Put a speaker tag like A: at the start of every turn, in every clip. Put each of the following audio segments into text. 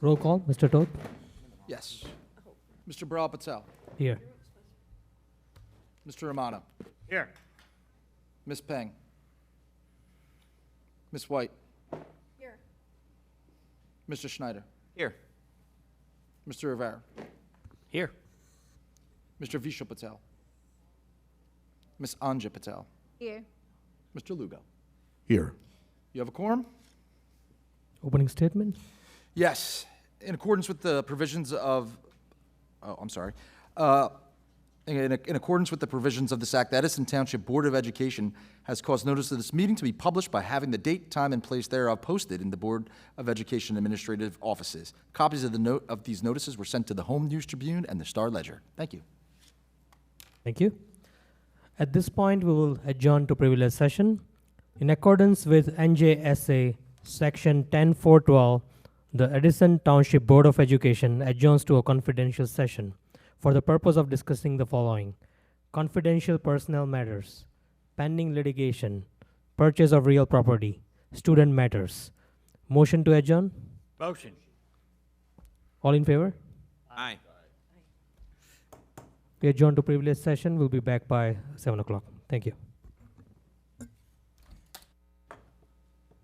A: Roll call, Mr. Toth.
B: Yes. Mr. Baral Patel.
A: Here.
B: Mr. Romano.
C: Here.
B: Ms. Peng. Ms. White.
D: Here.
B: Mr. Schneider.
C: Here.
B: Mr. Rivera.
C: Here.
B: Mr. Vishal Patel. Ms. Anja Patel.
D: Here.
B: Mr. Lugo.
E: Here.
B: You have a quorum?
A: Opening statement.
B: Yes. In accordance with the provisions of, in accordance with the provisions of this act, the Edison Township Board of Education has caused notice of this meeting to be published by having the date, time, and place thereof posted in the Board of Education administrative offices. Copies of these notices were sent to the Home News Tribune and the Star Ledger. Thank you.
A: Thank you. At this point, we will adjourn to privilege session. In accordance with NJSA Section 10412, the Edison Township Board of Education adjourns to a confidential session for the purpose of discussing the following: confidential personnel matters, pending litigation, purchase of real property, student matters. Motion to adjourn?
C: Motion.
A: All in favor?
C: Aye.
A: We adjourn to privilege session. We'll be back by 7 o'clock. Thank you.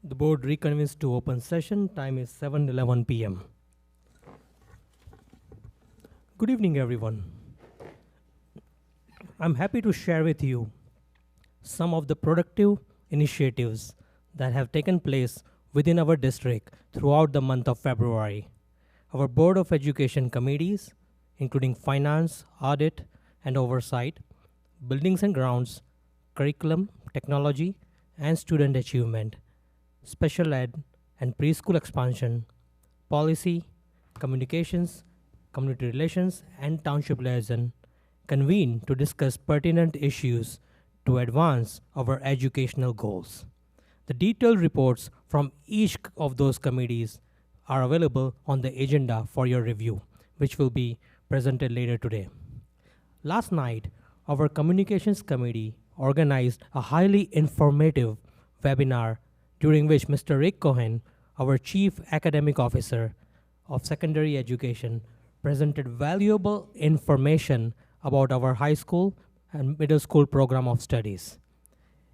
A: The board reconvenes to open session. Time is 7:11 p.m. Good evening, everyone. I'm happy to share with you some of the productive initiatives that have taken place within our district throughout the month of February. Our Board of Education committees, including finance, audit, and oversight, buildings and grounds, curriculum, technology, and student achievement, special ed and preschool expansion, policy, communications, community relations, and township liaison, convene to discuss pertinent issues to advance our educational goals. The detailed reports from each of those committees are available on the agenda for your review, which will be presented later today. Last night, our Communications Committee organized a highly informative webinar during which Mr. Rick Cohen, our Chief Academic Officer of Secondary Education, presented valuable information about our high school and middle school program of studies,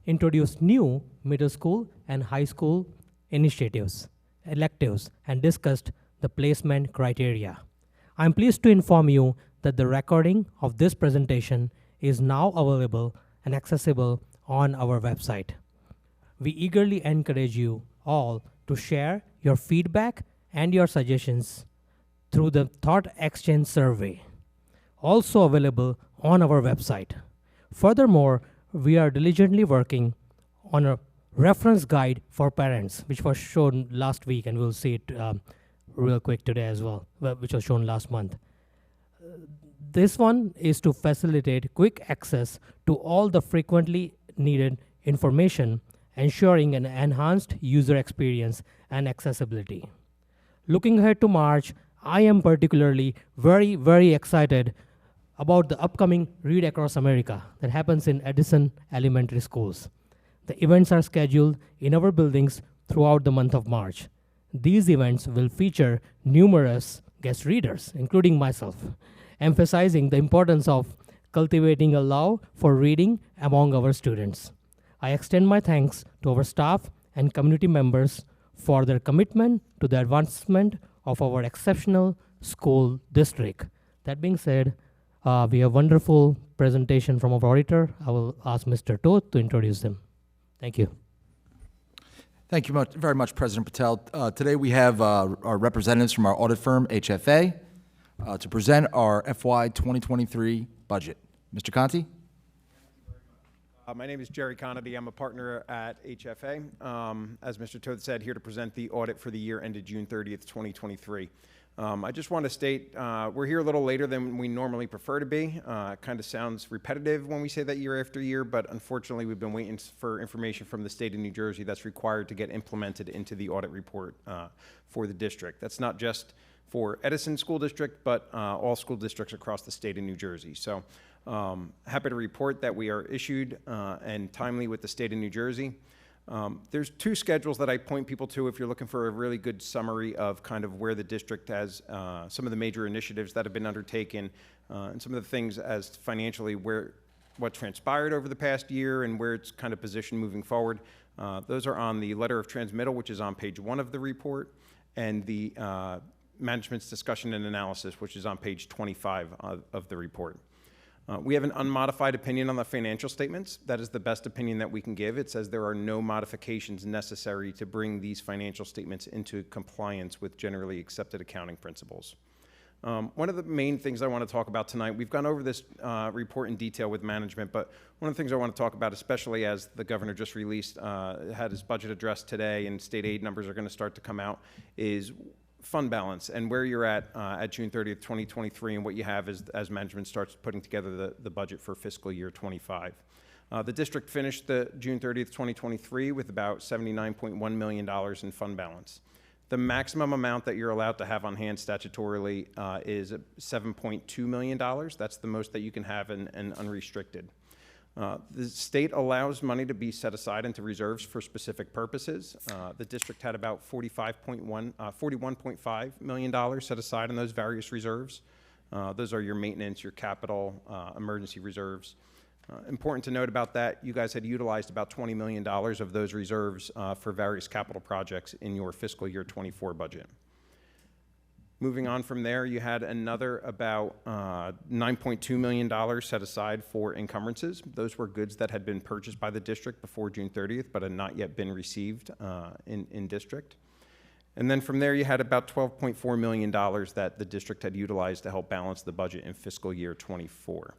A: introduced new middle school and high school initiatives, electives, and discussed the placement criteria. I'm pleased to inform you that the recording of this presentation is now available and accessible on our website. We eagerly encourage you all to share your feedback and your suggestions through the Thought Exchange survey, also available on our website. Furthermore, we are diligently working on a reference guide for parents, which was shown last week, and we'll see it real quick today as well, which was shown last month. This one is to facilitate quick access to all the frequently needed information, ensuring an enhanced user experience and accessibility. Looking ahead to March, I am particularly very, very excited about the upcoming Read Across America that happens in Edison Elementary Schools. The events are scheduled in our buildings throughout the month of March. These events will feature numerous guest readers, including myself, emphasizing the importance of cultivating a love for reading among our students. I extend my thanks to our staff and community members for their commitment to the advancement of our exceptional school district. That being said, we have a wonderful presentation from our auditor. I will ask Mr. Toth to introduce them. Thank you.
B: Thank you very much, President Patel. Today we have our representatives from our audit firm, HFA, to present our FY 2023 budget. Mr. Conti?
F: My name is Jerry Conity. I'm a partner at HFA. As Mr. Toth said, here to present the audit for the year ended June 30th, 2023. I just want to state we're here a little later than we normally prefer to be. It kind of sounds repetitive when we say that year after year, but unfortunately we've been waiting for information from the state of New Jersey that's required to get implemented into the audit report for the district. That's not just for Edison School District, but all school districts across the state of New Jersey. So happy to report that we are issued and timely with the state of New Jersey. There's two schedules that I point people to if you're looking for a really good summary of kind of where the district has some of the major initiatives that have been undertaken and some of the things as financially what transpired over the past year and where it's kind of positioned moving forward. Those are on the letter of transmittal, which is on page 1 of the report, and the management's discussion and analysis, which is on page 25 of the report. We have an unmodified opinion on the financial statements. That is the best opinion that we can give. It says there are no modifications necessary to bring these financial statements into compliance with generally accepted accounting principles. One of the main things I want to talk about tonight, we've gone over this report in detail with management, but one of the things I want to talk about, especially as the governor just released, had his budget address today and state aid numbers are going to start to come out, is fund balance and where you're at June 30th, 2023, and what you have as management starts putting together the budget for fiscal year 25. The district finished the June 30th, 2023 with about $79.1 million in fund balance. The maximum amount that you're allowed to have on hand statutorily is $7.2 million. That's the most that you can have in unrestricted. The state allows money to be set aside into reserves for specific purposes. The district had about $41.5 million set aside in those various reserves. Those are your maintenance, your capital, emergency reserves. Important to note about that, you guys had utilized about $20 million of those reserves for various capital projects in your fiscal year 24 budget. Moving on from there, you had another about $9.2 million set aside for encumbrances. Those were goods that had been purchased by the district before June 30th, but had not yet been received in district. And then from there, you had about $12.4 million that the district had utilized to help balance the budget in fiscal year 24.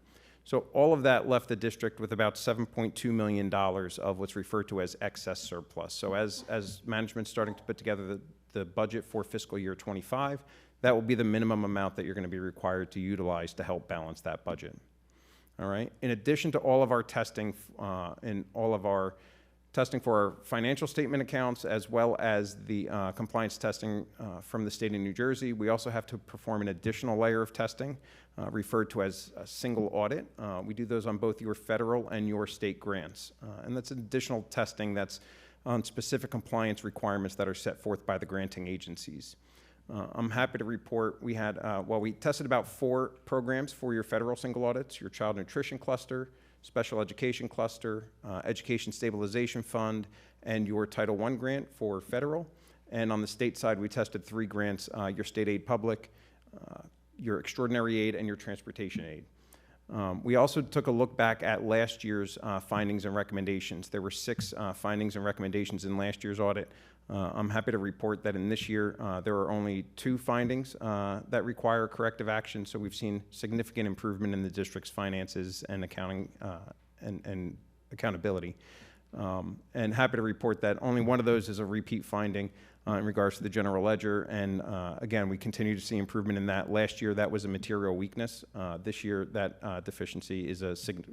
F: So all of that left the district with about $7.2 million of what's referred to as excess surplus. So as management's starting to put together the budget for fiscal year 25, that will be the minimum amount that you're going to be required to utilize to help balance that budget. All right. In addition to all of our testing and all of our testing for our financial statement accounts, as well as the compliance testing from the state of New Jersey, we also have to perform an additional layer of testing referred to as a single audit. We do those on both your federal and your state grants. And that's additional testing that's on specific compliance requirements that are set forth by the granting agencies. I'm happy to report we had, we tested about 4 programs for your federal single audits, your child nutrition cluster, special education cluster, education stabilization fund, and your Title I grant for federal. And on the state side, we tested 3 grants, your state aid public, your extraordinary aid, and your transportation aid. We also took a look back at last year's findings and recommendations. There were 6 findings and recommendations in last year's audit. I'm happy to report that in this year, there are only 2 findings that require corrective action. So we've seen significant improvement in the district's finances and accounting and accountability. And happy to report that only one of those is a repeat finding in regards to the general ledger. And again, we continue to see improvement in that. Last year, that was a material weakness. This year, that deficiency is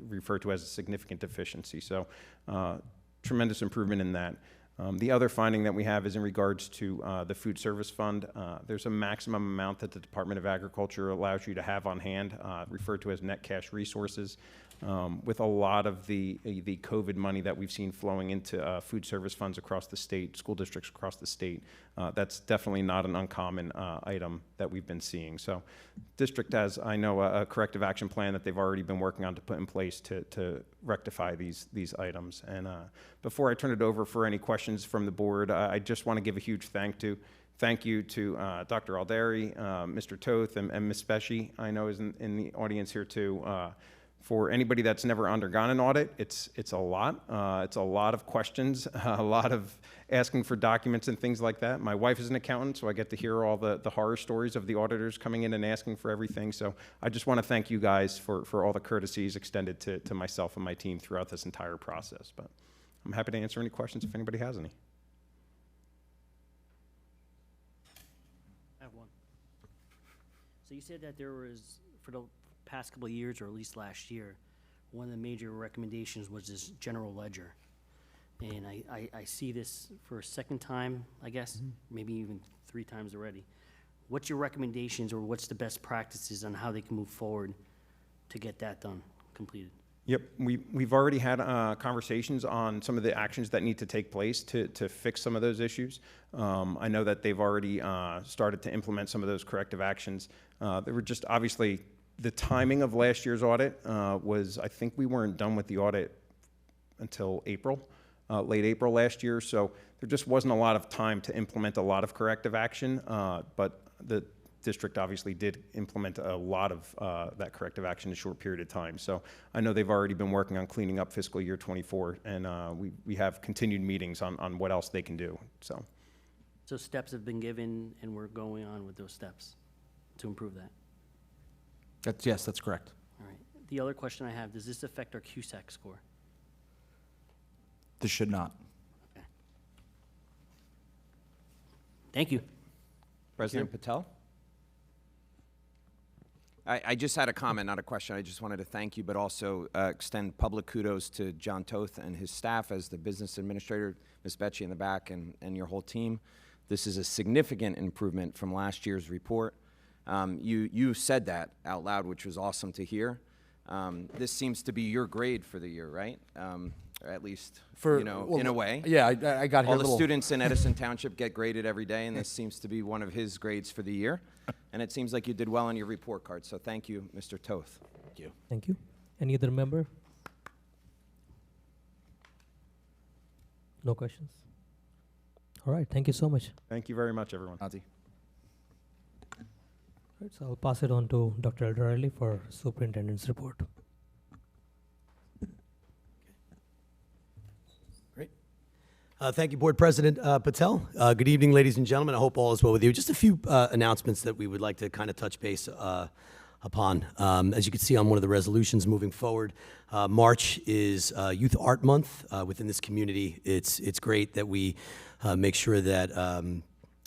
F: referred to as a significant deficiency. So tremendous improvement in that. The other finding that we have is in regards to the food service fund. There's a maximum amount that the Department of Agriculture allows you to have on hand, referred to as net cash resources. With a lot of the COVID money that we've seen flowing into food service funds across the state, school districts across the state, that's definitely not an uncommon item that we've been seeing. So district has, I know, a corrective action plan that they've already been working on to put in place to rectify these items. And before I turn it over for any questions from the board, I just want to give a huge thank you to Dr. Alderi, Mr. Toth, and Ms. Spesci, I know is in the audience here too. For anybody that's never undergone an audit, it's a lot. It's a lot of questions, a lot of asking for documents and things like that. My wife is an accountant, so I get to hear all the horror stories of the auditors coming in and asking for everything. So I just want to thank you guys for all the courtesies extended to myself and my team throughout this entire process. But I'm happy to answer any questions if anybody has any.
C: I have one. So you said that there was, for the past couple of years, or at least last year, one of the major recommendations was this general ledger. And I see this for a second time, I guess, maybe even 3 times already. What's your recommendations, or what's the best practices on how they can move forward to get that done, completed?
F: Yep, we've already had conversations on some of the actions that need to take place to fix some of those issues. I know that they've already started to implement some of those corrective actions. They were just obviously the timing of last year's audit was, I think we weren't done with the audit until April, late April last year. So there just wasn't a lot of time to implement a lot of corrective action, but the district obviously did implement a lot of that corrective action in a short period of time. So I know they've already been working on cleaning up fiscal year 24, and we have continued meetings on what else they can do. So
C: steps have been given, and we're going on with those steps to improve that.
B: Yes, that's correct.
C: All right. The other question I have, does this affect our CUSAC score?
B: This should not.
C: Okay. Thank you.
D: President Patel? I just had a comment, not a question. I just wanted to thank you, but also extend public kudos to John Toth and his staff as the business administrator, Ms. Becci in the back, and your whole team. This is a significant improvement from last year's report. You said that out loud, which was awesome to hear. This seems to be your grade for the year, right? Or at least,
B: Well,
D: in a way.
B: Yeah, I got here
D: All
B: a
D: the
B: little.
D: students in Edison Township get graded every day, and this seems to be one of his grades for the year. And it seems like you did well on your report card, so thank you, Mr. Toth.
B: Thank you.
A: Thank you. Any other member? No questions? All right, thank you so much.
F: thank you very much, everyone.
B: Monty.
A: Right, so I'll pass it on to Dr. Elderelli for superintendent's report.
E: Great. Thank you, Board President Patel. Good evening, ladies and gentlemen. I hope all is well with you. Just a few announcements that we would like to kind of touch base upon. As you can see on one of the resolutions moving forward, March is Youth Art Month within this community. It's great that we make sure that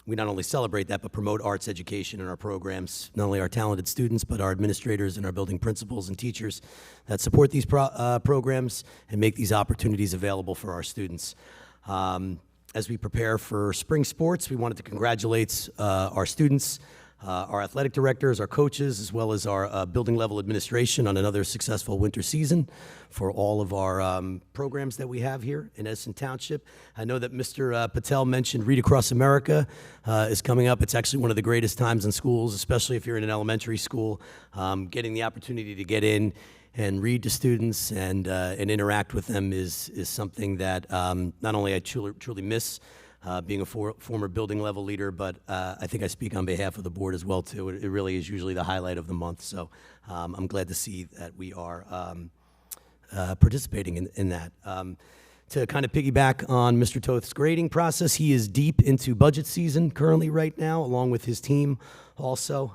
E: we not only celebrate that, but promote arts education in our programs, not only our talented students, but our administrators and our building principals and teachers that support these programs and make these opportunities available for our students. As we prepare for spring sports, we wanted to congratulate our students, our athletic directors, our coaches, as well as our building level administration on another successful winter season for all of our programs that we have here in Edison Township. I know that Mr. Patel mentioned Read Across America is coming up. It's actually one of the greatest times in schools, especially if you're in an elementary school. Getting the opportunity to get in and read to students and interact with them is something that not only I truly miss, being a former building level leader, but I think I speak on behalf of the board as well too. It really is usually the highlight of the month, so I'm glad to see that we are participating in that. To kind of piggyback on Mr. Toth's grading process, he is deep into budget season currently right now, along with his team also.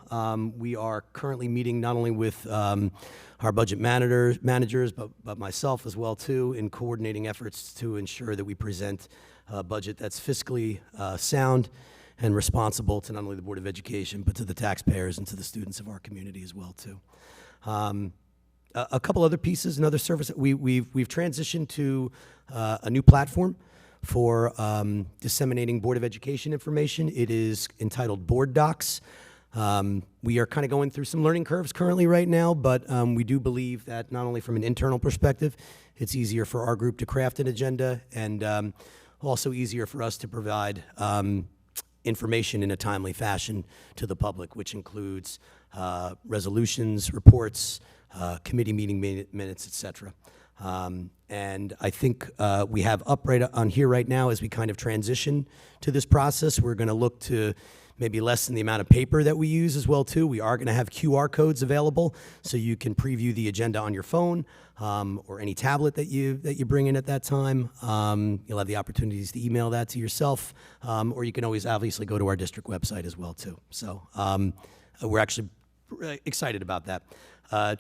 E: We are currently meeting not only with our budget managers, but myself as well too, in coordinating efforts to ensure that we present a budget that's fiscally sound and responsible to not only the Board of Education, but to the taxpayers and to the students of our community as well too. A couple other pieces, another service that we've transitioned to a new platform for disseminating Board of Education information. It is entitled Board Docs. We are kind of going through some learning curves currently right now, but we do believe that not only from an internal perspective, it's easier for our group to craft an agenda and also easier for us to provide information in a timely fashion to the public, which includes resolutions, reports, committee meeting minutes, et cetera. And I think we have up right on here right now as we kind of transition to this process, we're going to look to maybe lessen the amount of paper that we use as well too. We are going to have QR codes available so you can preview the agenda on your phone or any tablet that you bring in at that time. You'll have the opportunities to email that to yourself, or you can always obviously go to our district website as well too. So we're actually excited about that.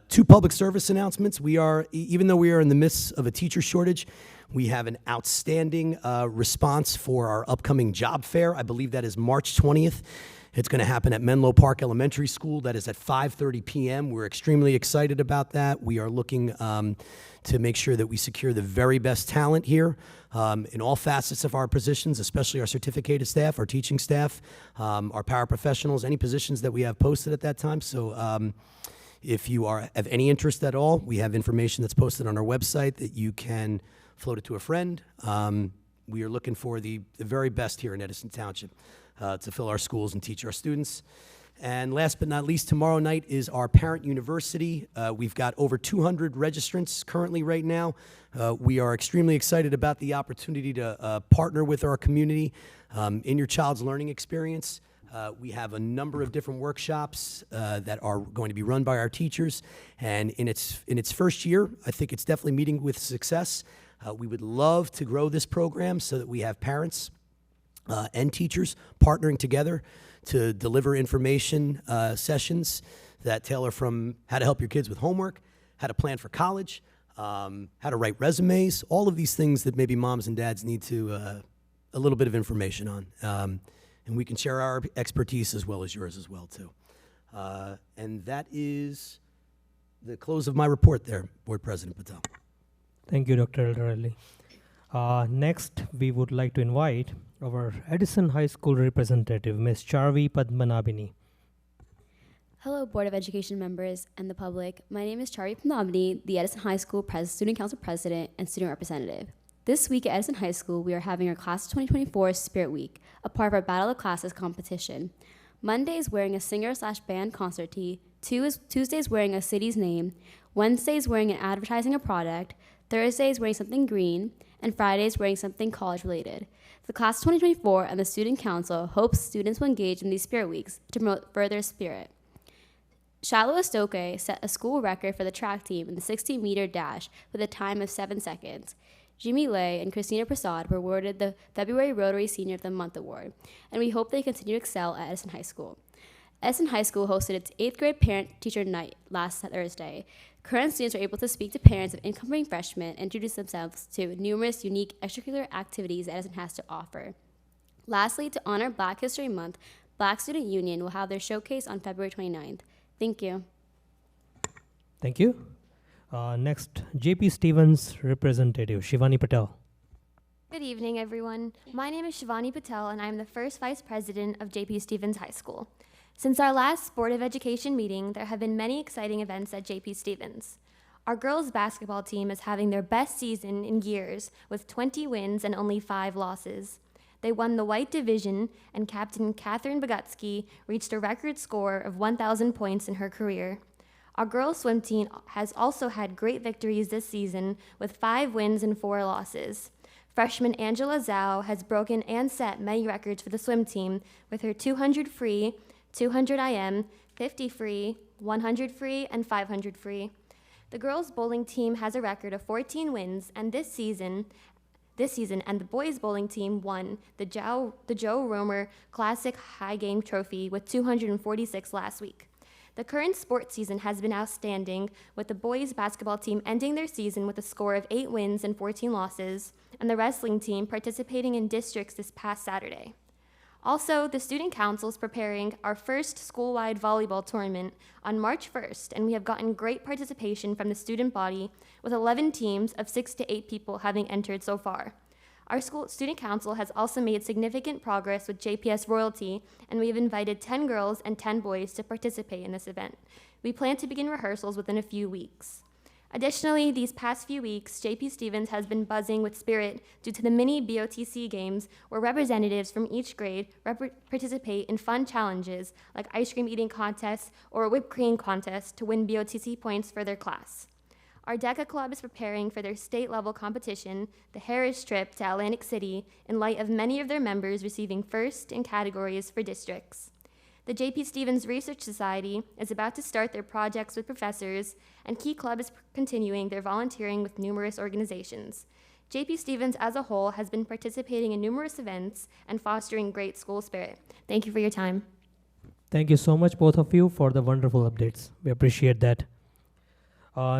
E: Two public service announcements. We are, even though we are in the midst of a teacher shortage, we have an outstanding response for our upcoming job fair. I believe that is March 20th. It's going to happen at Menlo Park Elementary School. That is at 5:30 p.m. We're extremely excited about that. We are looking to make sure that we secure the very best talent here in all facets of our positions, especially our certificated staff, our teaching staff, our paraprofessionals, any positions that we have posted at that time. So If you have any interest at all, we have information that's posted on our website that you can float it to a friend. We are looking for the very best here in Edison Township to fill our schools and teach our students. And last but not least, tomorrow night is our parent university. We've got over 200 registrants currently right now. We are extremely excited about the opportunity to partner with our community in your child's learning experience. We have a number of different workshops that are going to be run by our teachers. And in its first year, I think it's definitely meeting with success. We would love to grow this program so that we have parents and teachers partnering together to deliver information sessions that tailor from how to help your kids with homework, how to plan for college, how to write resumes, all of these things that maybe moms and dads need to a little bit of information on. And we can share our expertise as well as yours as well, too. And that is the close of my report there, Board President Patel.
A: Thank you, Dr. Elderelli. Next, we would like to invite our Edison High School representative, Ms. Charvi Padmanabhini.
G: Hello, Board of Education members and the public. My name is Charvi Padmanabhini, the Edison High School Student Council President and Student Representative. This week at Edison High School, we are having our Class of 2024 Spirit Week, a part of our Battle of Classes competition. Monday is wearing a singer/band concert tee, Tuesday is wearing a city's name, Wednesday is wearing an advertising a product, Thursday is wearing something green, and Friday is wearing something college-related. The Class of 2024 and the Student Council hopes students will engage in these Spirit Weeks to promote further spirit. Shiloh Estoke set a school record for the track team in the 60-meter dash with a time of 7 seconds. Jimmy Lay and Christina Prasad were awarded the February Rotary Senior of the Month Award, and we hope they continue to excel at Edison High School. Edison High School hosted its 8th grade parent-teacher night last Thursday. Current students are able to speak to parents of incoming freshmen and introduce themselves to numerous unique extracurricular activities that Edison has to offer. Lastly, to honor Black History Month, Black Student Union will have their showcase on February 29th. Thank you.
A: Thank you. Next, JP Stevens representative, Shivani Patel.
H: Good evening, everyone. My name is Shivani Patel, and I'm the first Vice President of JP Stevens High School. Since our last Board of Education meeting, there have been many exciting events at JP Stevens. Our girls' basketball team is having their best season in years with 20 wins and only 5 losses. They won the White Division, and Captain Catherine Bogutsky reached a record score of 1,000 points in her career. Our girls' swim team has also had great victories this season with 5 wins and 4 losses. Freshman Angela Zhao has broken and set many records for the swim team with her 200 free, 200 IM, 50 free, 100 free, and 500 free. The girls' bowling team has a record of 14 wins, and this season, and the boys' bowling team won the Joe Romer Classic High Game Trophy with 246 last week. The current sports season has been outstanding, with the boys' basketball team ending their season with a score of 8 wins and 14 losses, and the wrestling team participating in districts this past Saturday. Also, the Student Council is preparing our first school-wide volleyball tournament on March 1st, and we have gotten great participation from the student body, with 11 teams of 6 to 8 people having entered so far. Our school Student Council has also made significant progress with JPS Royalty, and we have invited 10 girls and 10 boys to participate in this event. We plan to begin rehearsals within a few weeks. Additionally, these past few weeks, JP Stevens has been buzzing with spirit due to the mini BOTC games, where representatives from each grade participate in fun challenges like ice cream eating contests or a whipped cream contest to win BOTC points for their class. Our DECA Club is preparing for their state-level competition, the Harris trip to Atlantic City, in light of many of their members receiving first in categories for districts. The JP Stevens Research Society is about to start their projects with professors, and Key Club is continuing their volunteering with numerous organizations. JP Stevens as a whole has been participating in numerous events and fostering great school spirit. Thank you for your time.
A: Thank you so much, both of you, for the wonderful updates. We appreciate that.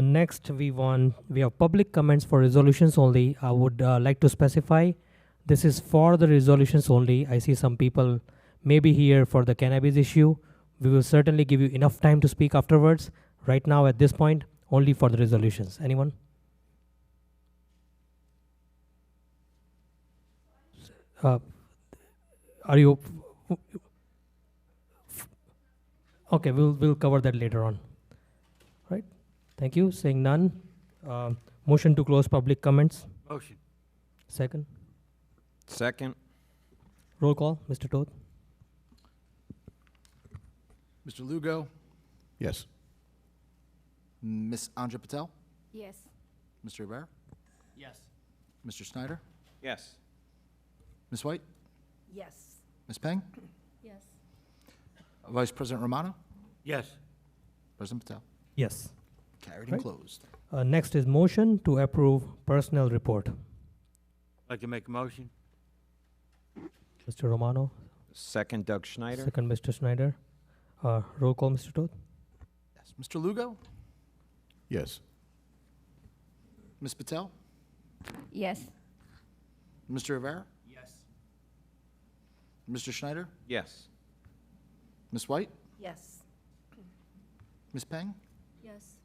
A: Next, we have public comments for resolutions only. I would like to specify this is for the resolutions only. I see some people may be here for the cannabis issue. We will certainly give you enough time to speak afterwards. Right now, at this point, only for the resolutions. Anyone? Are you? Okay, we'll cover that later on. Thank you. Saying none. Motion to close public comments.
I: Motion.
A: Second.
D: Second.
A: Roll call. Mr. Toth.
B: Mr. Lugo,
I: Yes.
B: Ms. Anja Patel,
G: Yes.
B: Mr. Rivera,
C: Yes.
B: Mr. Snyder,
D: Yes.
B: Ms. White,
G: Yes.
B: Ms. Peng,
G: Yes.
B: Vice President Romano,
I: Yes.
B: President Patel.
A: Yes.
B: Carried
A: Right.
B: and closed.
A: Next is motion to approve personnel report.
I: Like to make a motion?
A: Mr. Romano.
D: Second, Doug Schneider.
A: Second, Mr. Schneider. Roll call, Mr. Toth.
B: Yes. Mr. Lugo,
I: Yes.
B: Ms. Patel,
G: Yes.
B: Mr. Rivera,
C: Yes.
B: Mr. Schneider,
D: Yes.
B: Ms. White,
G: Yes.
B: Ms. Peng,
G: Yes.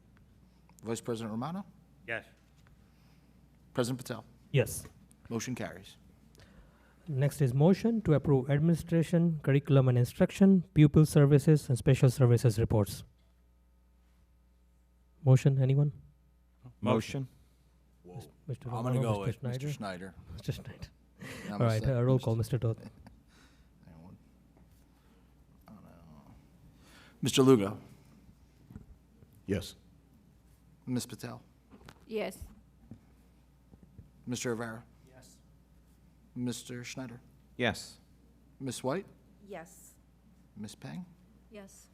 B: Vice President Romano,
I: Yes.
B: President Patel.
A: Yes.
B: Motion carries.
A: Next is motion to approve administration, curriculum and instruction, pupil services, and special services reports. Motion, anyone?
D: Motion.
A: Mr.
B: I'm
A: Romano,
B: going to go
A: Mr.
B: with
A: Schneider?
B: Mr. Schneider.
A: Mr. Schneider.
B: I'm
A: All
B: a
A: right,
B: second,
A: roll
B: Mr.
A: call, Mr. Toth.
B: Mr. Lugo,
I: Yes.
B: Ms. Patel,
G: Yes.
B: Mr. Rivera,
C: Yes.
B: Mr. Schneider,
D: Yes.
B: Ms. White,
G: Yes.
B: Ms. Peng,
G: Yes.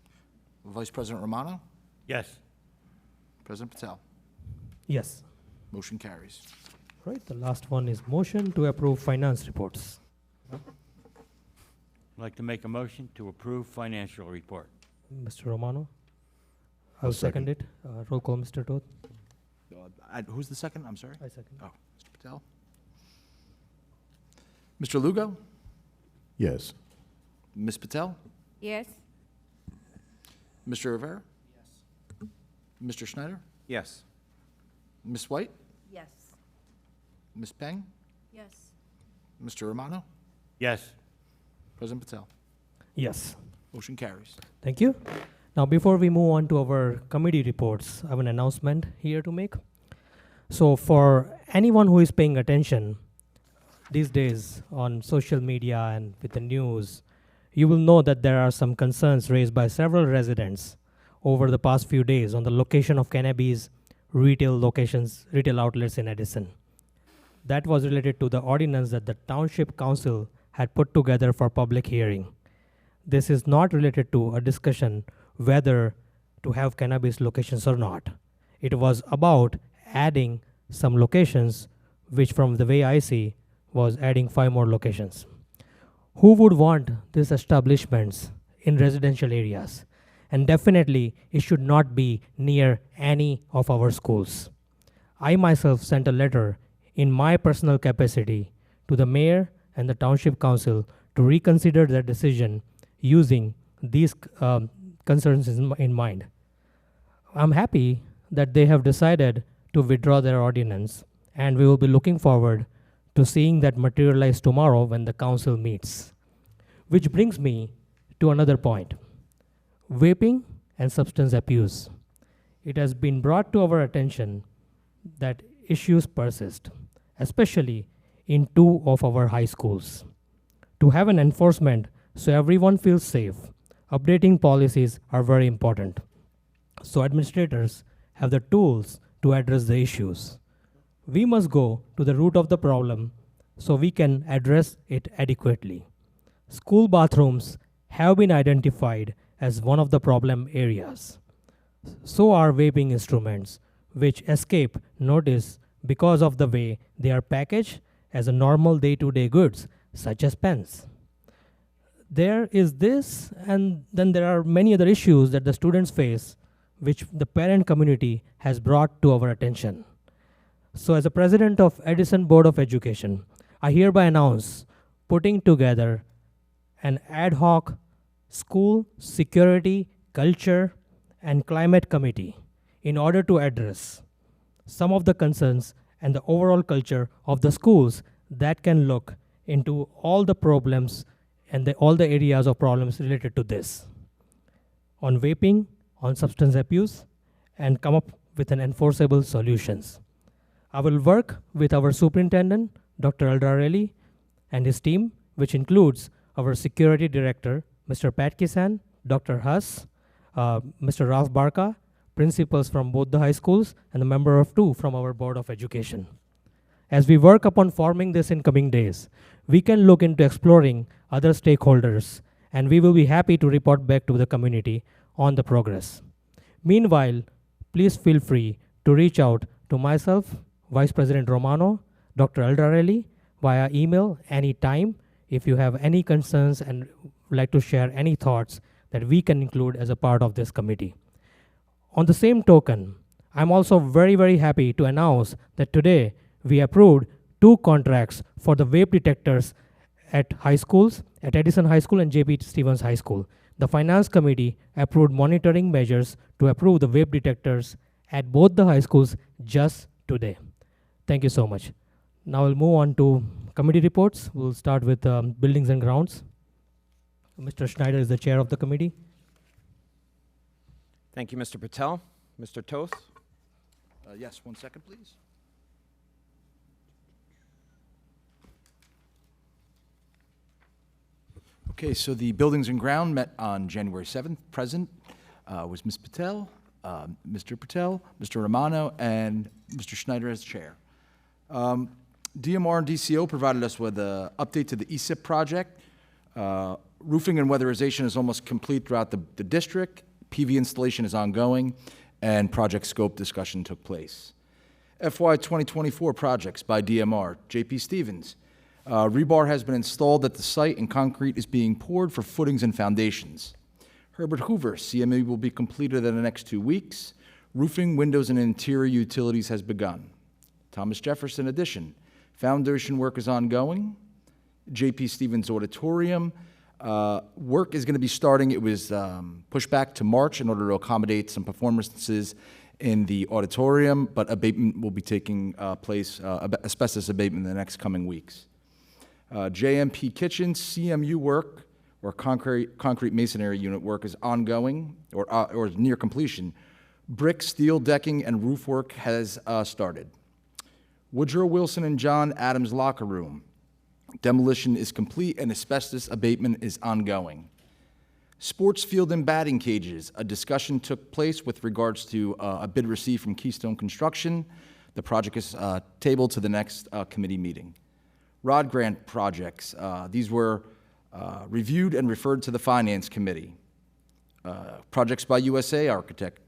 B: Vice President Romano,
I: Yes.
B: President Patel.
A: Yes.
B: Motion carries.
A: Right, the last one is motion to approve finance reports.
I: Like to make a motion to approve financial report.
A: Mr. Romano?
I: I'll
A: I'll second it. Roll call, Mr. Toth.
B: Who's the second? I'm sorry.
A: I second.
B: Oh, Mr. Patel. Mr. Lugo,
I: Yes.
B: Ms. Patel,
G: Yes.
B: Mr. Rivera,
C: Yes.
B: Mr. Schneider,
D: Yes.
B: Ms. White,
G: Yes.
B: Ms. Peng,
G: Yes.
B: Mr. Romano,
I: Yes.
B: President Patel.
A: Yes.
B: Motion carries.
A: Thank you. Now, before we move on to our committee reports, I have an announcement here to make. So, for anyone who is paying attention these days on social media and with the news, you will know that there are some concerns raised by several residents over the past few days on the location of cannabis retail outlets in Edison. That was related to the ordinance that the Township Council had put together for public hearing. This is not related to a discussion whether to have cannabis locations or not. It was about adding some locations, which from the way I see, was adding 5 more locations. Who would want these establishments in residential areas? And definitely, it should not be near any of our schools. I myself sent a letter in my personal capacity to the mayor and the township council to reconsider their decision using these concerns in mind. I'm happy that they have decided to withdraw their ordinance, and we will be looking forward to seeing that materialize tomorrow when the council meets. Which brings me to another point. Vaping and substance abuse. It has been brought to our attention that issues persist, especially in 2 of our high schools. To have an enforcement so everyone feels safe, updating policies are very important. So administrators have the tools to address the issues. We must go to the root of the problem so we can address it adequately. School bathrooms have been identified as one of the problem areas. So are vaping instruments, which escape notice because of the way they are packaged as a normal day-to-day goods, such as pens. There is this, and then there are many other issues that the students face, which the parent community has brought to our attention. So as a president of Edison Board of Education, I hereby announce putting together an ad hoc school security, culture, and climate committee in order to address some of the concerns and the overall culture of the schools that can look into all the problems and all the areas of problems related to this, on vaping, on substance abuse, and come up with an enforceable solutions. I will work with our superintendent, Dr. Eldarelli, and his team, which includes our security director, Mr. Pat Kisan, Dr. Huss, Mr. Ralph Barca, principals from both the high schools, and a member of 2 from our Board of Education. As we work upon forming this in coming days, we can look into exploring other stakeholders, and we will be happy to report back to the community on the progress. Meanwhile, please feel free to reach out to myself, Vice President Romano, Dr. Eldarelli, via email anytime if you have any concerns and would like to share any thoughts that we can include as a part of this committee. On the same token, I'm also very, very happy to announce that today we approved 2 contracts for the vape detectors at high schools, at Edison High School and J.P. Stevens High School. The Finance Committee approved monitoring measures to approve the vape detectors at both the high schools just today. Thank you so much. Now we'll move on to committee reports. We'll start with Buildings and Grounds. Mr. Schneider is the chair of the committee.
D: Thank you, Mr. Patel. Mr. Toth?
B: Yes, 1 second, please. Okay, so the Buildings and Ground met on January 7th. Present was Ms. Patel, Mr. Patel, Mr. Romano, and Mr. Schneider as chair. DMR and DCO provided us with an update to the ESIP project. Roofing and weatherization is almost complete throughout the district. PV installation is ongoing, and project scope discussion took place. FY 2024 projects by DMR, JP Stevens. Rebar has been installed at the site and concrete is being poured for footings and foundations. Herbert Hoover, CME will be completed in the next 2 weeks. Roofing, windows, and interior utilities has begun. Thomas Jefferson Addition, foundation work is ongoing. JP Stevens Auditorium, work is going to be starting. It was pushed back to March in order to accommodate some performances in the auditorium, but abatement will be taking place, asbestos abatement in the next coming weeks. JMP Kitchen, CMU work, or concrete masonry unit work is ongoing or is near completion. Brick, steel decking, and roof work has started. Woodrow Wilson and John Adams locker room. Demolition is complete and asbestos abatement is ongoing. Sports field and batting cages. A discussion took place with regards to a bid received from Keystone Construction. The project is tabled to the next committee meeting. Rod grant projects. These were reviewed and referred to the Finance Committee. Projects by USA Architects.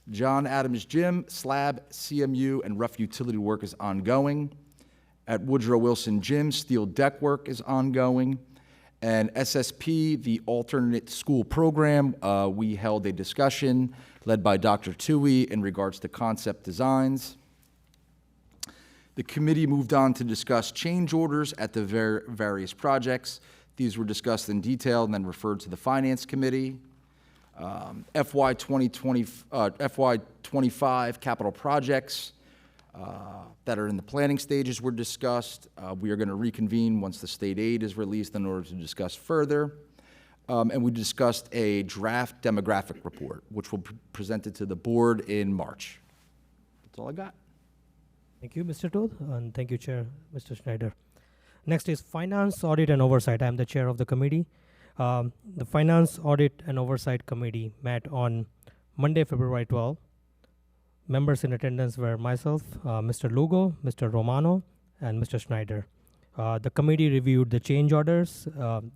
B: John Adams Gym, slab, CMU, and rough utility work is ongoing. At Woodrow Wilson Gym, steel deck work is ongoing. And SSP, the alternate school program, we held a discussion led by Dr. Tui in regards to concept designs. The committee moved on to discuss change orders at the various projects. These were discussed in detail and then referred to the Finance Committee. FY 25 capital projects that are in the planning stages were discussed. We are going to reconvene once the state aid is released in order to discuss further. And we discussed a draft demographic report, which will be presented to the board in March. That's all I got.
A: Thank you, Mr. Toth, and thank you, Chair, Mr. Schneider. Next is Finance, Audit, and Oversight. I am the chair of the committee. The Finance, Audit, and Oversight Committee met on Monday, February 12. Members in attendance were myself, Mr. Lugo, Mr. Romano, and Mr. Schneider. The committee reviewed the change orders.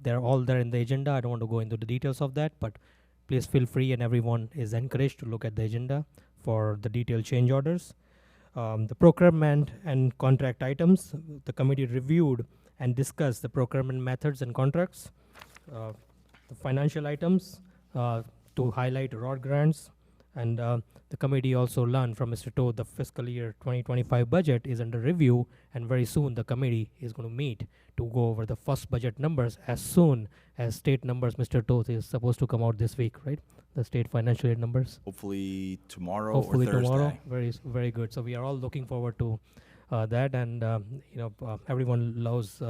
A: They're all there in the agenda. I don't want to go into the details of that, but please feel free, and everyone is encouraged to look at the agenda for the detailed change orders. The procurement and contract items, the committee reviewed and discussed the procurement methods and contracts. The financial items to highlight ROD grants, and the committee also learned from Mr. Toth the fiscal year 2025 budget is under review, and very soon the committee is going to meet to go over the first budget numbers as soon as state numbers. Mr. Toth is supposed to come out this week, right? The state financial aid numbers.
B: Hopefully tomorrow
A: Hopefully
B: or Thursday.
A: tomorrow. Very good. So we are all looking forward to that, and everyone loves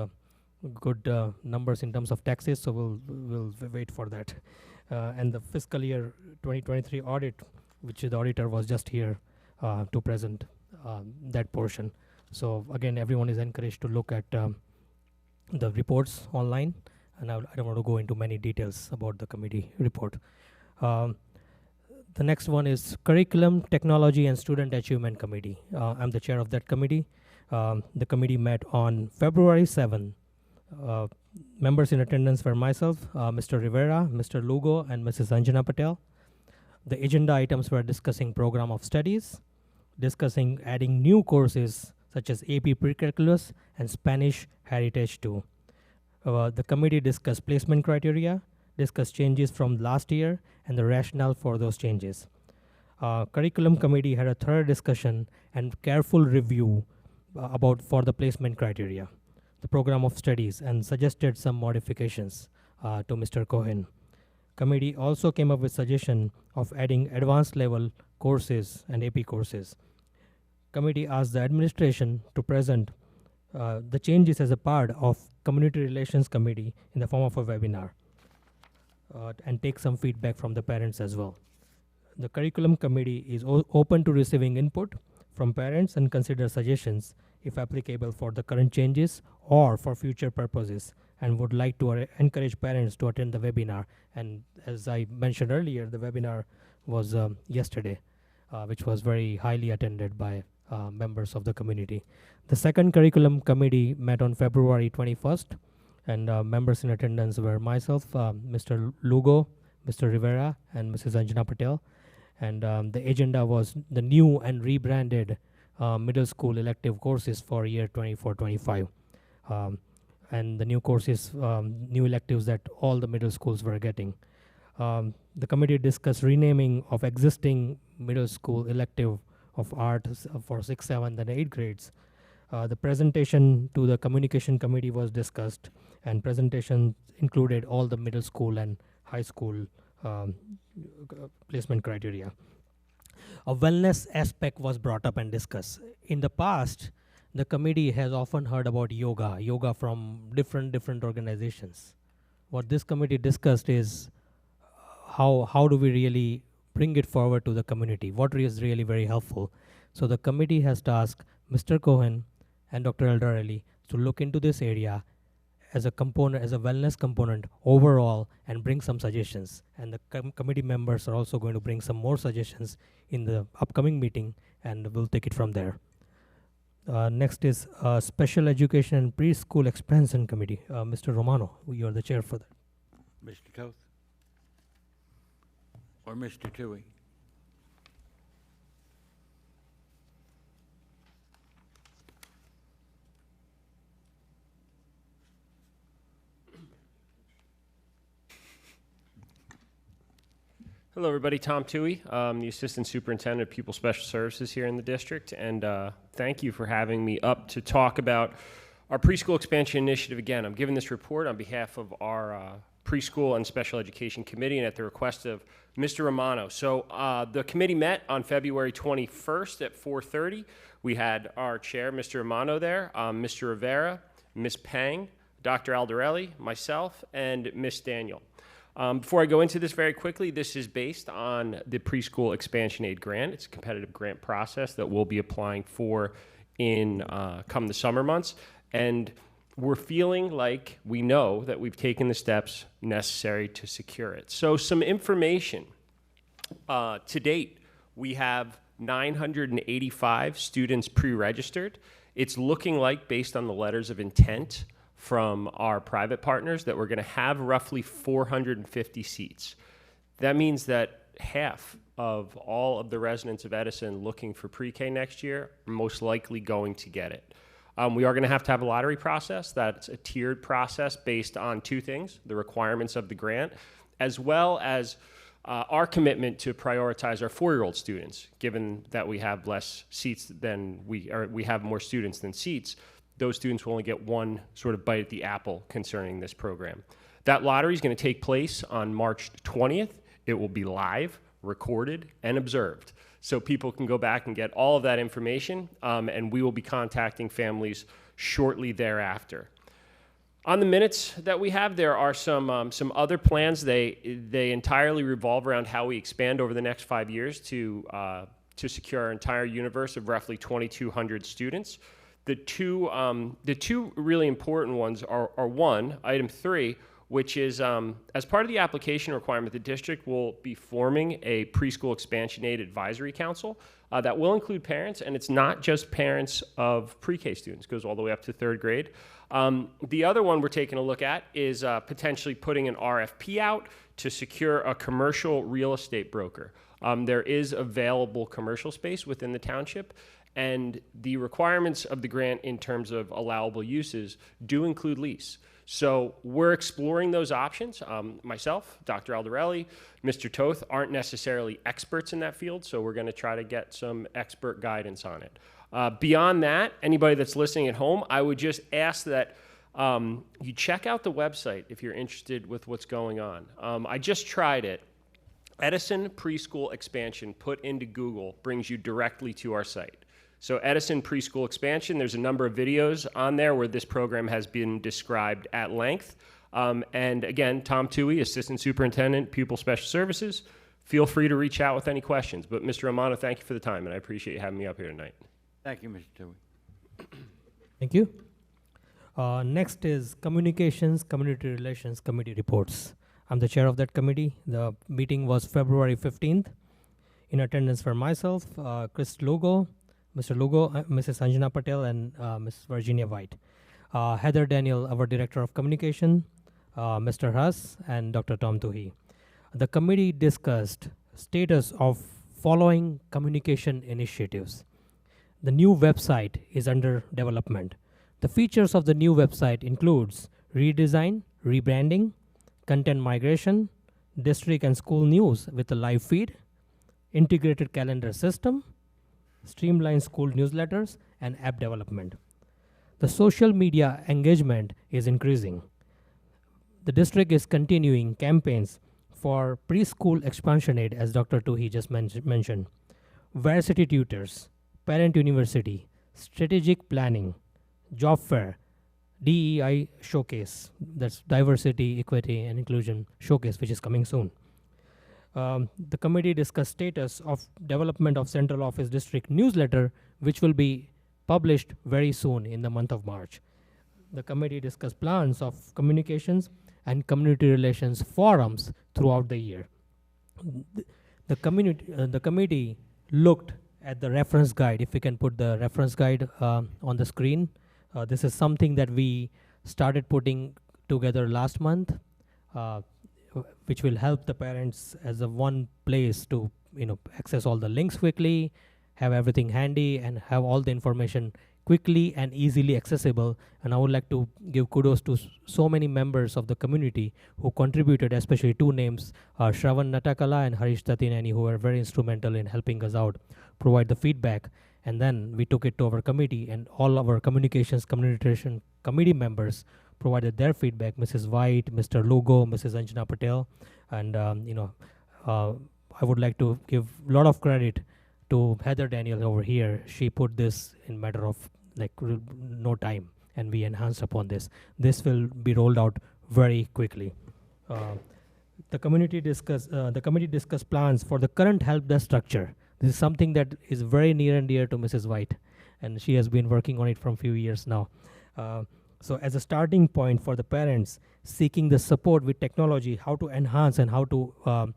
A: good numbers in terms of taxes. So we'll wait for that. And the fiscal year 2023 audit which the auditor was just here to present that portion. So again, everyone is encouraged to look at the reports online, and I don't want to go into many details about the committee report. The next one is Curriculum, Technology, and Student Achievement Committee. I'm the chair of that committee. The committee met on February 7. Members in attendance were myself, Mr. Rivera, Mr. Lugo, and Mrs. Anjana Patel. The agenda items were discussing program of studies, discussing adding new courses such as AP Pre-Calculus and Spanish Heritage 2. The committee discussed placement criteria, discussed changes from last year, and the rationale for those changes. Curriculum committee had a thorough discussion and careful review for the placement criteria, the program of studies, and suggested some modifications to Mr. Cohen. Committee also came up with suggestion of adding advanced level courses and AP courses. Committee asked the administration to present the changes as a part of Community Relations Committee in the form of a webinar and take some feedback from the parents as well. The Curriculum Committee is open to receiving input from parents and consider suggestions if applicable for the current changes or for future purposes, and would like to encourage parents to attend the webinar. And as I mentioned earlier, the webinar was yesterday, which was very highly attended by members of the community. The second Curriculum Committee met on February 21st, and members in attendance were myself, Mr. Lugo, Mr. Rivera, and Mrs. Anjana Patel. And the agenda was the new and rebranded middle school elective courses for year 24-25. And the new courses, new electives that all the middle schools were getting. The committee discussed renaming of existing middle school elective of art for 6th, 7th, and 8th grades. The presentation to the communication committee was discussed, and presentation included all the middle school and high school placement criteria. A wellness aspect was brought up and discussed. In the past, the committee has often heard about yoga from different organizations. What this committee discussed is how do we really bring it forward to the community? What is really very helpful? So the committee has tasked Mr. Cohen and Dr. Eldarelli to look into this area as a component, as a wellness component overall, and bring some suggestions. And the committee members are also going to bring some more suggestions in the upcoming meeting, and we'll take it from there. Next is Special Education and Preschool Expansion Committee. Mr. Romano, you are the chair for that.
I: Mr. Toth? Or Mr. Toohey?
J: Hello, everybody. Tom Toohey. I'm the Assistant Superintendent of Pupil Special Services here in the district, and thank you for having me up to talk about our preschool expansion initiative again. I'm giving this report on behalf of our Preschool and Special Education Committee and at the request of Mr. Romano. So the committee met on February 21st at 4:30. We had our chair, Mr. Romano, there, Mr. Rivera, Ms. Pang, Dr. Aldarelli, myself, and Ms. Daniel. Before I go into this very quickly, this is based on the Preschool Expansion Aid Grant. It's a competitive grant process that we'll be applying for in come the summer months. And we're feeling like we know that we've taken the steps necessary to secure it. So some information. To date, we have 985 students pre-registered. It's looking like, based on the letters of intent from our private partners, that we're going to have roughly 450 seats. That means that half of all of the residents of Edison looking for pre-K next year are most likely going to get it. We are going to have a lottery process. That's a tiered process based on two things: the requirements of the grant, as well as our commitment to prioritize our 4-year-old students. Given that we have less seats than we have more students than seats, those students will only get one sort of bite at the apple concerning this program. That lottery is going to take place on March 20th. It will be live, recorded, and observed. So people can go back and get all of that information, and we will be contacting families shortly thereafter. On the minutes that we have, there are some other plans. They entirely revolve around how we expand over the next 5 years to secure our entire universe of roughly 2,200 students. The two really important ones are one, item 3, which is as part of the application requirement, the district will be forming a preschool expansion aid advisory council that will include parents, and it's not just parents of pre-K students, it goes all the way up to 3rd grade. The other one we're taking a look at is potentially putting an RFP out to secure a commercial real estate broker. There is available commercial space within the township, and the requirements of the grant in terms of allowable uses do include lease. So we're exploring those options. Myself, Dr. Aldarelli, Mr. Toth aren't necessarily experts in that field, so we're going to try to get some expert guidance on it. Beyond that, anybody that's listening at home, I would just ask that you check out the website if you're interested with what's going on. I just tried it. Edison Preschool Expansion put into Google brings you directly to our site. So Edison Preschool Expansion, there's a number of videos on there where this program has been described at length. And again, Tom Toohey, Assistant Superintendent, Pupil Special Services, feel free to reach out with any questions. But Mr. Romano, thank you for the time, and I appreciate you having me up here tonight.
I: Thank you, Mr. Toohey.
A: Thank you. Next is Communications, Community Relations Committee reports. I'm the chair of that committee. The meeting was February 15th. In attendance for myself, Chris Lugo, Mr. Lugo, Mrs. Anjana Patel, and Ms. Virginia White. Heather Daniel, our Director of Communication, Mr. Huss, and Dr. Tom Toohey. The committee discussed status of following communication initiatives. The new website is under development. The features of the new website includes redesign, rebranding, content migration, district and school news with a live feed, integrated calendar system, streamlined school newsletters, and app development. The social media engagement is increasing. The district is continuing campaigns for preschool expansion aid, as Dr. Toohey just mentioned, varsity tutors, parent university, strategic planning, job fair, DEI showcase, that's diversity, equity, and inclusion showcase, which is coming soon. The committee discussed status of development of central office district newsletter, which will be published very soon in the month of March. The committee discussed plans of communications and community relations forums throughout the year. The committee looked at the reference guide. If we can put the reference guide on the screen. This is something that we started putting together last month, which will help the parents as a one place to access all the links quickly, have everything handy, and have all the information quickly and easily accessible. And I would like to give kudos to so many members of the community who contributed, especially 2 names, Shravan Natakala and Harish Tatineni, who were very instrumental in helping us out, provide the feedback. And then we took it to our committee, and all our communications communication committee members provided their feedback. Mrs. White, Mr. Lugo, Mrs. Anjana Patel, and I would like to give a lot of credit to Heather Daniel over here. She put this in matter of no time, and we enhanced upon this. This will be rolled out very quickly. The committee discussed plans for the current help desk structure. This is something that is very near and dear to Mrs. White, and she has been working on it for a few years now. So as a starting point for the parents seeking the support with technology, how to enhance and how to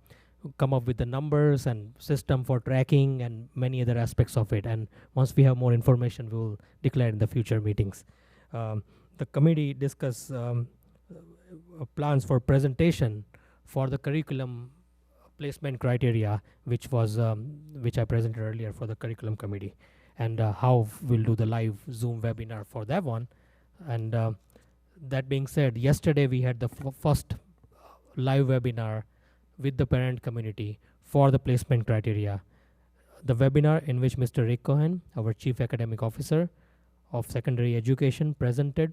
A: come up with the numbers and system for tracking and many other aspects of it. And once we have more information, we will declare in the future meetings. The committee discussed plans for presentation for the curriculum placement criteria, which I presented earlier for the curriculum committee, and how we'll do the live Zoom webinar for that one. And that being said, yesterday we had the first live webinar with the parent community for the placement criteria. The webinar in which Mr. Rick Cohen, our Chief Academic Officer of Secondary Education, presented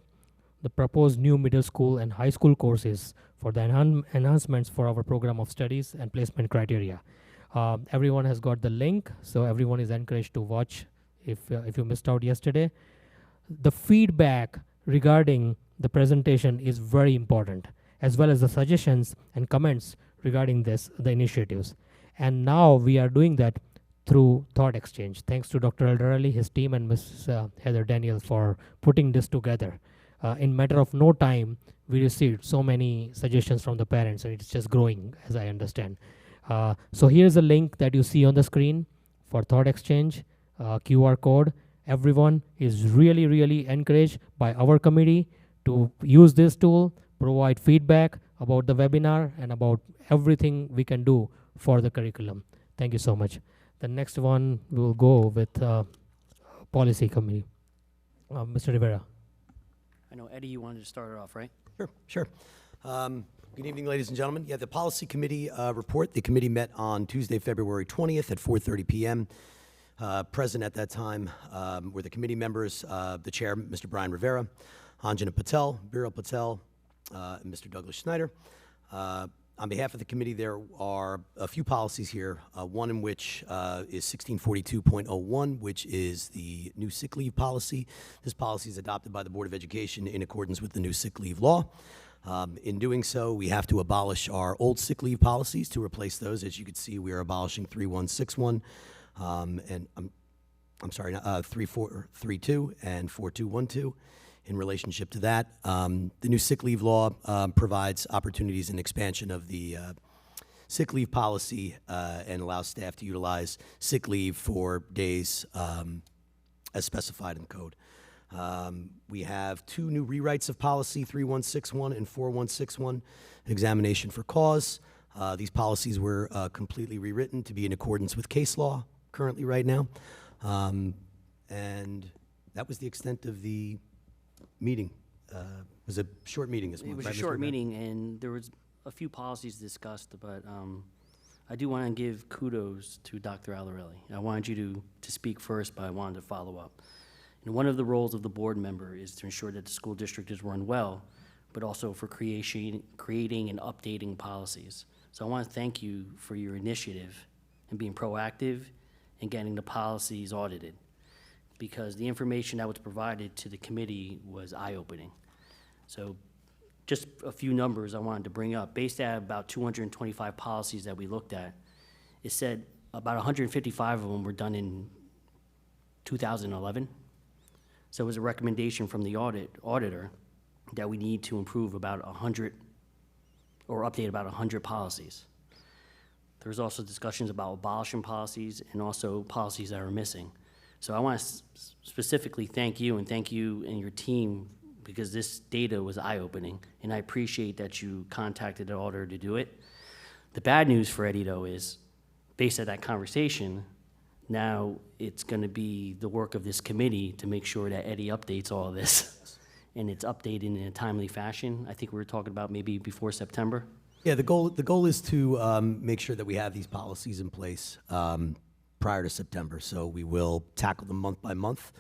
A: the proposed new middle school and high school courses for the enhancements for our program of studies and placement criteria. Everyone has got the link, so everyone is encouraged to watch if you missed out yesterday. The feedback regarding the presentation is very important, as well as the suggestions and comments regarding the initiatives. And now we are doing that through thought exchange. Thanks to Dr. Elderali, his team, and Ms. Heather Daniels for putting this together. In matter of no time, we received so many suggestions from the parents, and it's just growing, as I understand. So here's a link that you see on the screen for thought exchange, QR code. Everyone is really, really encouraged by our committee to use this tool, provide feedback about the webinar, and about everything we can do for the curriculum. Thank you so much. The next one, we will go with policy committee. Mr. Rivera.
C: I know, Eddie, you wanted to start it off, right?
E: Sure. Good evening, ladies and gentlemen. Yeah, the policy committee report. The committee met on Tuesday, February 20th at 4:30 p.m. Present at that time were the committee members, the chair, Mr. Brian Rivera, Anjana Patel, Viral Patel, and Mr. Douglas Schneider. On behalf of the committee, there are a few policies here, one in which is 1642.01, which is the new sick leave policy. This policy is adopted by the Board of Education in accordance with the new sick leave law. In doing so, we have to abolish our old sick leave policies to replace those. As you can see, we are abolishing 3161, and 3432 and 4212. In relationship to that, the new sick leave law provides opportunities and expansion of the sick leave policy and allows staff to utilize sick leave for days as specified in the code. We have two new rewrites of policy, 3161 and 4161, examination for cause. These policies were completely rewritten to be in accordance with case law currently right now. And that was the extent of the meeting. It was a short meeting this month.
C: It was
E: right,
C: a
E: Mr.
C: short
E: Rivera?
C: meeting, and there was a few policies discussed, but I do want to give kudos to Dr. Alderelli. I wanted you to speak first, but I wanted to follow up. And one of the roles of the board member is to ensure that the school district is run well, but also for creating and updating policies. So I want to thank you for your initiative and being proactive and getting the policies audited, because the information that was provided to the committee was eye-opening. So just a few numbers I wanted to bring up. Based at about 225 policies that we looked at, it said about 155 of them were done in 2011. So it was a recommendation from the auditor that we need to improve about 100 or update about 100 policies. There's also discussions about abolishing policies and also policies that are missing. So I want to specifically thank you and your team, because this data was eye-opening, and I appreciate that you contacted the auditor to do it. The bad news for Eddie, though, is based on that conversation, now it's going to be the work of this committee to make sure that Eddie updates all of this, and it's updated in a timely fashion. I think we were talking about maybe before September.
E: Yeah, the goal is to make sure that we have these policies in place prior to September. So we will tackle them month by month.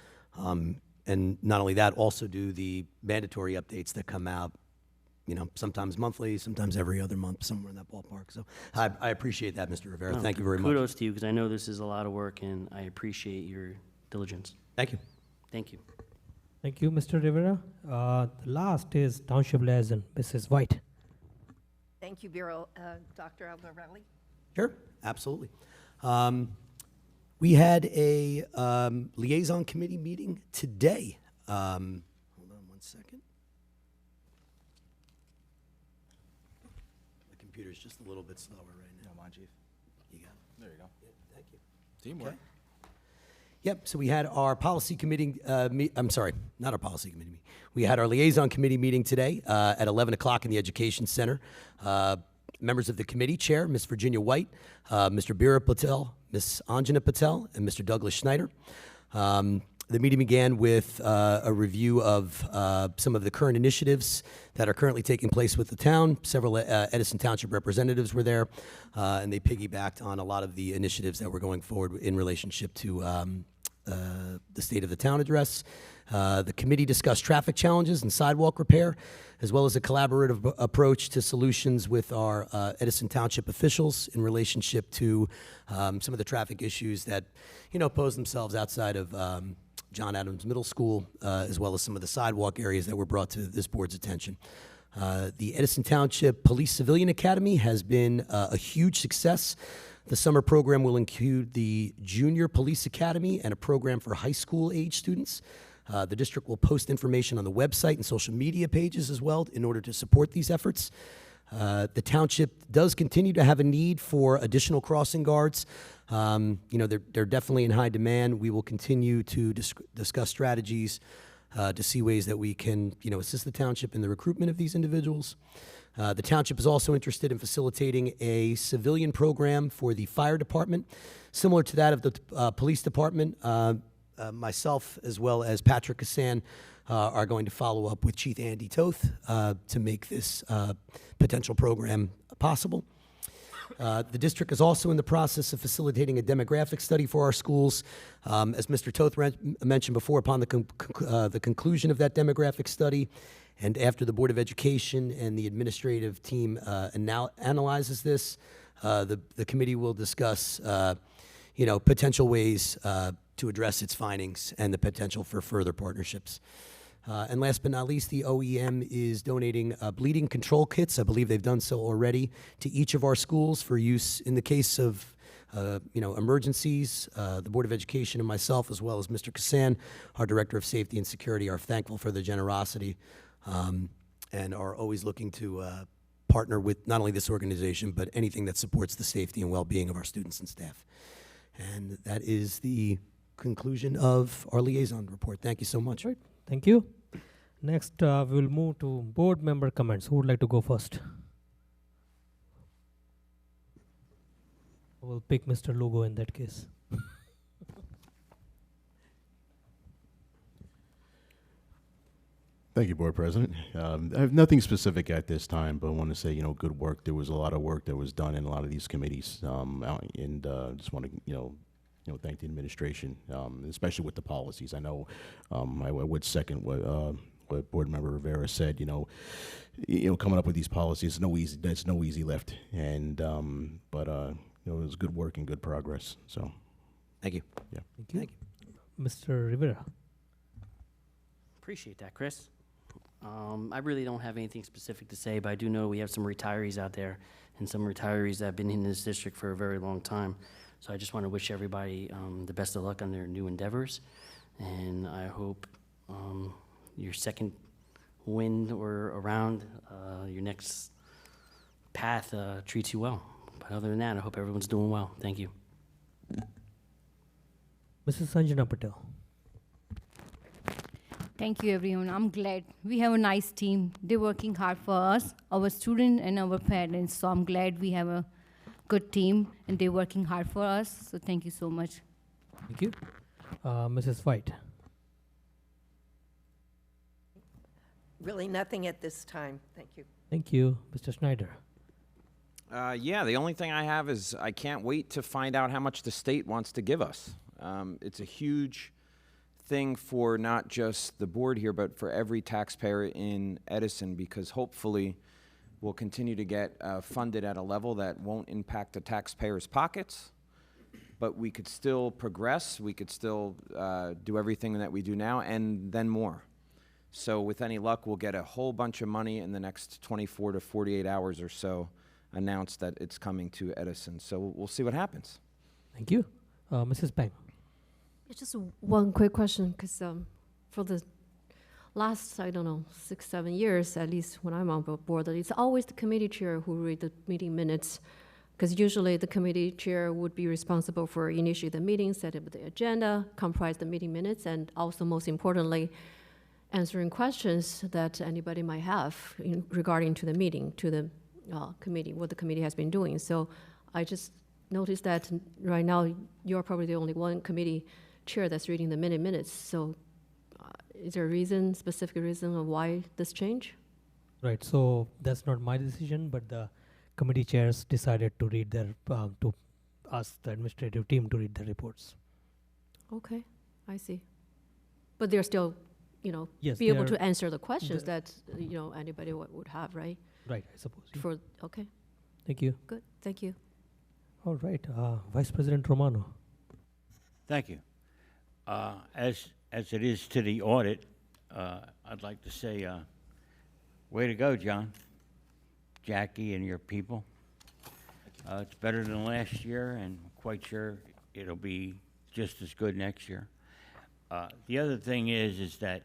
E: And not only that, also do the mandatory updates that come out, sometimes monthly, sometimes every other month, somewhere in that ballpark. So I appreciate that, Mr. Rivera.
C: No,
E: Thank you very much.
C: Kudos to you, because I know this is a lot of work, and I appreciate your diligence.
E: Thank you.
C: Thank you.
A: Thank you, Mr. Rivera. The last is Township Liaison, Mrs. White.
K: Thank you, Bureau. Dr. Alderelli.
E: Sure, absolutely. We had a liaison committee meeting today. Hold on one second. My computer's just a little bit slower right now.
B: No, mind, Chief.
E: You got it?
B: There you go.
E: Yeah, thank you.
B: Teamwork.
E: Okay. Yep, so we had our policy committee, I'm sorry, not our policy committee meeting. We had our liaison committee meeting today at 11 o'clock in the Education Center. Members of the committee, Chair, Ms. Virginia White, Mr. Bira Patel, Ms. Anjana Patel, and Mr. Douglas Schneider. The meeting began with a review of some of the current initiatives that are currently taking place with the town. Several Edison Township representatives were there, and they piggybacked on a lot of the initiatives that were going forward in relationship to the State of the Town address. The committee discussed traffic challenges and sidewalk repair, as well as a collaborative approach to solutions with our Edison Township officials in relationship to some of the traffic issues that, pose themselves outside of John Adams Middle School, as well as some of the sidewalk areas that were brought to this board's attention. The Edison Township Police Civilian Academy has been a huge success. The summer program will include the Junior Police Academy and a program for high school age students. The district will post information on the website and social media pages as well in order to support these efforts. The township does continue to have a need for additional crossing guards. They're definitely in high demand. We will continue to discuss strategies to see ways that we can, assist the township in the recruitment of these individuals. The township is also interested in facilitating a civilian program for the fire department, similar to that of the police department. Myself, as well as Patrick Kassan, are going to follow up with Chief Andy Toth to make this potential program possible. The district is also in the process of facilitating a demographic study for our schools. As Mr. Toth mentioned before, upon the conclusion of that demographic study, and after the Board of Education and the administrative team analyzes this, the committee will discuss, potential ways to address its findings and the potential for further partnerships. And last but not least, the OEM is donating bleeding control kits. I believe they've done so already to each of our schools for use in the case of emergencies. The Board of Education and myself, as well as Mr. Kassan, our Director of Safety and Security, are thankful for the generosity and are always looking to partner with not only this organization, but anything that supports the safety and well-being of our students and staff. And that is the conclusion of our liaison report. Thank you so much.
A: Right. Thank you. Next, we will move to board member comments. Who would like to go first? We'll pick Mr. Lugo in that case.
L: Thank you, Board President. I have nothing specific at this time, but I want to say, good work. There was a lot of work that was done in a lot of these committees, and just want to, thank the administration, especially with the policies. I know I would second what Board Member Rivera said. Coming up with these policies, that's no easy lift, and but it was good work and good progress. So,
E: thank you.
L: Yeah.
A: Thank you. Mr. Rivera.
C: Appreciate that, Chris. I really don't have anything specific to say, but I do know we have some retirees out there and some retirees that have been in this district for a very long time. So I just want to wish everybody the best of luck on their new endeavors. And I hope your second wind or around your next path treats you well. But other than that, I hope everyone's doing well. Thank you.
A: Mrs. Sanjana Patel.
M: Thank you, everyone. I'm glad we have a nice team. They're working hard for us, our students and our parents. So I'm glad we have a good team and they're working hard for us. So thank you so much.
A: Thank you. Mrs. White.
K: Really nothing at this time. Thank you.
A: Thank you. Mr. Schneider.
D: The only thing I have is I can't wait to find out how much the state wants to give us. It's a huge thing for not just the board here, but for every taxpayer in Edison, because hopefully we'll continue to get funded at a level that won't impact the taxpayers' pockets, but we could still progress, we could still do everything that we do now, and then more. So with any luck, we'll get a whole bunch of money in the next 24 to 48 hours or so, announced that it's coming to Edison. So we'll see what happens.
A: Thank you. Mrs. Peng.
N: Just one quick question, because for the last, 6, 7 years, at least when I'm on board, it's always the committee chair who read the meeting minutes, because usually the committee chair would be responsible for initiate the meeting, set up the agenda, comprise the meeting minutes, and also, most importantly, answering questions that anybody might have regarding to the meeting, to the committee, what the committee has been doing. So I just noticed that right now you're probably the only one committee chair that's reading the minutes. So is there a specific reason of why this change?
A: Right, so that's not my decision, but the committee chairs decided to read their, to ask the administrative team to read the reports.
N: Okay, I see. But they're still,
A: yes,
N: be able to answer the questions that, anybody would have, right?
A: Right, I suppose. Yeah.
N: Okay.
A: Thank you.
N: Good, thank you.
A: All right, Vice President Romano.
I: Thank you. As as it is to the audit, I'd like to say, way to go, John, Jackie, and your people. It's better than last year, and I'm quite sure it'll be just as good next year. The other thing is that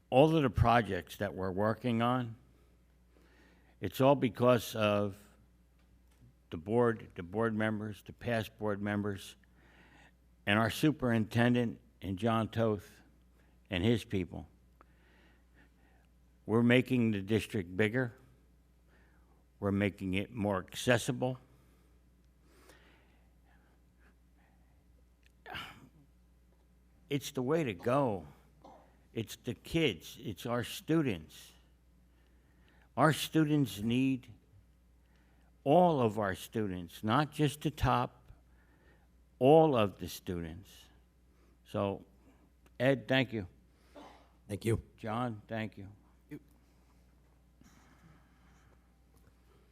I: all of the projects that we're working on, it's all because of the board members, the past board members, and our superintendent and John Toth and his people. We're making the district bigger. We're making it more accessible. It's the way to go. It's the kids. It's our students. Our students need all of our students, not just the top, all of the students. So, Ed, thank you.
E: Thank you.
I: John, thank you.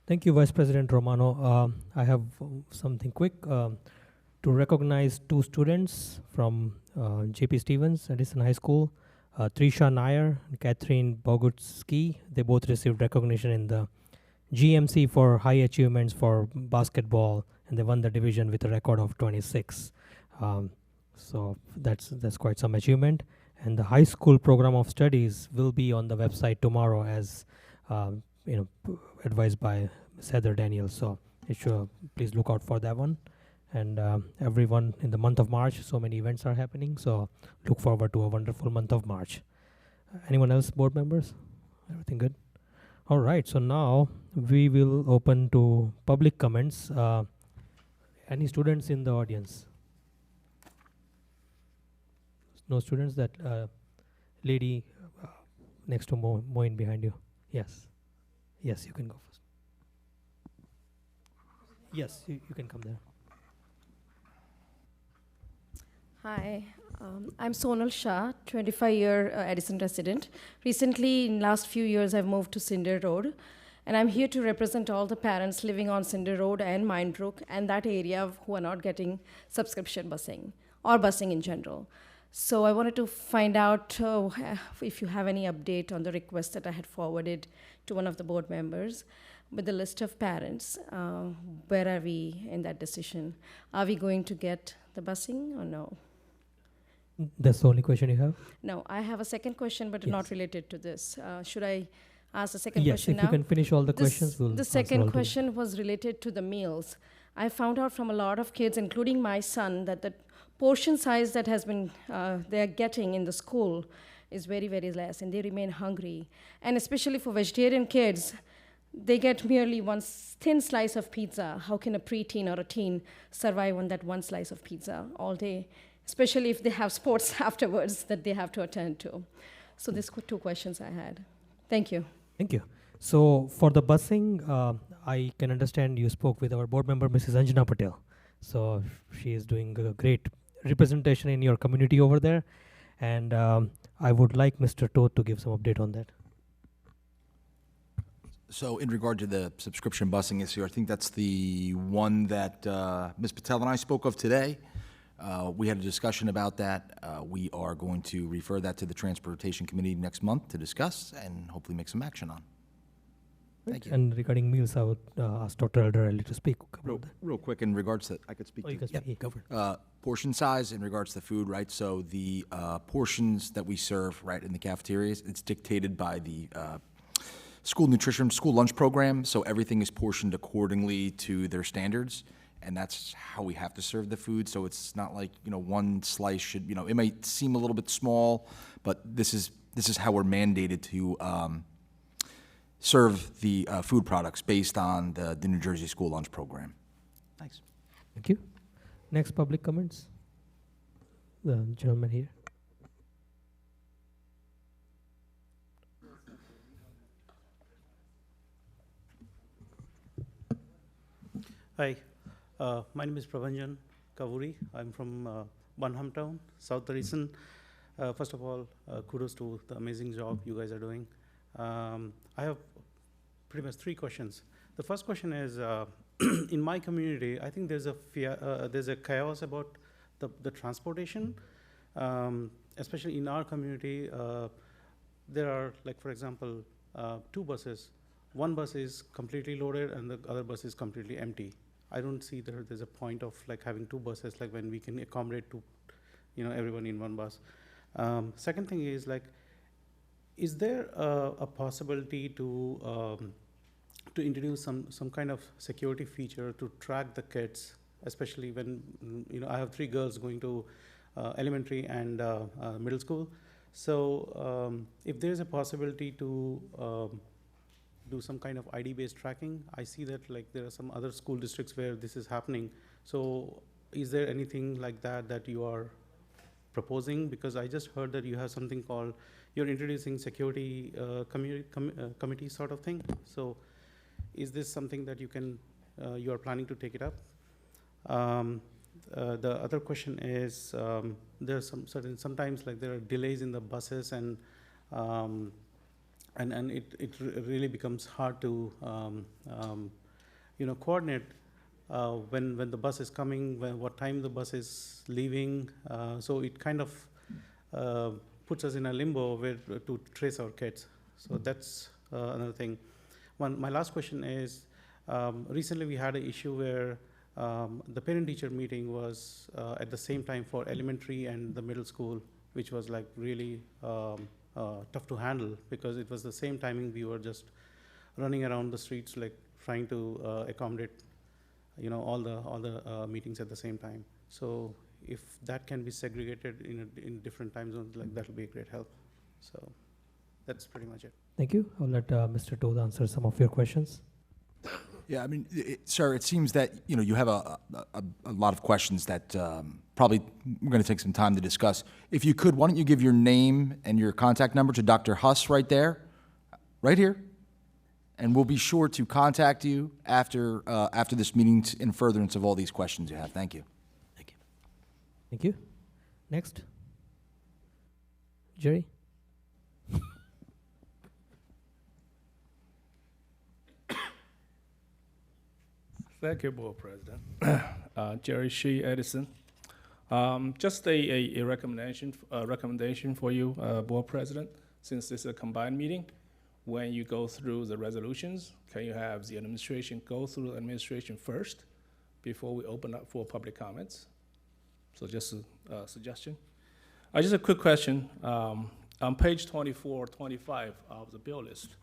A: Thank you, Vice President Romano. I have something quick to recognize two students from J.P. Stevens, Edison High School, Trisha Nair and Catherine Bogutsky. They both received recognition in the GMC for high achievements for basketball, and they won the division with a record of 26. So that's quite some achievement. And the high school program of studies will be on the website tomorrow, as advised by Ms. Heather Daniels. So please look out for that one. And everyone, in the month of March, so many events are happening. So look forward to a wonderful month of March. Anyone else, board members? Everything good? All right. So now we will open to public comments. Any students in the audience? No students? That lady next to Moin behind you. Yes. Yes, you can go first. Yes, you can come there.
O: Hi, I'm Sonal Shah, 25-year Edison resident. Recently, in last few years, I've moved to Cinder Road, and I'm here to represent all the parents living on Cinder Road and Mindbrook and that area who are not getting subscription busing or busing in general. So I wanted to find out if you have any update on the request that I had forwarded to one of the board members with the list of parents. Where are we in that decision? Are we going to get the busing or no?
A: That's the only question you have?
O: No, I have a second question, but
A: Yes.
O: not related to this. Should I ask the second
A: Yes,
O: question now?
A: if you can finish all the questions, we'll
O: The
A: answer all
O: second
A: to
O: question was related to the meals. I found out from a lot of kids, including my son, that the portion size that has been they're getting in the school is very, very less, and they remain hungry. And especially for vegetarian kids, they get merely one thin slice of pizza. How can a preteen or a teen survive on that one slice of pizza all day, especially if they have sports afterwards that they have to attend to? So these two questions I had. Thank you.
A: Thank you. So for the busing, I can understand you spoke with our board member, Mrs. Anjana Patel. So she is doing a great representation in your community over there. And I would like Mr. Toth to give some update on that.
B: So in regard to the subscription busing issue, I think that's the one that Ms. Patel and I spoke of today. We had a discussion about that. We are going to refer that to the Transportation Committee next month to discuss and hopefully make some action on. Thank you.
A: And regarding meals, I would ask Dr. Elderelli to speak about that.
B: Real quick, in regards to, I could speak
A: Oh,
B: to
A: you can speak. Yeah, go for it.
B: portion size in regards to food, right? So the portions that we serve, right, in the cafeterias, it's dictated by the school nutrition, school lunch program. So everything is portioned accordingly to their standards, and that's how we have to serve the food. So it's not like, one slice should, it might seem a little bit small, but this is how we're mandated to serve the food products based on the New Jersey school lunch program. Thanks.
A: Thank you. Next public comments. The gentleman here.
P: Hi, my name is Prabhanjan Kavuri. I'm from Bunham Town, South Edison. First of all, kudos to the amazing job you guys are doing. I have pretty much 3 questions. The first question is, in my community, I think there's a chaos about the transportation, especially in our community, there are, like, for example, 2 buses. One bus is completely loaded and the other bus is completely empty. I don't see there's a point of like having 2 buses, like when we can accommodate everyone in one bus. Second thing is, like, is there a possibility to introduce some kind of security feature to track the kids, especially when I have 3 girls going to elementary and middle school. So if there's a possibility to do some kind of ID-based tracking, I see that like there are some other school districts where this is happening. So is there anything like that you are proposing? Because I just heard that you have something called, you're introducing security committee sort of thing. So is this something that you are planning to take it up? The other question is, there's sometimes like there are delays in the buses and it really becomes hard to coordinate when the bus is coming, what time the bus is leaving. So it kind of puts us in a limbo where to trace our kids. So that's another thing. My last question is, recently we had an issue where the parent-teacher meeting was at the same time for elementary and the middle school, which was like really tough to handle because it was the same timing. We were just running around the streets, like trying to accommodate, all the meetings at the same time. So if that can be segregated in different time zones, like that will be a great help. So that's pretty much it.
A: Thank you. I'll let Mr. Toth answer some of your questions.
B: Yeah, I mean, sir, it seems that, you have a lot of questions that probably we're going to take some time to discuss. If you could, why don't you give your name and your contact number to Dr. Huss right there, right here, and we'll be sure to contact you after this meeting in furtherance of all these questions you have. Thank you.
E: Thank you.
A: Thank you. Next. Jerry?
Q: Thank you, Board President. Jerry Shee, Edison. Just a recommendation for you, Board President. Since this is a combined meeting, when you go through the resolutions, can you have the administration go through the administration first before we open up for public comments? So just a suggestion. Just a quick question. On page 24, 25 of the bill list,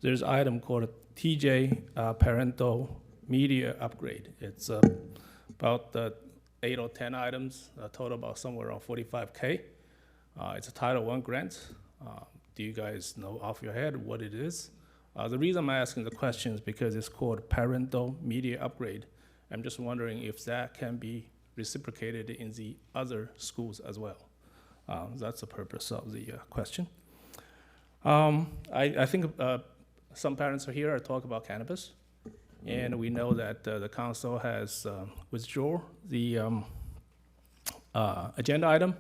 Q: there's an item called TJ parental media upgrade. It's about 8 or 10 items, a total about somewhere around $45K. It's a Title I grant. Do you guys know off your head what it is? The reason I'm asking the question is because it's called parental media upgrade. I'm just wondering if that can be reciprocated in the other schools as well. That's the purpose of the question. I think some parents are here to talk about cannabis. And we know that the council has withdrawn the agenda item.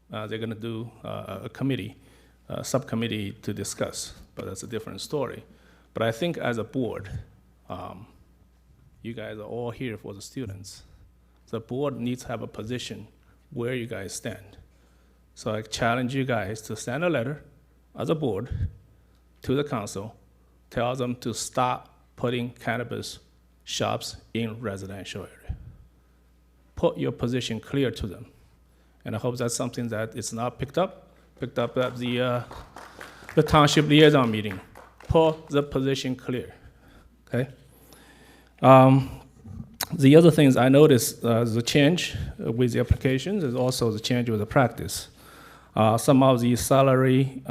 Q: They're going to do a subcommittee to discuss, but that's a different story. But I think as a board, you guys are all here for the students. The board needs to have a position where you guys stand. So I challenge you guys to send a letter as a board to the council, tell them to stop putting cannabis shops in residential area. Put your position clear to them. And I hope that's something that is not picked up at the township liaison meeting. Put the position clear, okay? The other things I noticed, the change with the applications is also the change with the practice. Some of the salary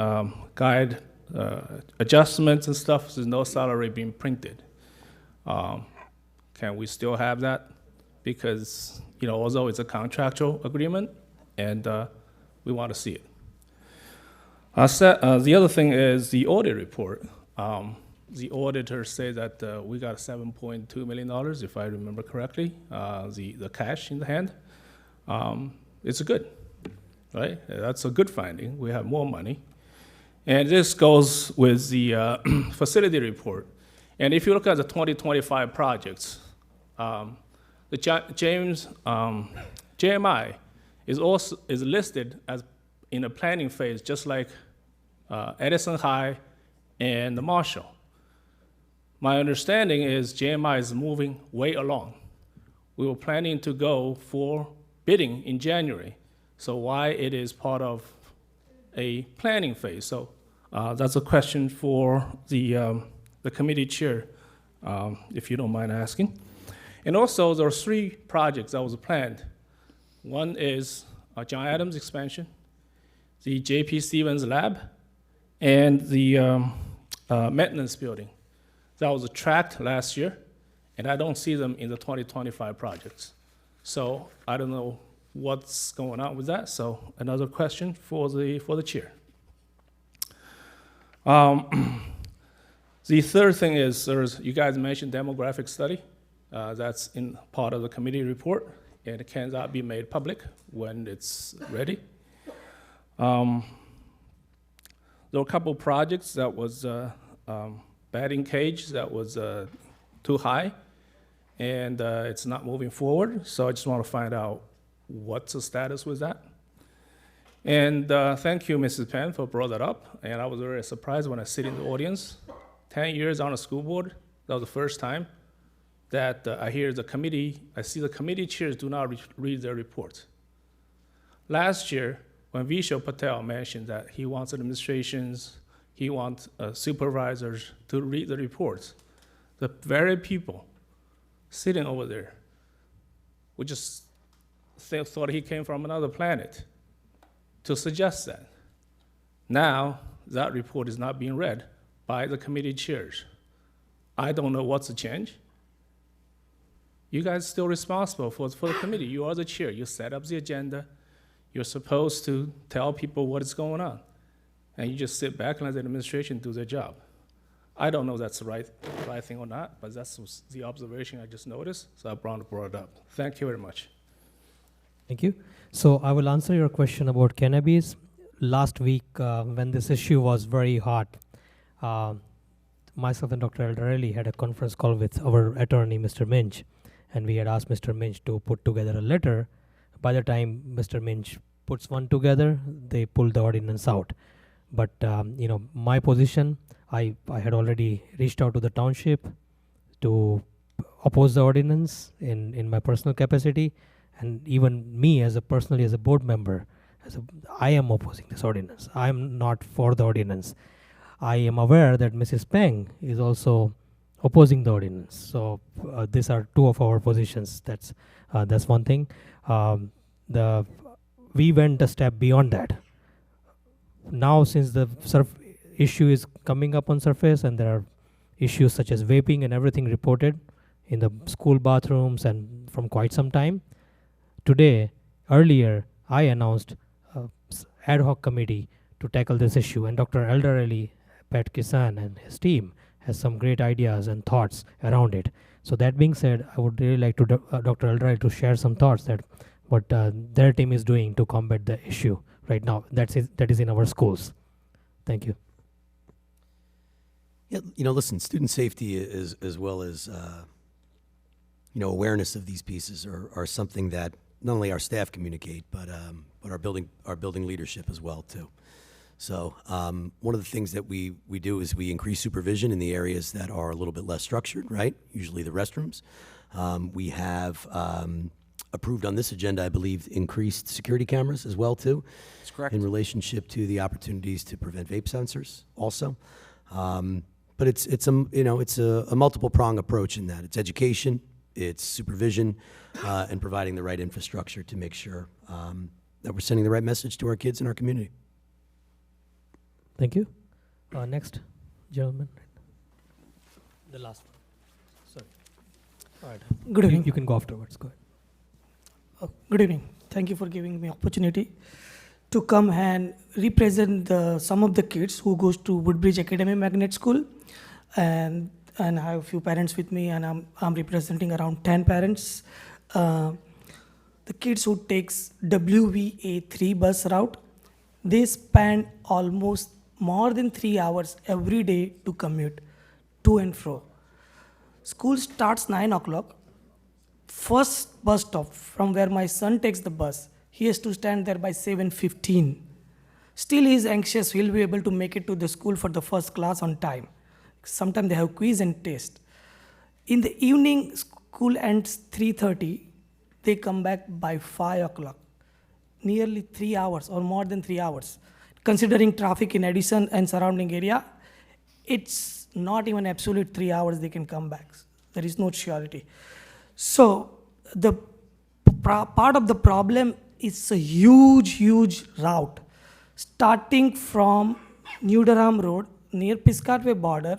Q: guide adjustments and stuff, there's no salary being printed. Can we still have that? Because, although it's a contractual agreement, and we want to see it. The other thing is the audit report. The auditor said that we got $7.2 million, if I remember correctly, the cash in the hand. It's good, right? That's a good finding. We have more money. And this goes with the facility report. And if you look at the 2025 projects, the James JMI is listed as in a planning phase, just like Edison High and the Marshall. My understanding is JMI is moving way along. We were planning to go for bidding in January, so why it is part of a planning phase? So that's a question for the committee chair, if you don't mind asking. And also, there are 3 projects that was planned. One is John Adams expansion, the J.P. Stevens lab, and the maintenance building. That was tracked last year, and I don't see them in the 2025 projects. So I don't know what's going on with that. So another question for the chair. The third thing is, you guys mentioned demographic study. That's in part of the committee report, and it cannot be made public when it's ready. There were a couple projects that was batting cage that was too high, and it's not moving forward. So I just want to find out what's the status with that. And thank you, Mrs. Penn, for bringing that up. And I was very surprised when I sit in the audience. 10 years on a school board, that was the first time that I see the committee chairs do not read their reports. Last year, when Vishal Patel mentioned that he wants administrations, he wants supervisors to read the reports, the very people sitting over there, we just thought he came from another planet to suggest that. Now, that report is not being read by the committee chairs. I don't know what's the change. You guys still responsible for the committee. You are the chair. You set up the agenda. You're supposed to tell people what is going on. And you just sit back and let the administration do their job. I don't know if that's the right thing or not, but that's the observation I just noticed, so I brought it up. Thank you very much.
A: Thank you. So I will answer your question about cannabis. Last week, when this issue was very hot, myself and Dr. Eldarelli had a conference call with our attorney, Mr. Minch, and we had asked Mr. Minch to put together a letter. By the time Mr. Minch puts one together, they pull the ordinance out. But my position, I had already reached out to the township to oppose the ordinance in my personal capacity, and even me personally as a board member, I am opposing this ordinance. I am not for the ordinance. I am aware that Mrs. Peng is also opposing the ordinance. So these are 2 of our positions. That's one thing. We went a step beyond that. Now, since the issue is coming up on surface, and there are issues such as vaping and everything reported in the school bathrooms and from quite some time, earlier, I announced an ad hoc committee to tackle this issue, and Dr. Eldarelli, Pat Kisan, and his team has some great ideas and thoughts around it. So that being said, I would really like to Dr. Eldarelli to share some thoughts that what their team is doing to combat the issue right now that is in our schools. Thank you.
E: Yeah, listen, student safety as well as awareness of these pieces are something that not only our staff communicate, but our building leadership as well too. So one of the things that we do is we increase supervision in the areas that are a little bit less structured, right? Usually the restrooms. We have approved on this agenda, I believe, increased security cameras as well too.
B: That's correct.
E: In relationship to the opportunities to prevent vape sensors also. But it's a multiple prong approach in that. It's education, it's supervision, and providing the right infrastructure to make sure that we're sending the right message to our kids in our community.
A: Thank you. Next, gentleman. The last one. Sorry. All right.
R: Good evening.
A: You can go afterwards. Go ahead.
R: Good evening. Thank you for giving me opportunity to come and represent some of the kids who goes to Woodbridge Academy Magnet School, and I have a few parents with me, and I'm representing around 10 parents. The kids who takes WVA3 bus route, they spend almost more than 3 hours every day to commute to and fro. School starts 9 o'clock. first bus stop from where my son takes the bus, he has to stand there by 7:15. Still he is anxious he'll be able to make it to the school for the first class on time. Sometimes they have quiz and test. In the evening, school ends 3:30. They come back by 5 o'clock. Nearly 3 hours or more than 3 hours. Considering traffic in Edison and surrounding area, it's not even absolute 3 hours they can come back. There is no surety. So the part of the problem is a huge route. Starting from New Durham Road near Piscataway border,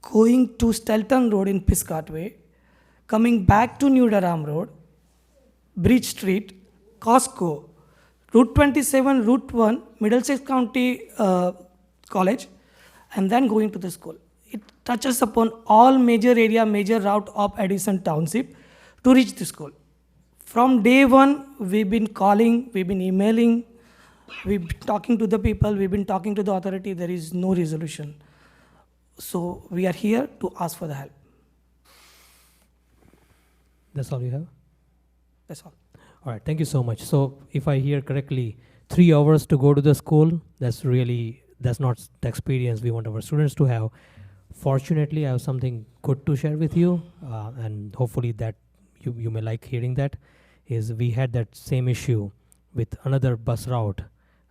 R: going to Stelton Road in Piscataway, coming back to New Durham Road, Bridge Street, Costco, Route 27, Route 1, Middlesex County College, and then going to the school. It touches upon all major area, major route of Edison Township to reach the school. From day one, we've been calling, we've been emailing, we've been talking to the people, we've been talking to the authority, there is no resolution. So we are here to ask for the help.
A: That's all you have?
R: That's all.
A: All right, thank you so much. So if I hear correctly, 3 hours to go to the school, that's not the experience we want our students to have. Fortunately, I have something good to share with you, and hopefully that you may like hearing that, is we had that same issue with another bus route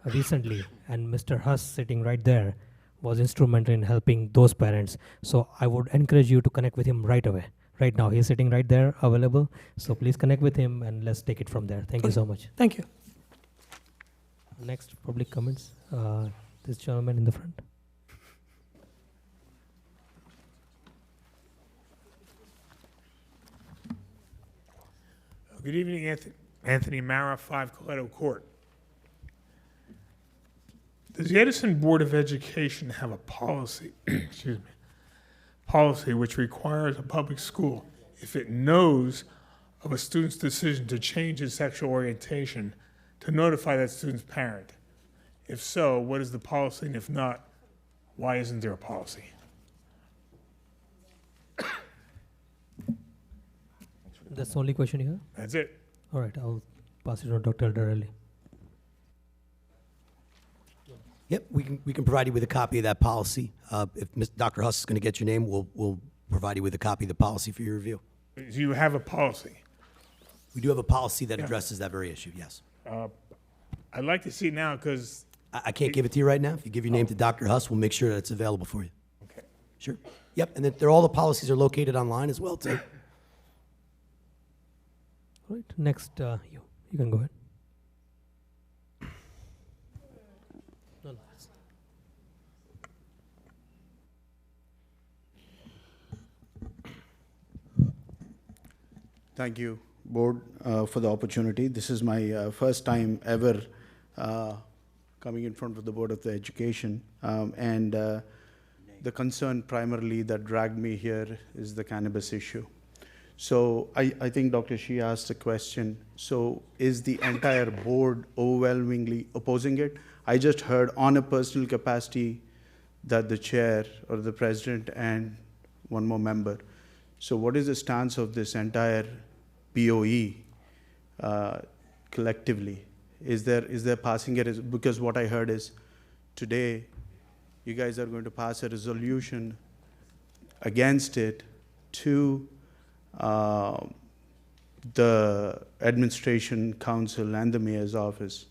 A: recently, and Mr. Huss sitting right there was instrumental in helping those parents. So I would encourage you to connect with him right away. Right now, he's sitting right there, available. So please connect with him and let's take it from there. Thank you so much.
R: Thank you.
A: Next, public comments. This gentleman in the front.
S: Good evening, Anthony Mara, 5 Coletto Court. Does the Edison Board of Education have a policy, excuse me, policy which requires a public school, if it knows of a student's decision to change his sexual orientation, to notify that student's parent? If so, what is the policy, and if not, why isn't there a policy?
A: That's the only question you have?
S: That's it.
A: All right, I'll pass it on to Dr. Eldarelli.
E: Yep, we can provide you with a copy of that policy. If Dr. Huss is going to get your name, we'll provide you with a copy of the policy for your review.
S: Do you have a policy?
E: We do have a policy that addresses that very issue, yes.
S: I'd like to see it now because...
E: I can't give it to you right now. If you give your name to Dr. Huss, we'll make sure that it's available for you.
S: Okay.
E: Sure. Yep, and then all the policies are located online as well, too.
A: All right, next, you can go ahead. No.
T: Thank you, Board, for the opportunity. This is my first time ever coming in front of the Board of the Education. And the concern primarily that dragged me here is the cannabis issue. So I think Dr. Shi asked a question. So is the entire board overwhelmingly opposing it? I just heard on a personal capacity that the chair or the president and one more member. So what is the stance of this entire BOE collectively? Is there passing it? Because what I heard is today you guys are going to pass a resolution against it to the administration council and the mayor's office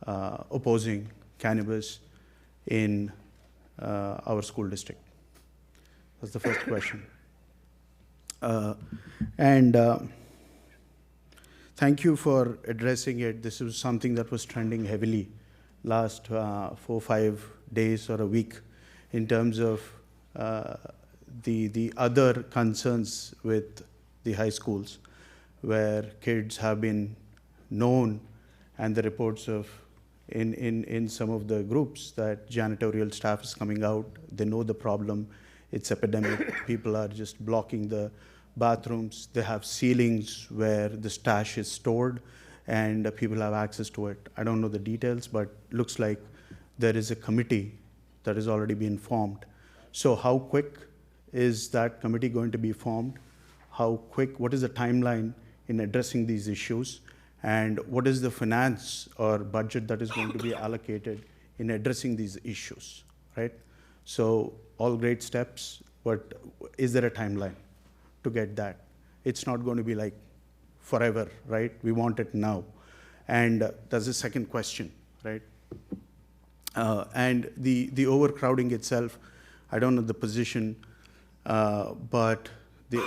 T: opposing cannabis in our school district. That's the first question. Thank you for addressing it. This was something that was trending heavily last 4 or 5 days or a week in terms of the other concerns with the high schools where kids have been known, and the reports of in some of the groups that janitorial staff is coming out. They know the problem. It's epidemic. People are just blocking the bathrooms. They have ceilings where the stash is stored and people have access to it. I don't know the details, but looks like there is a committee that has already been formed. So how quick is that committee going to be formed? how quick, what is the timeline in addressing these issues, and what is the finance or budget that is going to be allocated in addressing these issues, right? So all great steps, but is there a timeline to get that? It's not going to be like forever, right? We want it now. And that's the second question, right? And the overcrowding itself, I don't know the position, but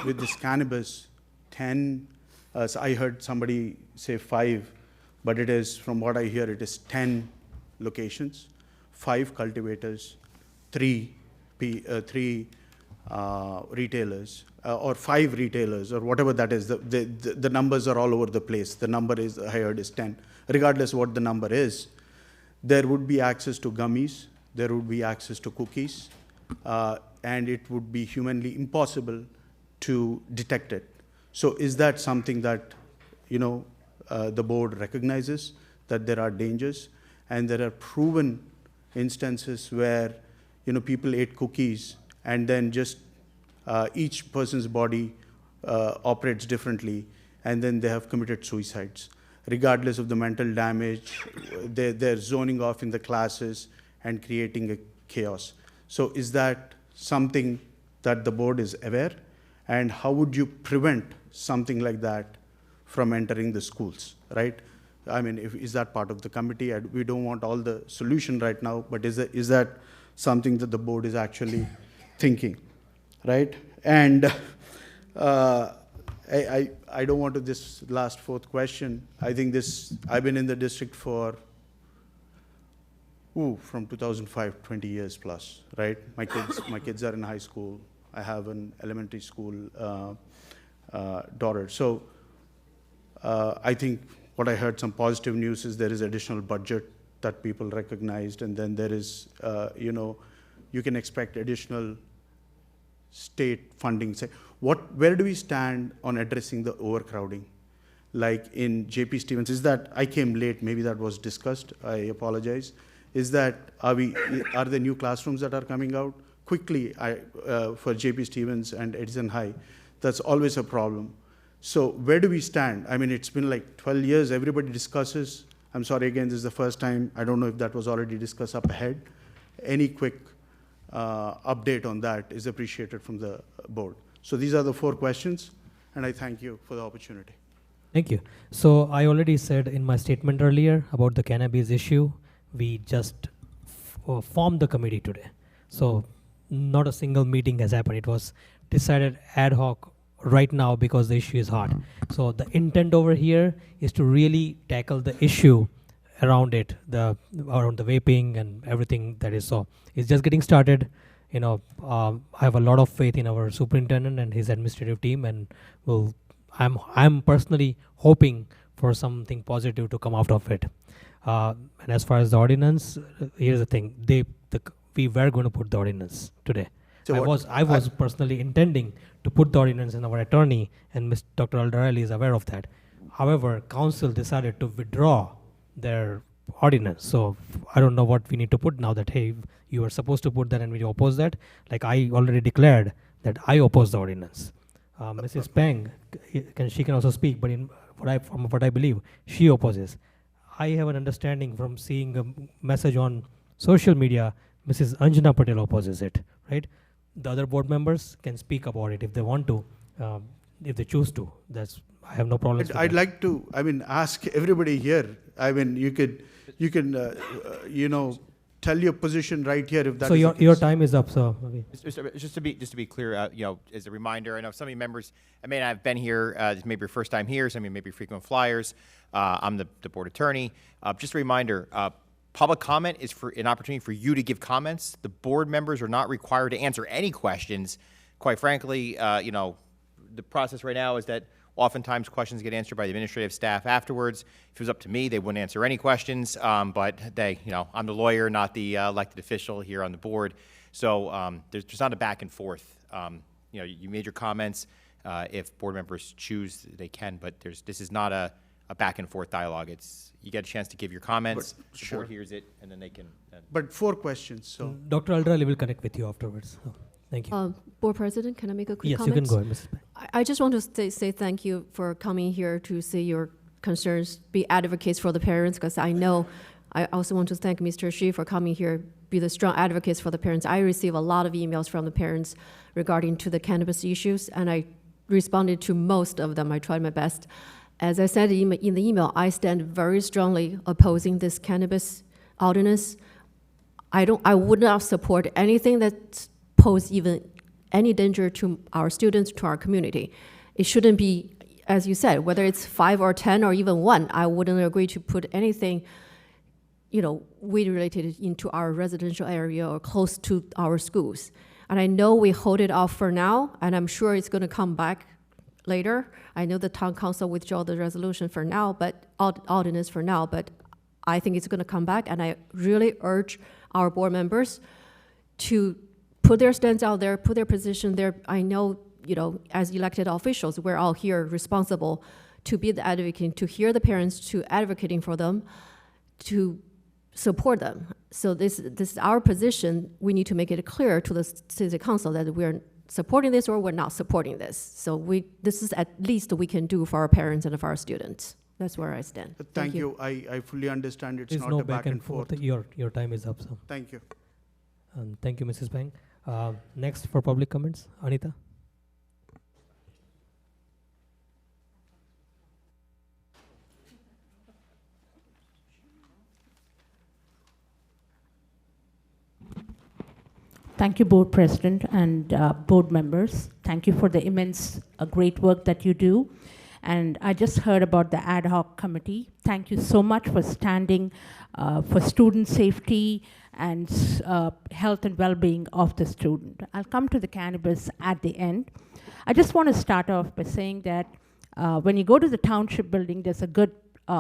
T: with this cannabis, 10, so I heard somebody say 5, but it is, from what I hear, it is 10 locations, 5 cultivators, 3 retailers, or 5 retailers, or whatever that is. The numbers are all over the place. The number is, I heard, is 10. Regardless of what the number is, there would be access to gummies, there would be access to cookies, and it would be humanly impossible to detect it. So is that something that, the board recognizes, that there are dangers, and there are proven instances where, people ate cookies and then just each person's body operates differently, and then they have committed suicides. Regardless of the mental damage, they're zoning off in the classes and creating a chaos. So is that something that the board is aware? And how would you prevent something like that from entering the schools, right? I mean, is that part of the committee? We don't want all the solution right now, but is that something that the board is actually thinking, right? And I don't want to, this last 4th question, I think I've been in the district for, from 2005, 20 years plus, right? My kids are in high school. I have an elementary school daughter. So I think what I heard, some positive news, is there is additional budget that people recognized, and then there is, you can expect additional state funding. Where do we stand on addressing the overcrowding? Like in JP Stevens, is that, I came late, maybe that was discussed, I apologize. Is that, are there new classrooms that are coming out? Quickly, for JP Stevens and Edison High, that's always a problem. So where do we stand? I mean, it's been like 12 years, everybody discusses. I'm sorry, again, this is the first time. I don't know if that was already discussed up ahead. Any quick update on that is appreciated from the board. So these are the 4 questions, and I thank you for the opportunity.
A: Thank you. So I already said in my statement earlier about the cannabis issue, we just formed the committee today. So not a single meeting has happened. It was decided ad hoc right now because the issue is hot. So the intent over here is to really tackle the issue around it, around the vaping and everything that is. So it's just getting started. I have a lot of faith in our superintendent and his administrative team, and I'm personally hoping for something positive to come out of it. And as far as the ordinance, here's the thing: we were going to put the ordinance today. So I was personally intending to put the ordinance in our attorney, and Dr. Aldarelli is aware of that. However, council decided to withdraw their ordinance. So I don't know what we need to put now that, hey, you were supposed to put that and we oppose that. Like I already declared that I oppose the ordinance. Mrs. Peng, she can also speak, but from what I believe, she opposes. I have an understanding from seeing a message on social media, Mrs. Anjana Patel opposes it, right? The other board members can speak about it if they want to, if they choose to. I have no problem.
T: I'd like to, ask everybody here. You can, tell your position right here if that.
A: So your time is up, so.
U: Just to be clear, as a reminder, I know some of you members may not have been here. This may be your first time here. Some of you may be frequent flyers. I'm the board attorney. Just a reminder. Public comment is for an opportunity for you to give comments. The board members are not required to answer any questions. Quite frankly, the process right now is that oftentimes questions get answered by the administrative staff afterwards. If it was up to me, they wouldn't answer any questions, but I'm the lawyer, not the elected official here on the board. So there's not a back and forth. You made your comments. If board members choose, they can, but this is not a back and forth dialogue. You get a chance to give your comments, the board hears it, and then they can.
T: But 4 questions, so.
A: Dr. Aldarelli will connect with you afterwards. So, thank you.
N: Board President, can I make a quick
A: comment?
N: comment?
A: Yes, you can go ahead, Mrs. Peng.
N: I just want to say thank you for coming here to say your concerns, be advocates for the parents, because I know, I also want to thank Mr. Shi for coming here, be the strong advocates for the parents. I receive a lot of emails from the parents regarding to the cannabis issues, and I responded to most of them. I tried my best. As I said in the email, I stand very strongly opposing this cannabis ordinance. I would not support anything that poses even any danger to our students, to our community. It shouldn't be, as you said, whether it's 5 or 10 or even 1, I wouldn't agree to put anything, weed related into our residential area or close to our schools. And I know we hold it off for now, and I'm sure it's going to come back later. I know the town council withdrew the resolution for now, but ordinance for now, but I think it's going to come back, and I really urge our board members to put their stands out there, put their position there. I know, as elected officials, we're all here responsible to be the advocate, to hear the parents, to advocating for them, to support them. So this is our position. We need to make it clear to the city council that we're supporting this or we're not supporting this. So this is at least we can do for our parents and for our students. That's where I stand.
T: Thank you. I fully understand it's
A: There's
T: not
A: no
T: a back and forth.
A: Your time is up, sir.
T: Thank you.
A: Thank you, Mrs. Bang. Next for public comments, Anita.
F: Thank you, Board President and board members. Thank you for the immense great work that you do. And I just heard about the ad hoc committee. Thank you so much for standing for student safety and health and well-being of the student. I'll come to the cannabis at the end. I just want to start off by saying that when you go to the township building, there's a good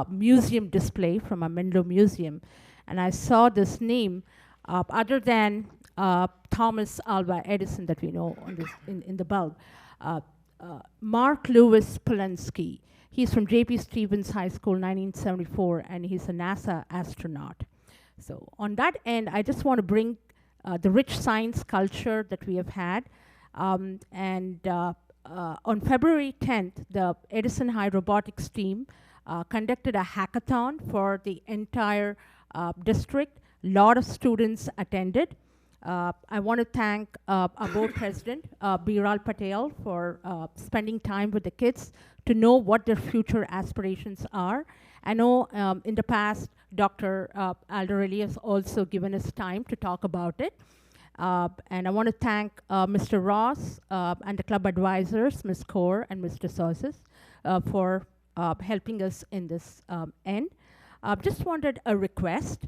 F: museum display from a Menlo Museum. And I saw this name, other than Thomas Alva Edison that we know on this, in the bulb. Mark Lewis Polensky. He's from J.P. Stevens High School, 1974, and he's a NASA astronaut. So on that end, I just want to bring the rich science culture that we have had. On February 10th, the Edison High robotics team conducted a hackathon for the entire district. A lot of students attended. I want to thank our board president, Biral Patel, for spending time with the kids to know what their future aspirations are. I know in the past, Dr. Aldarelli has also given us time to talk about it. And I want to thank Mr. Ross and the club advisors, Ms. Kaur and Mr. Sauces, for helping us in this end. Just wanted a request.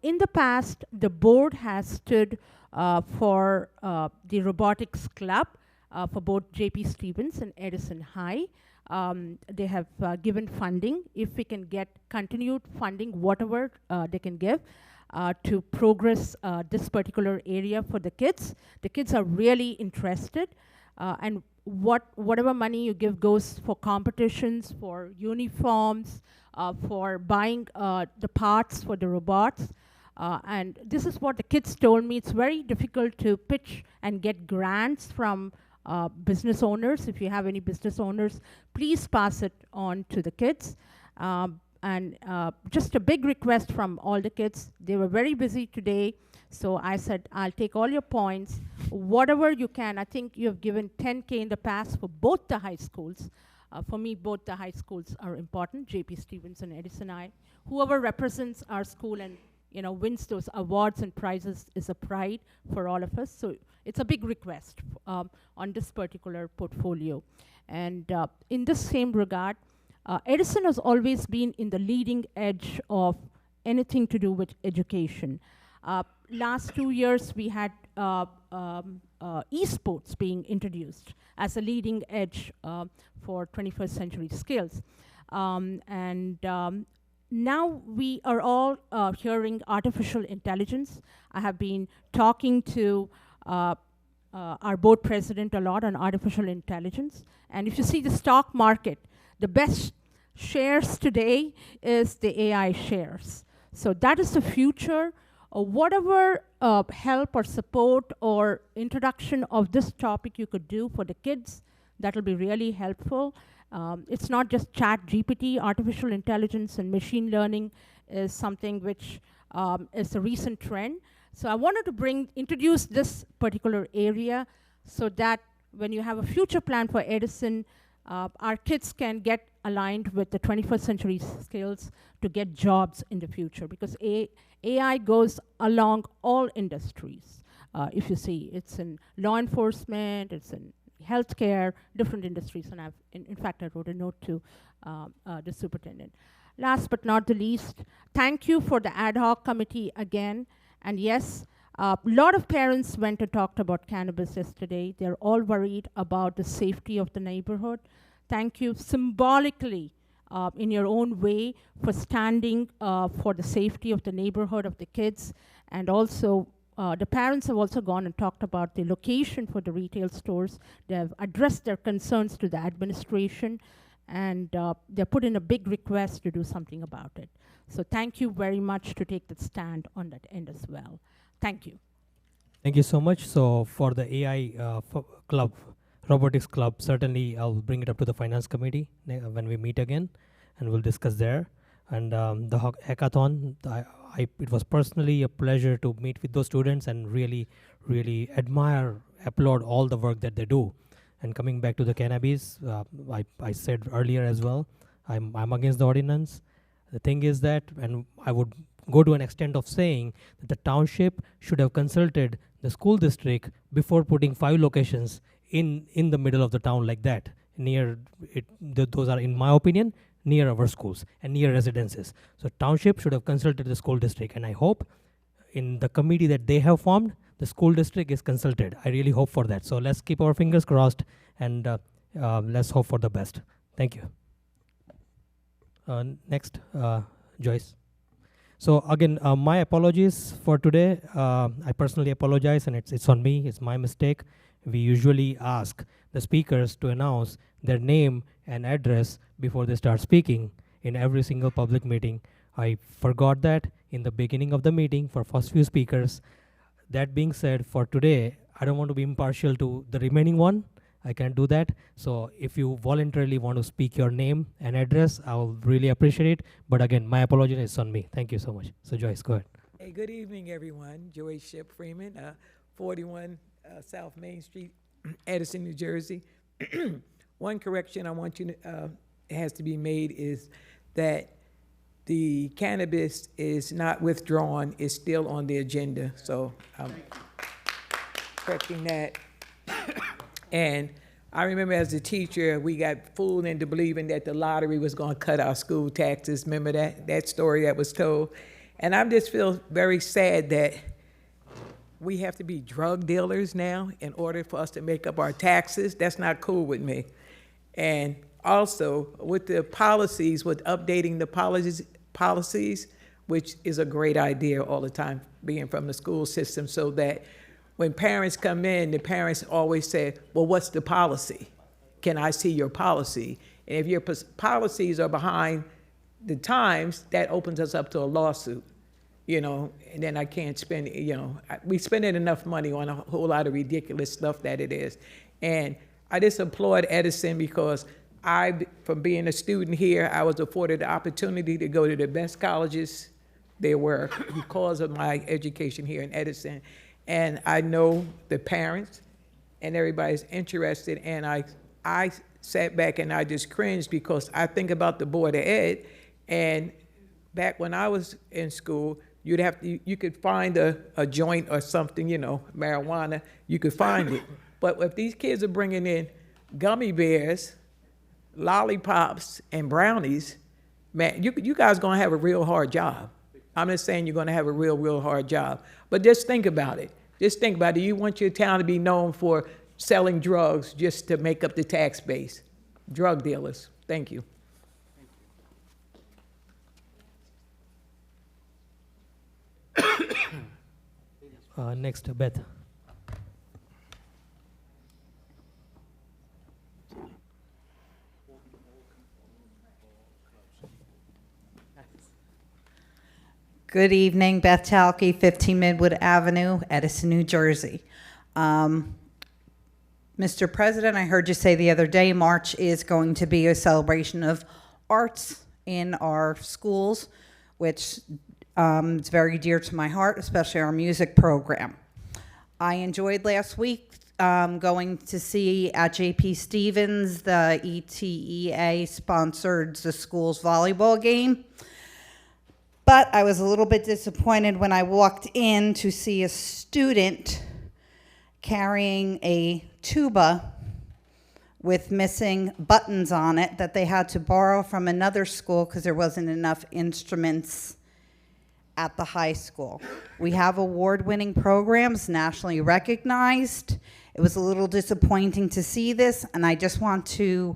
F: In the past, the board has stood for the robotics club for both J.P. Stevens and Edison High. They have given funding. If we can get continued funding, whatever they can give, to progress this particular area for the kids are really interested. And whatever money you give goes for competitions, for uniforms, for buying the parts for the robots. And this is what the kids told me. It's very difficult to pitch and get grants from business owners. If you have any business owners, please pass it on to the kids. And just a big request from all the kids. They were very busy today. So I said, I'll take all your points, whatever you can. I think you have given 10K in the past for both the high schools. For me, both the high schools are important, J.P. Stevens and Edison High. Whoever represents our school and wins those awards and prizes is a pride for all of us. So it's a big request on this particular portfolio. And in this same regard, Edison has always been in the leading edge of anything to do with education. Last 2 years, we had esports being introduced as a leading edge for 21st century skills. Now we are all hearing artificial intelligence. I have been talking to our board president a lot on artificial intelligence. And if you see the stock market, the best shares today is the AI shares. So that is the future. Whatever help or support or introduction of this topic you could do for the kids, That'll be really helpful. It's not just Chat GPT, artificial intelligence and machine learning is something which is a recent trend. So I wanted to introduce this particular area so that when you have a future plan for Edison, our kids can get aligned with the 21st century skills to get jobs in the future, because AI goes along all industries. If you see, it's in law enforcement, it's in healthcare, different industries, and in fact, I wrote a note to the superintendent. Last but not the least, thank you for the ad hoc committee again. And yes, a lot of parents went and talked about cannabis yesterday. They're all worried about the safety of the neighborhood. Thank you symbolically in your own way for standing for the safety of the neighborhood, of the kids. And also, the parents have also gone and talked about the location for the retail stores. They have addressed their concerns to the administration, and they put in a big request to do something about it. So thank you very much to take that stand on that end as well. Thank you.
A: Thank you so much. So for the AI club, robotics club, certainly I'll bring it up to the finance committee when we meet again, and we'll discuss there. And the hackathon, it was personally a pleasure to meet with those students and really, really applaud all the work that they do. And coming back to the cannabis, I said earlier as well, I'm against the ordinance. The thing is that, and I would go to an extent of saying that the township should have consulted the school district before putting 5 locations in the middle of the town like that. Near it, those are, in my opinion, near our schools and near residences. So township should have consulted the school district, and I hope in the committee that they have formed, the school district is consulted. I really hope for that. So let's keep our fingers crossed, and let's hope for the best. Thank you. Next, Joyce. So again, my apologies for today. I personally apologize, and it's on me. It's my mistake. We usually ask the speakers to announce their name and address before they start speaking in every single public meeting. I forgot that in the beginning of the meeting for first few speakers. That being said, for today, I don't want to be impartial to the remaining one. I can't do that. So if you voluntarily want to speak your name and address, I'll really appreciate it. But again, my apology is on me. Thank you so much. So Joyce, go ahead.
H: Hey, good evening, everyone. Joyce Ship Freeman, 41 South Main Street, Edison, New Jersey. One correction I want you to, has to be made is that the cannabis is not withdrawn, it's still on the agenda. So I'm correcting that. And I remember as a teacher, we got fooled into believing that the lottery was going to cut our school taxes. Remember that story that was told? And I just feel very sad that we have to be drug dealers now in order for us to make up our taxes. That's not cool with me. And also, with the policies, with updating the policies, which is a great idea all the time, being from the school system, so that when parents come in, the parents always say, well, what's the policy? Can I see your policy? And if your policies are behind the times, that opens us up to a lawsuit, and then I can't spend, we spending enough money on a whole lot of ridiculous stuff that it is. And I just applaud Edison because from being a student here, I was afforded the opportunity to go to the best colleges there were because of my education here in Edison. And I know the parents and everybody's interested, and I sat back and I just cringed because I think about the Board of Ed, and back when I was in school, you could find a joint or something, marijuana, you could find it. But if these kids are bringing in gummy bears, lollipops, and brownies, man, you guys are gonna have a real hard job. I'm not saying you're gonna have a real hard job, but just think about it. Just think about it. You want your town to be known for selling drugs just to make up the tax base. Drug dealers. Thank you.
A: Next, Beth.
V: Good evening, Beth Talke, 15 Midwood Avenue, Edison, New Jersey. Mr. Mr. President, I heard you say the other day, March is going to be a celebration of arts in our schools, which is very dear to my heart, especially our music program. I enjoyed last week going to see at J.P. Stevens, the ETEA sponsored the school's volleyball game. But I was a little bit disappointed when I walked in to see a student carrying a tuba with missing buttons on it that they had to borrow from another school because there wasn't enough instruments at the high school. We have award-winning programs, nationally recognized. It was a little disappointing to see this, and I just want to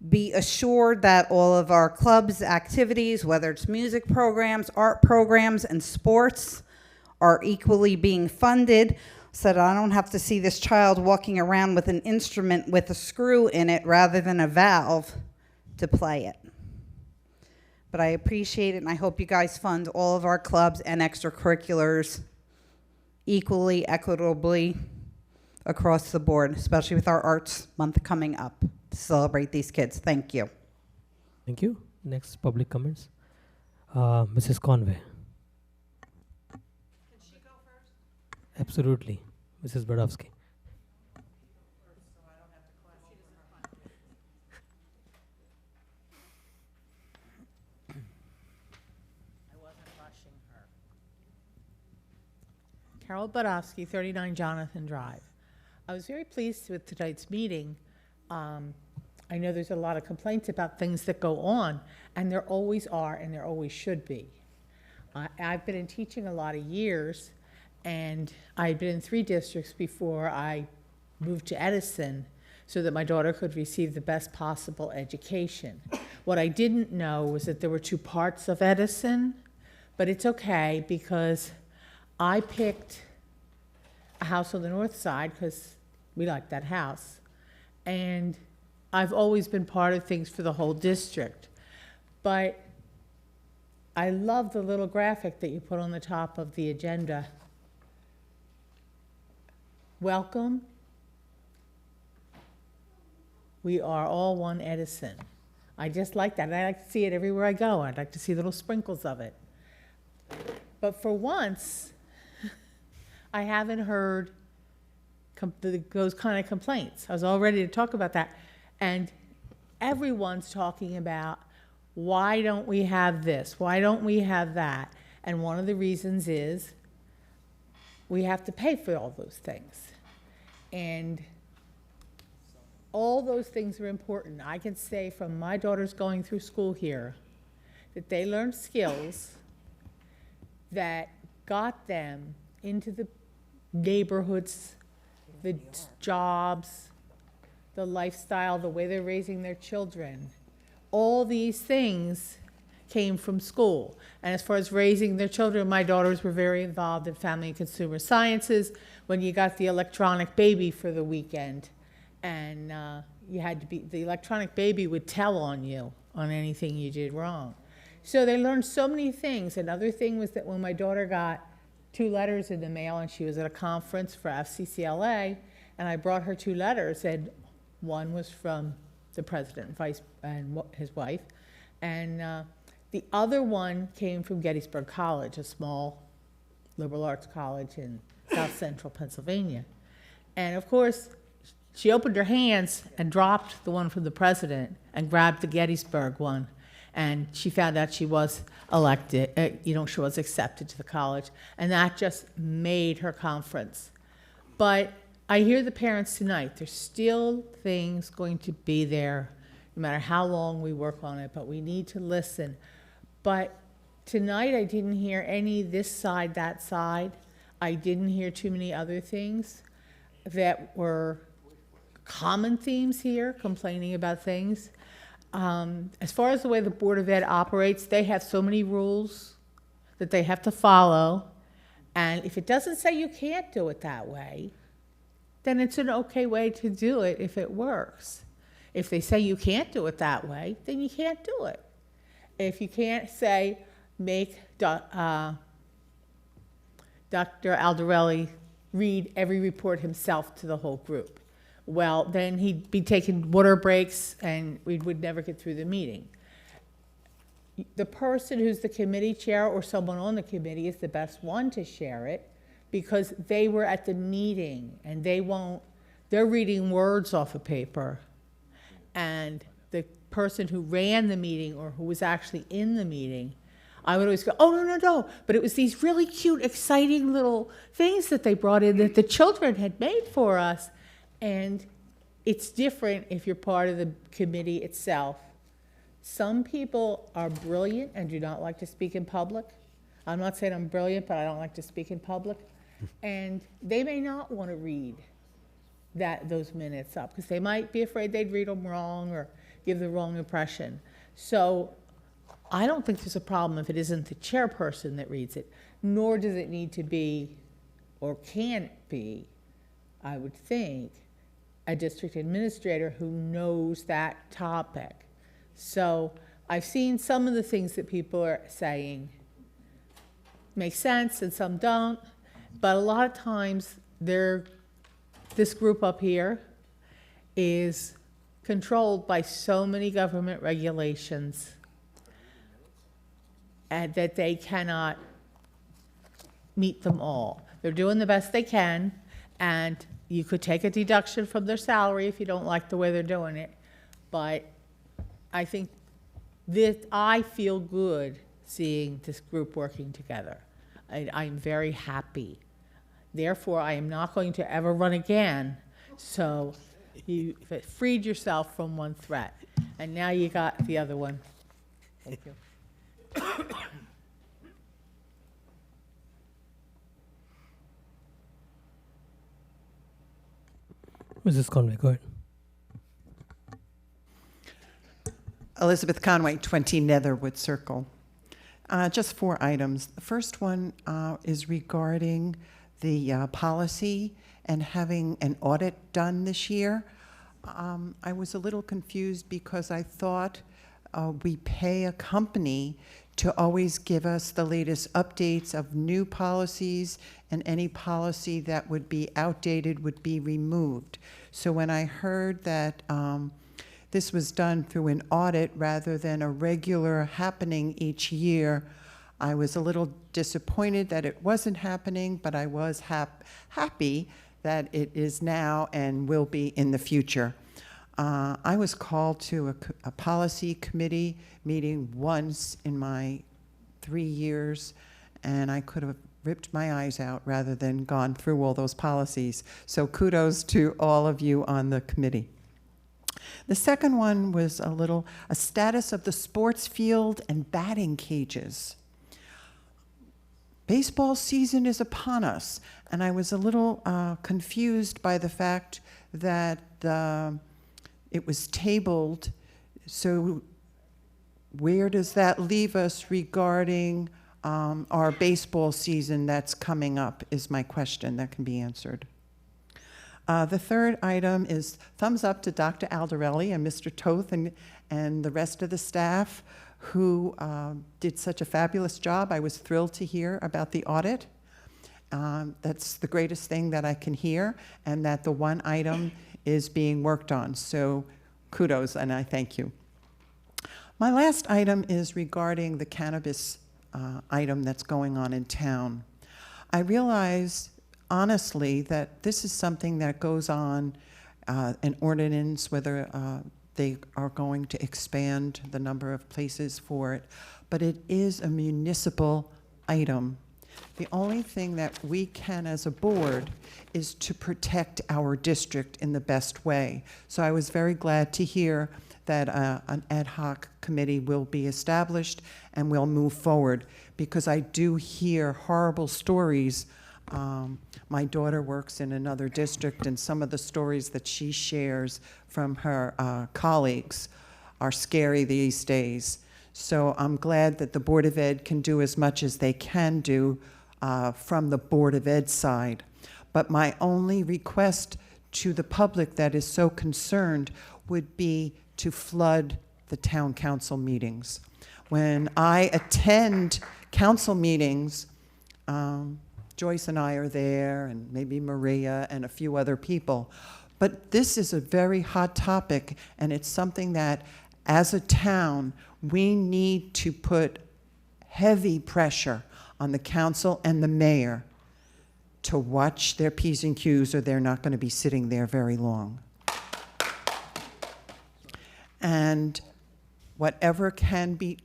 V: be assured that all of our clubs' activities, whether it's music programs, art programs, and sports, are equally being funded so that I don't have to see this child walking around with an instrument with a screw in it rather than a valve to play it. But I appreciate it, and I hope you guys fund all of our clubs and extracurriculars equally, equitably across the board, especially with our Arts Month coming up to celebrate these kids. Thank you.
A: Thank you. Next public comments. Mrs. Conway. Can she go first? Absolutely. Mrs. Brodowski.
G: Carol Bodowski, 39 Jonathan Drive. I was very pleased with tonight's meeting. I know there's a lot of complaints about things that go on, and there always are, and there always should be. I've been in teaching a lot of years, and I'd been in 3 districts before I moved to Edison so that my daughter could receive the best possible education. What I didn't know was that there were 2 parts of Edison, but it's okay because I picked a house on the north side because we like that house. And I've always been part of things for the whole district. But I love the little graphic that you put on the top of the agenda. Welcome. We are all one Edison. I just like that. And I like to see it everywhere I go. I'd like to see little sprinkles of it. But for once, I haven't heard those kind of complaints. I was all ready to talk about that. And everyone's talking about, why don't we have this? Why don't we have that? And one of the reasons is we have to pay for all those things. And all those things are important. I can say from my daughters going through school here that they learned skills that got them into the neighborhoods, the jobs, the lifestyle, the way they're raising their children. All these things came from school. And as far as raising their children, my daughters were very involved in family and consumer sciences. When you got the electronic baby for the weekend, and you had to be, the electronic baby would tell on you on anything you did wrong. So they learned so many things. Another thing was that when my daughter got 2 letters in the mail, and she was at a conference for FCCLA, and I brought her 2 letters, and one was from the president and his wife, and the other one came from Gettysburg College, a small liberal arts college in South Central Pennsylvania. And of course, she opened her hands and dropped the one from the president and grabbed the Gettysburg one. And she found out she was elected, she was accepted to the college. And that just made her conference. But I hear the parents tonight. There's still things going to be there, no matter how long we work on it, but we need to listen. But tonight I didn't hear any this side, that side. I didn't hear too many other things that were common themes here, complaining about things. As far as the way the Board of Ed operates, they have so many rules that they have to follow. And if it doesn't say you can't do it that way, then it's an okay way to do it if it works. If they say you can't do it that way, then you can't do it. If you can't say, make Dr. Aldarelli read every report himself to the whole group. well, then he'd be taking water breaks and we would never get through the meeting. The person who's the committee chair or someone on the committee is the best one to share it because they were at the meeting and they're reading words off a paper. And the person who ran the meeting or who was actually in the meeting, I would always go, oh, no. But it was these really cute, exciting little things that they brought in that the children had made for us. And it's different if you're part of the committee itself. Some people are brilliant and do not like to speak in public. I'm not saying I'm brilliant, but I don't like to speak in public. And they may not want to read those minutes up because they might be afraid they'd read them wrong or give the wrong impression. So I don't think there's a problem if it isn't the chairperson that reads it, nor does it need to be, or can it be, I would think, a district administrator who knows that topic. So I've seen some of the things that people are saying make sense and some don't, but a lot of times this group up here is controlled by so many government regulations and that they cannot meet them all. They're doing the best they can, and you could take a deduction from their salary if you don't like the way they're doing it, but I think that I feel good seeing this group working together. I'm very happy. Therefore, I am not going to ever run again. So you freed yourself from one threat. And now you got the other one. Thank you.
A: Mrs. Conway, go ahead.
J: Elizabeth Conway, 20 Netherwood Circle. Just 4 items. The first one is regarding the policy and having an audit done this year. I was a little confused because I thought we pay a company to always give us the latest updates of new policies, and any policy that would be outdated would be removed. So when I heard that this was done through an audit rather than a regular happening each year, I was a little disappointed that it wasn't happening, but I was happy that it is now and will be in the future. I was called to a policy committee meeting once in my 3 years, and I could have ripped my eyes out rather than gone through all those policies. So kudos to all of you on the committee. The second one was a status of the sports field and batting cages. Baseball season is upon us, and I was a little confused by the fact that it was tabled. So where does that leave us regarding our baseball season that's coming up is my question that can be answered. The third item is thumbs up to Dr. Aldarelli and Mr. Toth and the rest of the staff who did such a fabulous job. I was thrilled to hear about the audit. That's the greatest thing that I can hear, and that the one item is being worked on. So kudos, and I thank you. My last item is regarding the cannabis item that's going on in town. I realize honestly that this is something that goes on, an ordinance, whether they are going to expand the number of places for it, but it is a municipal item. The only thing that we can as a board is to protect our district in the best way. So I was very glad to hear that an ad hoc committee will be established and will move forward, because I do hear horrible stories. My daughter works in another district, and some of the stories that she shares from her colleagues are scary these days. So I'm glad that the Board of Ed can do as much as they can do from the Board of Ed side. But my only request to the public that is so concerned would be to flood the town council meetings. When I attend council meetings, Joyce and I are there, and maybe Maria and a few other people, But this is a very hot topic, and it's something that, as a town, we need to put heavy pressure on the council and the mayor to watch their P's and Q's, or they're not going to be sitting there very long. And whatever can be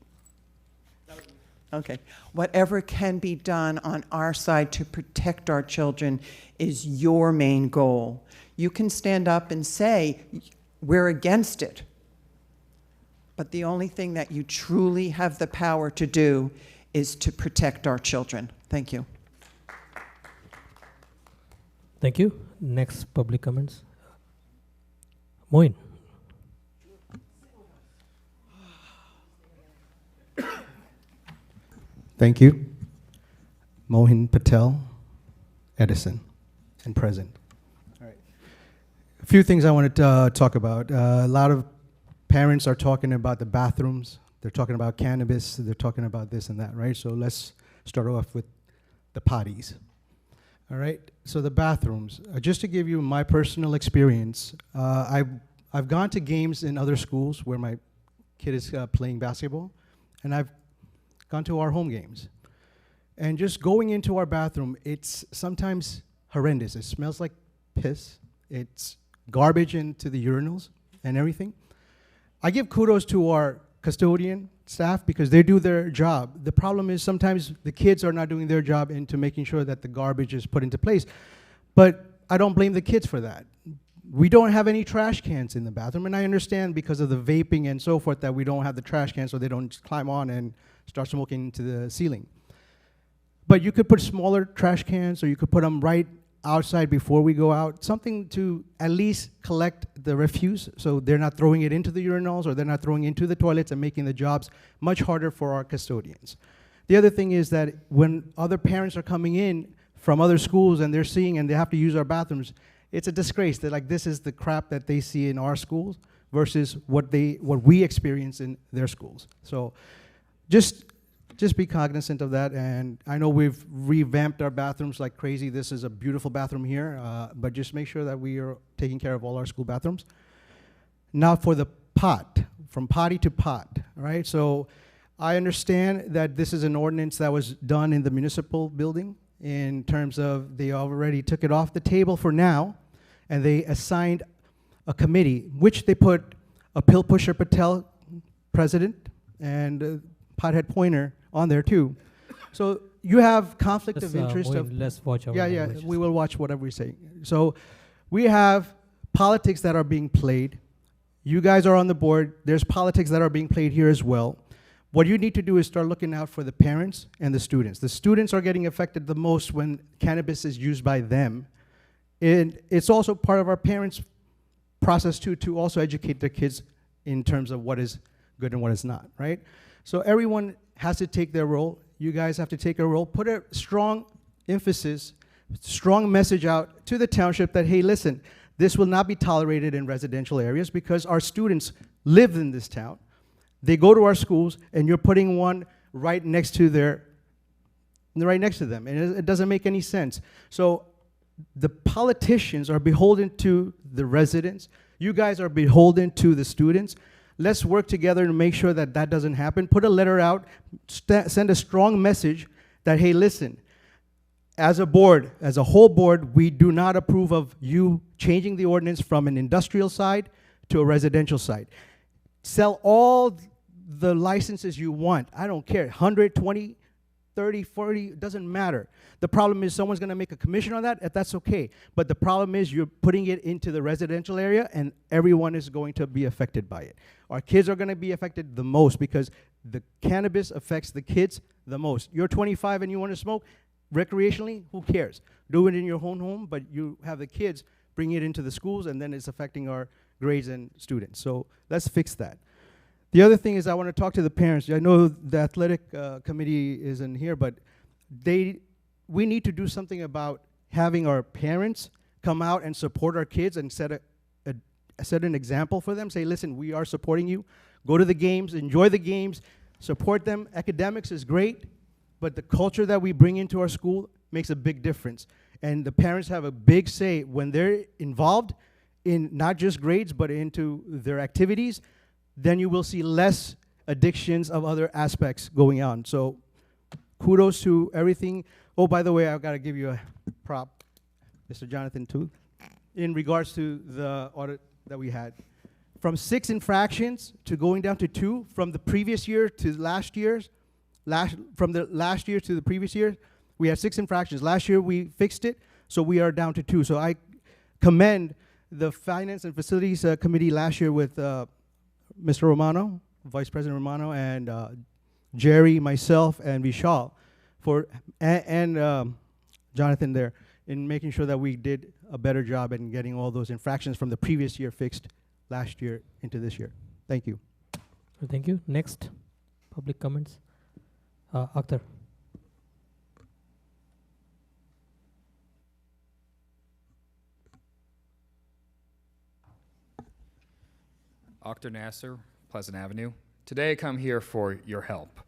J: done on our side to protect our children is your main goal. You can stand up and say, we're against it. But the only thing that you truly have the power to do is to protect our children. Thank you.
A: Thank you. Next public comments. Moin.
C: Thank you. Mohin Patel, Edison, and present. All right. A few things I wanted to talk about. A lot of parents are talking about the bathrooms. They're talking about cannabis. They're talking about this and that, right? So let's start off with the potties. All right. So the bathrooms. Just to give you my personal experience, I've gone to games in other schools where my kid is playing basketball, and I've gone to our home games. And just going into our bathroom, it's sometimes horrendous. It smells like piss. It's garbage into the urinals and everything. I give kudos to our custodian staff because they do their job. The problem is sometimes the kids are not doing their job into making sure that the garbage is put into place. But I don't blame the kids for that. We don't have any trash cans in the bathroom, and I understand because of the vaping and so forth that we don't have the trash cans so they don't just climb on and start smoking into the ceiling. But you could put smaller trash cans, or you could put them right outside before we go out, something to at least collect the refuse so they're not throwing it into the urinals or they're not throwing it into the toilets and making the jobs much harder for our custodians. The other thing is that when other parents are coming in from other schools and they're seeing and they have to use our bathrooms, it's a disgrace that like this is the crap that they see in our schools versus what we experience in their schools. So just be cognizant of that. And I know we've revamped our bathrooms like crazy. This is a beautiful bathroom here, but just make sure that we are taking care of all our school bathrooms. Now for the pot, from potty to pot, right? So I understand that this is an ordinance that was done in the municipal building in terms of they already took it off the table for now, and they assigned a committee, which they put a pill pusher Patel president and Pothead Pointer on there too. So you have conflict of interest.
A: Let's watch our
C: yeah,
A: languages.
C: we will watch whatever we say. So we have politics that are being played. You guys are on the board. There's politics that are being played here as well. What you need to do is start looking out for the parents and the students. The students are getting affected the most when cannabis is used by them. And it's also part of our parents' process too, to also educate their kids in terms of what is good and what is not, right? So everyone has to take their role. You guys have to take a role. Put a strong emphasis, strong message out to the township that, hey, listen, this will not be tolerated in residential areas because our students live in this town. They go to our schools, and you're putting one right next to them, and it doesn't make any sense. So the politicians are beholden to the residents. You guys are beholden to the students. Let's work together to make sure that that doesn't happen. Put a letter out, send a strong message that, hey, listen, as a board, as a whole board, we do not approve of you changing the ordinance from an industrial side to a residential side. Sell all the licenses you want. I don't care, 100, 20, 30, 40, it doesn't matter. The problem is someone's gonna make a commission on that, that's okay. But the problem is you're putting it into the residential area and everyone is going to be affected by it. Our kids are gonna be affected the most because the cannabis affects the kids the most. You're 25 and you wanna smoke recreationally, who cares? Do it in your own home, but you have the kids bring it into the schools and then it's affecting our grades and students. So let's fix that. The other thing is I want to talk to the parents. I know the athletic committee isn't here, but we need to do something about having our parents come out and support our kids and set an example for them. Say, listen, we are supporting you. Go to the games, enjoy the games, support them. Academics is great, but the culture that we bring into our school makes a big difference. And the parents have a big say when they're involved. in not just grades, but into their activities, then you will see less addictions of other aspects going on. So kudos to everything. Oh, by the way, I've got to give you a prop, Mr. Jonathan, too, in regards to the audit that we had. From 6 infractions to going down to 2, from the previous year to last year's, from the last year to the previous year, we had 6 infractions. Last year we fixed it, so we are down to 2. So I commend the Finance and Facilities Committee last year with Mr. Romano, Vice President Romano, and Jerry, myself, and Vishal, and Jonathan there, in making sure that we did a better job in getting all those infractions from the previous year fixed last year into this year. Thank you.
A: Thank you. Next, public comments. Akhtar.
L: Akhtar Nasser, Pleasant Avenue. Today I come here for your help.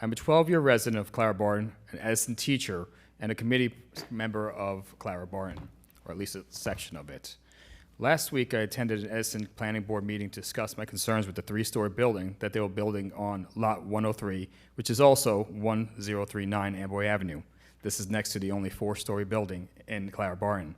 L: I'm a 12-year resident of Clara Barton, an Edison teacher, and a committee member of Clara Barton, or at least a section of it. Last week, I attended an Edison Planning Board meeting to discuss my concerns with the 3-story building that they were building on Lot 103, which is also 1039 Amboy Avenue. This is next to the only 4-story building in Clara Barton.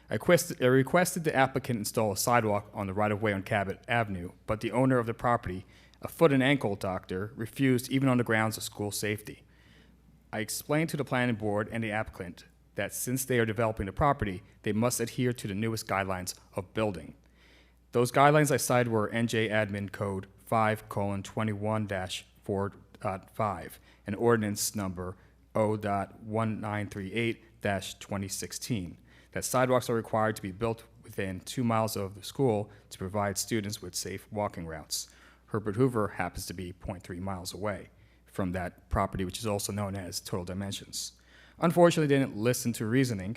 L: I requested the applicant install a sidewalk on the right-of-way on Cabot Avenue, but the owner of the property, a foot and ankle doctor, refused even on the grounds of school safety. I explained to the planning board and the applicant that since they are developing the property, they must adhere to the newest guidelines of building. Those guidelines I cited were NJ Admin Code 5:21-4.5 and Ordinance Number O.1938-2016, that sidewalks are required to be built within 2 miles of the school to provide students with safe walking routes. Herbert Hoover happens to be 0.3 miles away from that property, which is also known as Total Dimensions. Unfortunately, they didn't listen to reasoning.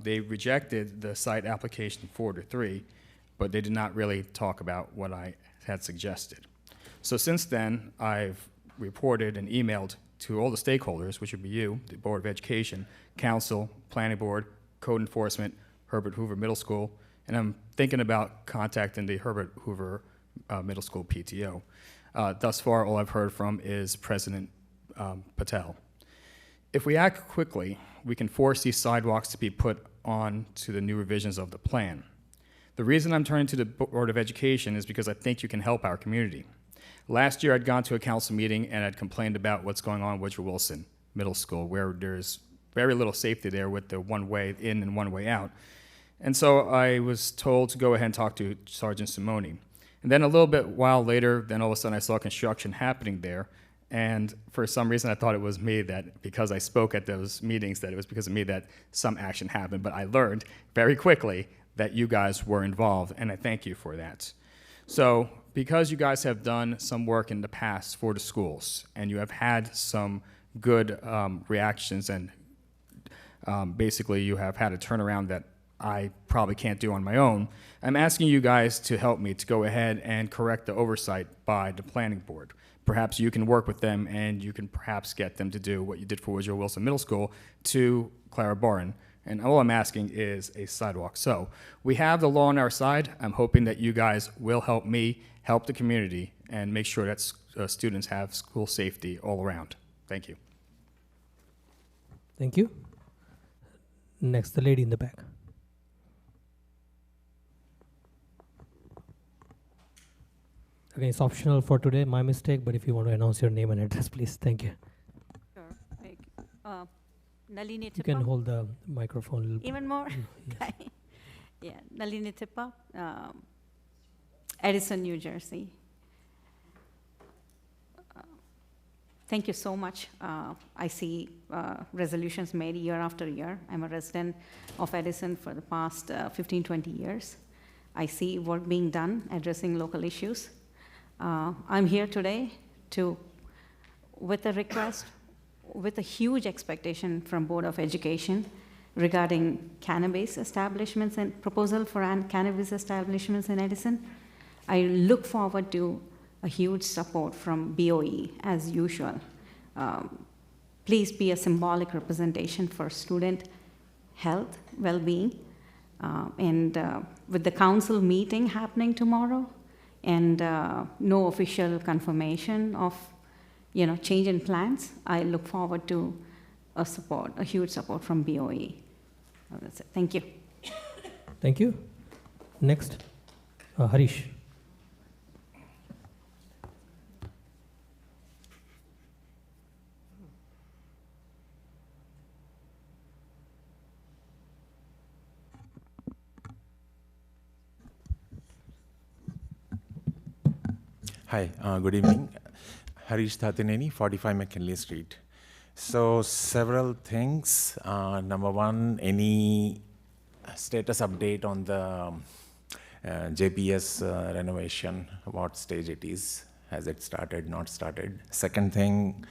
L: They rejected the site application 4-3, but they did not really talk about what I had suggested. So since then, I've reported and emailed to all the stakeholders, which would be you, the Board of Education, Council, Planning Board, Code Enforcement, Herbert Hoover Middle School, and I'm thinking about contacting the Herbert Hoover Middle School PTO. Thus far, all I've heard from is President Patel. If we act quickly, we can force these sidewalks to be put on to the new revisions of the plan. The reason I'm turning to the Board of Education is because I think you can help our community. Last year, I'd gone to a council meeting and I'd complained about what's going on at Woodrow Wilson Middle School, where there's very little safety there with the one way in and one way out. And so I was told to go ahead and talk to Sergeant Simone. And then a little bit while later, then all of a sudden I saw construction happening there. And for some reason, I thought it was me that, because I spoke at those meetings, that it was because of me that some action happened. But I learned very quickly that you guys were involved, and I thank you for that. So because you guys have done some work in the past for the schools, and you have had some good reactions, and basically you have had a turnaround that I probably can't do on my own, I'm asking you guys to help me to go ahead and correct the oversight by the planning board. Perhaps you can work with them and you can perhaps get them to do what you did for Woodrow Wilson Middle School to Clara Barton. And all I'm asking is a sidewalk. So we have the law on our side. I'm hoping that you guys will help me, help the community, and make sure that students have school safety all around. Thank you.
A: Thank you. Next, the lady in the back. Again, it's optional for today, my mistake, but if you want to announce your name and address, please. Thank you.
M: Sure. Nalini Tippa.
A: You can hold the microphone a little bit.
M: Even more?
A: Yes.
M: Yeah, Nalini Tippa, Edison, New Jersey. Thank you so much. I see resolutions made year after year. I'm a resident of Edison for the past 15, 20 years. I see work being done addressing local issues. I'm here today with a request, with a huge expectation from Board of Education regarding cannabis establishments and proposal for cannabis establishments in Edison. I look forward to a huge support from BOE as usual. Please be a symbolic representation for student health, well-being, and with the council meeting happening tomorrow, and no official confirmation of, change in plans, I look forward to a huge support from BOE. Oh, that's it. Thank you.
A: Thank you. Next, Harish.
D: Hi, good evening. Harish Thatineni, 45 McKinley Street. So several things. Number one, any status update on the JPS renovation, what stage it is, has it started, not started? Second thing,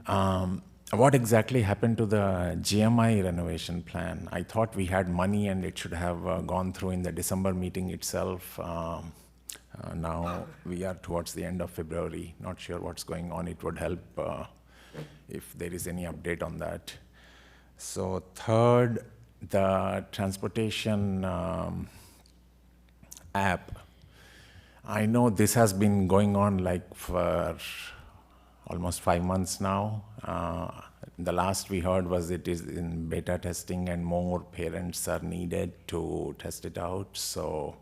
D: what exactly happened to the GMI renovation plan? I thought we had money and it should have gone through in the December meeting itself. Now we are towards the end of February, not sure what's going on. It would help if there is any update on that. So third, the transportation app. I know this has been going on like for almost 5 months now. The last we heard was it is in beta testing and more parents are needed to test it out. So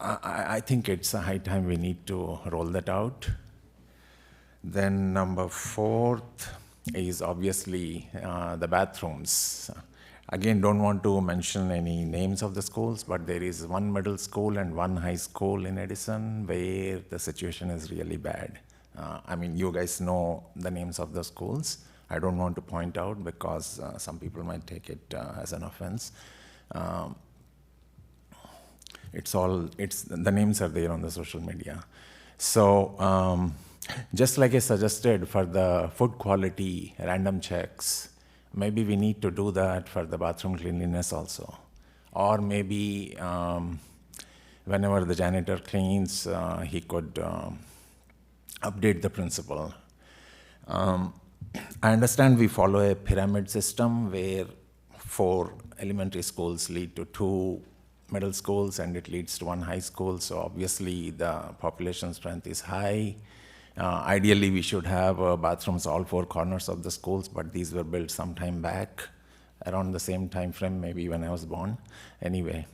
D: I think it's a high time we need to roll that out. Then number fourth is obviously the bathrooms. Again, don't want to mention any names of the schools, but there is one middle school and one high school in Edison where the situation is really bad. I mean, you guys know the names of the schools. I don't want to point out because some people might take it as an offense. The names are there on the social media. So just like I suggested for the food quality random checks, maybe we need to do that for the bathroom cleanliness also. Or maybe whenever the janitor cleans, he could update the principal. I understand we follow a pyramid system where 4 elementary schools lead to 2 middle schools and it leads to 1 high school. So obviously the population strength is high. Ideally, we should have bathrooms all 4 corners of the schools, but these were built some time back, around the same time frame, maybe when I was born. Anyway,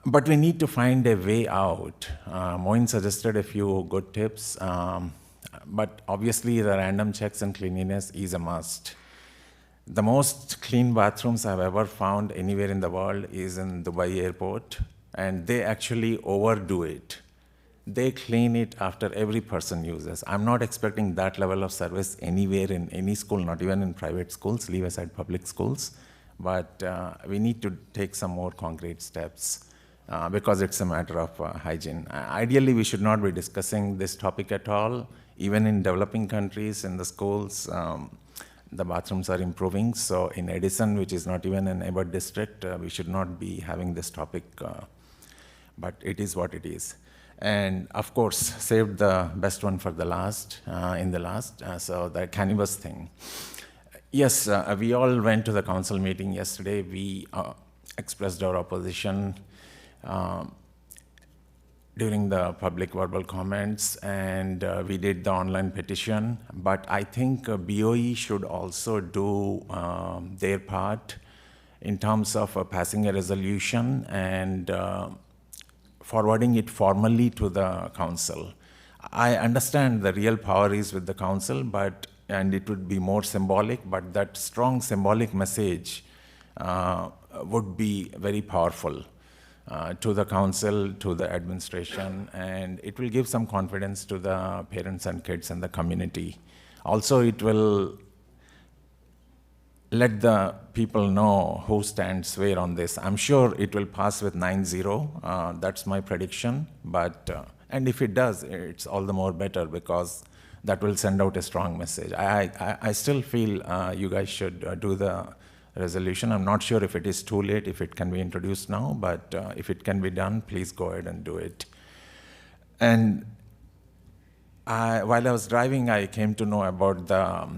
D: but we need to find a way out. Moin suggested a few good tips, but obviously the random checks and cleanliness is a must. The most clean bathrooms I've ever found anywhere in the world is in Dubai airport, and they actually overdo it. They clean it after every person uses. I'm not expecting that level of service anywhere in any school, not even in private schools, leave aside public schools. But we need to take some more concrete steps because it's a matter of hygiene. Ideally, we should not be discussing this topic at all. Even in developing countries, in the schools, the bathrooms are improving. So in Edison, which is not even a neighbor district, we should not be having this topic, but it is what it is. And of course, saved the best one for the last, so the cannabis thing. Yes, we all went to the council meeting yesterday. We expressed our opposition during the public verbal comments, and we did the online petition. But I think BOE should also do their part in terms of passing a resolution and forwarding it formally to the council. I understand the real power is with the council, and it would be more symbolic, but that strong symbolic message would be very powerful to the council, to the administration, and it will give some confidence to the parents and kids and the community. Also, it will let the people know who stands where on this. I'm sure it will pass with 9-0. That's my prediction. And if it does, it's all the more better because that will send out a strong message. I still feel you guys should do the resolution. I'm not sure if it is too late, if it can be introduced now, but if it can be done, please go ahead and do it. And while I was driving, I came to know about the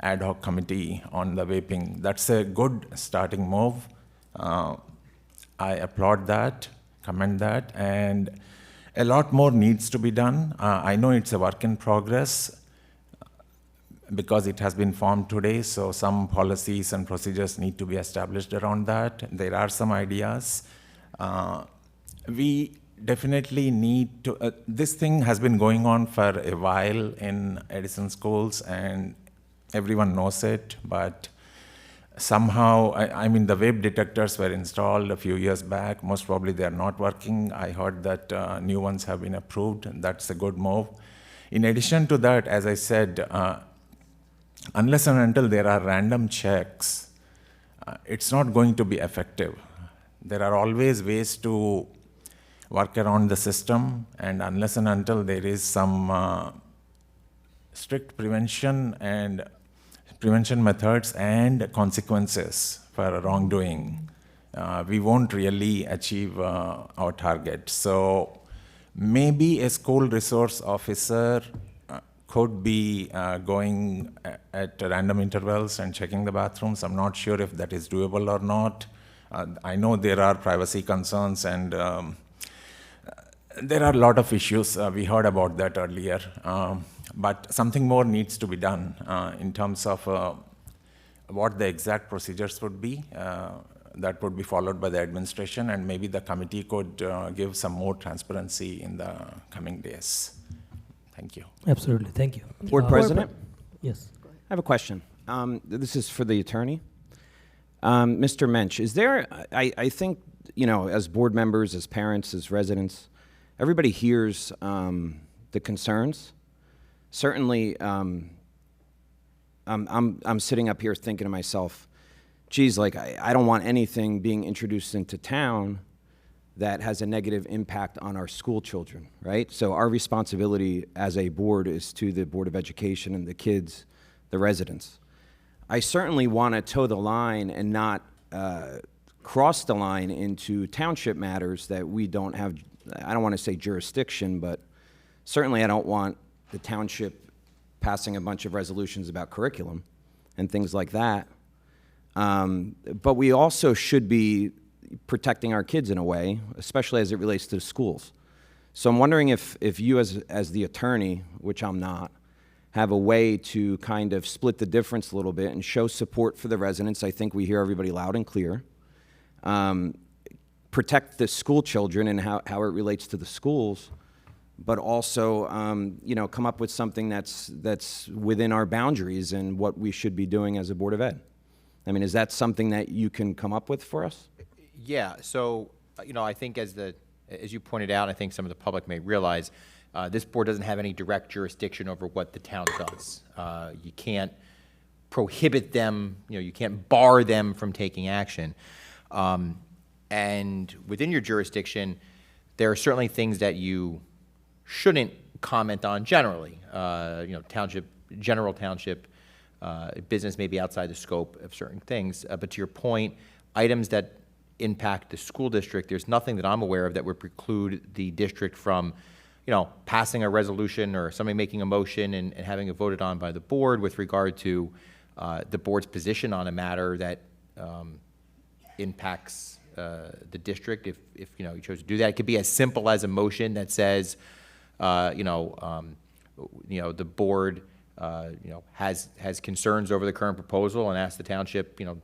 D: ad hoc committee on the vaping. That's a good starting move. I applaud that, commend that, and a lot more needs to be done. I know it's a work in progress because it has been formed today, so some policies and procedures need to be established around that. There are some ideas. We definitely need to, this thing has been going on for a while in Edison schools, and everyone knows it, but somehow, I mean, the wave detectors were installed a few years back. Most probably they are not working. I heard that new ones have been approved, and that's a good move. In addition to that, as I said, unless and until there are random checks, it's not going to be effective. There are always ways to work around the system, and unless and until there is some strict prevention methods and consequences for wrongdoing, we won't really achieve our target. So maybe a school resource officer could be going at random intervals and checking the bathrooms. I'm not sure if that is doable or not. I know there are privacy concerns, and there are a lot of issues. We heard about that earlier. But something more needs to be done in terms of what the exact procedures would be that would be followed by the administration, and maybe the committee could give some more transparency in the coming days. Thank you.
A: Absolutely, thank you.
I: Board President?
A: Yes.
I: I have a question. This is for the attorney. Mr. Mensch, is there, I think, you know, as board members, as parents, as residents, everybody hears the concerns. Certainly, I'm sitting up here thinking to myself, geez, like, I don't want anything being introduced into town that has a negative impact on our school children, right? So our responsibility as a board is to the Board of Education and the kids, the residents. I certainly want to toe the line and not cross the line into township matters that we don't have, I don't want to say jurisdiction, but certainly I don't want the township passing a bunch of resolutions about curriculum and things like that. But we also should be protecting our kids in a way, especially as it relates to the schools. So I'm wondering if you as the attorney, which I'm not, have a way to kind of split the difference a little bit and show support for the residents. I think we hear everybody loud and clear. Protect the school children and how it relates to the schools, but also, you know, come up with something that's within our boundaries and what we should be doing as a Board of Ed. I mean, is that something that you can come up with for us?
U: Yeah, so, you know, I think as you pointed out, I think some of the public may realize, this board doesn't have any direct jurisdiction over what the town does. You can't prohibit them, you know, you can't bar them from taking action. And within your jurisdiction, there are certainly things that you shouldn't comment on generally. You know, general township business may be outside the scope of certain things. But to your point, items that impact the school district, there's nothing that I'm aware of that would preclude the district from, you know, passing a resolution or somebody making a motion and having it voted on by the board with regard to the board's position on a matter that impacts the district. If you know, you chose to do that, it could be as simple as a motion that says, you know, the board, you know, has concerns over the current proposal and asks the township, you know,